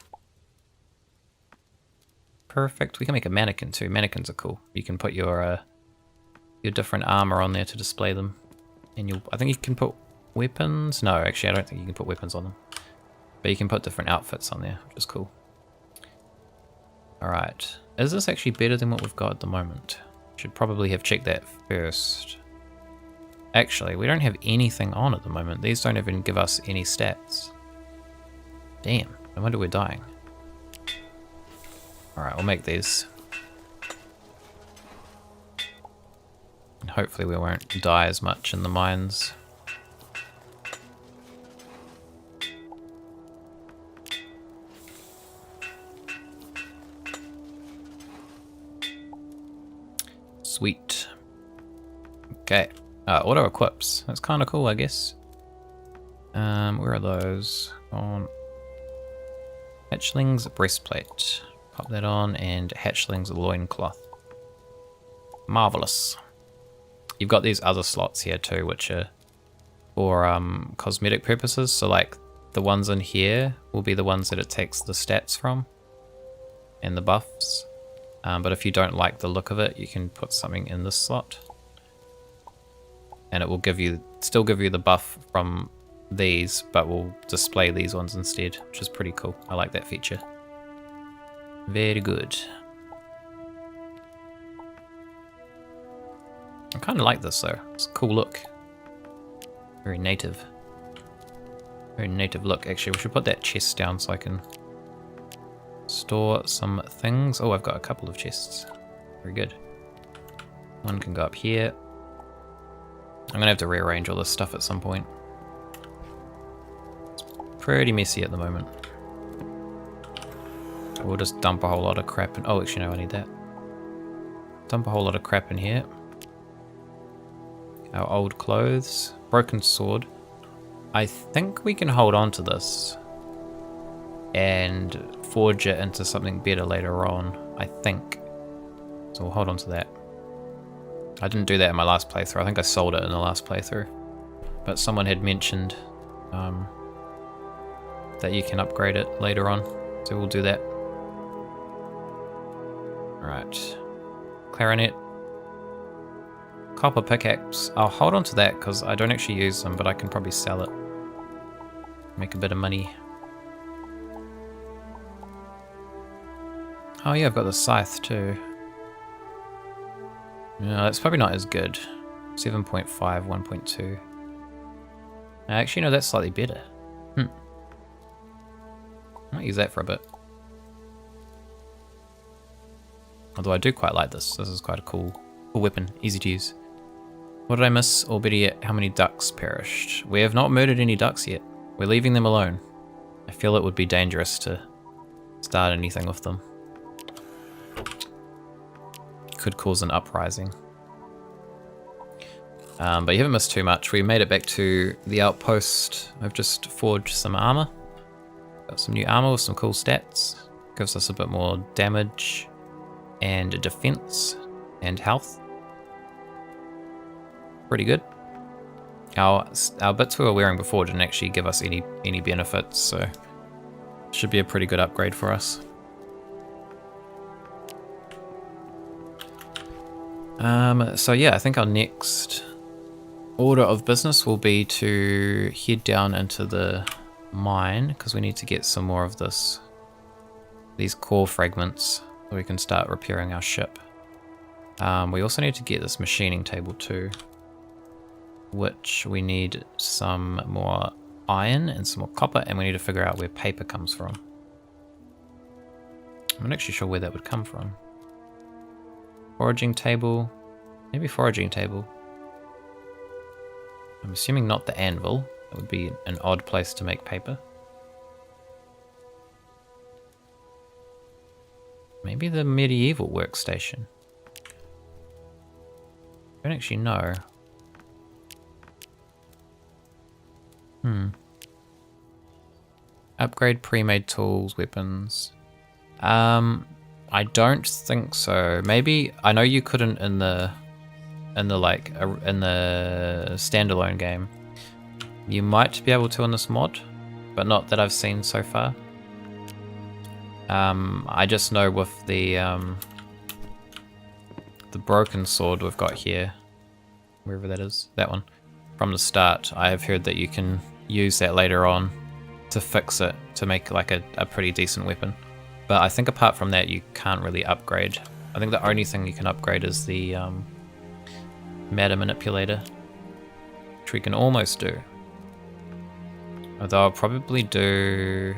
Perfect. We can make a mannequin too. Mannequins are cool. You can put your different armor on there to display them, and I think you can put weapons. No, actually, I don't think you can put weapons on them, but you can put different outfits on there, which is cool. All right. Is this actually better than what we've got at the moment? Should probably have checked that first. Actually, we don't have anything on at the moment. These don't even give us any stats. Damn, no wonder we're dying. Alright, we'll make these. And hopefully we won't die as much in the mines. Sweet. Okay. Auto equips. That's kind of cool, I guess. Where are those? On Hatchling's breastplate. Pop that on, and Hatchling's loincloth. Marvelous. You've got these other slots here too, which are for cosmetic purposes. So like the ones in here will be the ones that it takes the stats from and the buffs. But if you don't like the look of it, you can put something in this slot. And it will still give you the buff from these, but will display these ones instead, which is pretty cool. I like that feature. Very good. I kind of like this though. It's a cool look. Very native. Very native look. Actually, we should put that chest down so I can store some things. Oh, I've got a couple of chests. Very good. One can go up here. I'm gonna have to rearrange all this stuff at some point. It's pretty messy at the moment. We'll just dump a whole lot of crap in. Oh, actually no, I need that. Dump a whole lot of crap in here. Our old clothes. Broken sword. I think we can hold on to this and forge it into something better later on, I think. So we'll hold on to that. I didn't do that in my last playthrough. I think I sold it in the last playthrough. But someone had mentioned that you can upgrade it later on. So we'll do that. Alright. Clarinet. Copper pickaxe. I'll hold on to that because I don't actually use them, but I can probably sell it. Make a bit of money. Oh yeah, I've got the scythe too. No, that's probably not as good. 7.5, 1.2. Actually, no, that's slightly better. I might use that for a bit. Although I do quite like this. This is quite a cool weapon. Easy to use. What did I miss? Or better yet, how many ducks perished? We have not murdered any ducks yet. We're leaving them alone. I feel it would be dangerous to start anything with them. Could cause an uprising. But you haven't missed too much. We made it back to the outpost. I've just forged some armor. Got some new armor with some cool stats. Gives us a bit more damage and defense and health. Pretty good. Our bits we were wearing before didn't actually give us any benefits, so should be a pretty good upgrade for us. So yeah, I think our next order of business will be to head down into the mine because we need to get some more of these core fragments so we can start repairing our ship. We also need to get this machining table too, which we need some more iron and some more copper, and we need to figure out where paper comes from. I'm not actually sure where that would come from. Foraging table. Maybe foraging table. I'm assuming not the anvil. That would be an odd place to make paper. Maybe the medieval workstation. I don't actually know. Upgrade pre-made tools, weapons. I don't think so. Maybe I know you couldn't in the standalone game. You might be able to in this mod, but not that I've seen so far. I just know with the broken sword we've got here, wherever that is, that one, from the start, I have heard that you can use that later on to fix it, to make like a pretty decent weapon. But I think apart from that, you can't really upgrade. I think the only thing you can upgrade is the matter manipulator. which we can almost do. Although I'll probably do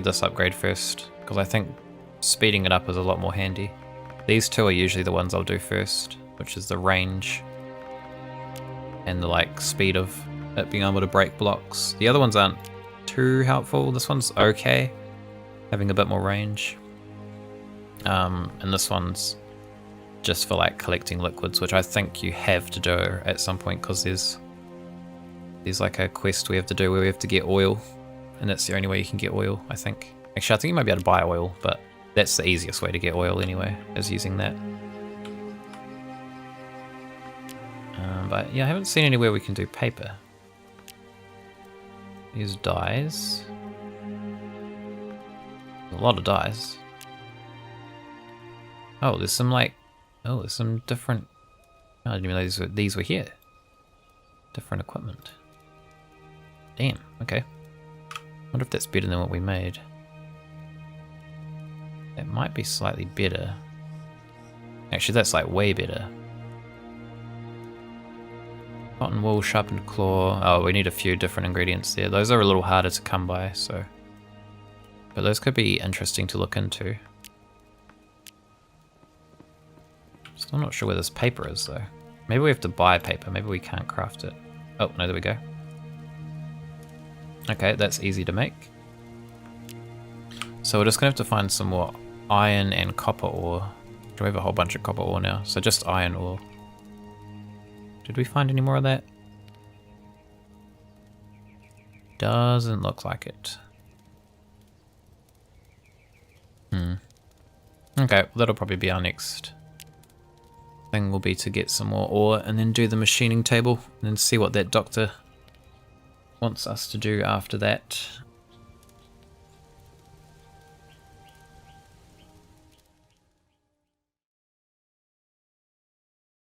this upgrade first, because I think speeding it up is a lot more handy. These two are usually the ones I'll do first, which is the range and the like speed of it being able to break blocks. The other ones aren't too helpful. This one's okay, having a bit more range. And this one's just for like collecting liquids, which I think you have to do at some point, because there's like a quest we have to do where we have to get oil, and that's the only way you can get oil, I think. Actually, I think you might be able to buy oil, but that's the easiest way to get oil anyway, is using that. But yeah, I haven't seen anywhere we can do paper. Use dyes. A lot of dyes. Oh, there's some like, oh, there's some different, oh, I didn't even know these were here. Different equipment. Damn, okay. Wonder if that's better than what we made. That might be slightly better. Actually, that's like way better. Cotton wool, sharpened claw. Oh, we need a few different ingredients there. Those are a little harder to come by, so. But those could be interesting to look into. Still not sure where this paper is though. Maybe we have to buy paper. Maybe we can't craft it. Oh, no, there we go. Okay, that's easy to make. So we're just gonna have to find some more iron and copper ore. We have a whole bunch of copper ore now, so just iron ore. Did we find any more of that? Doesn't look like it. Okay, well, that'll probably be our next thing, will be to get some more ore and then do the machining table and then see what that doctor wants us to do after that.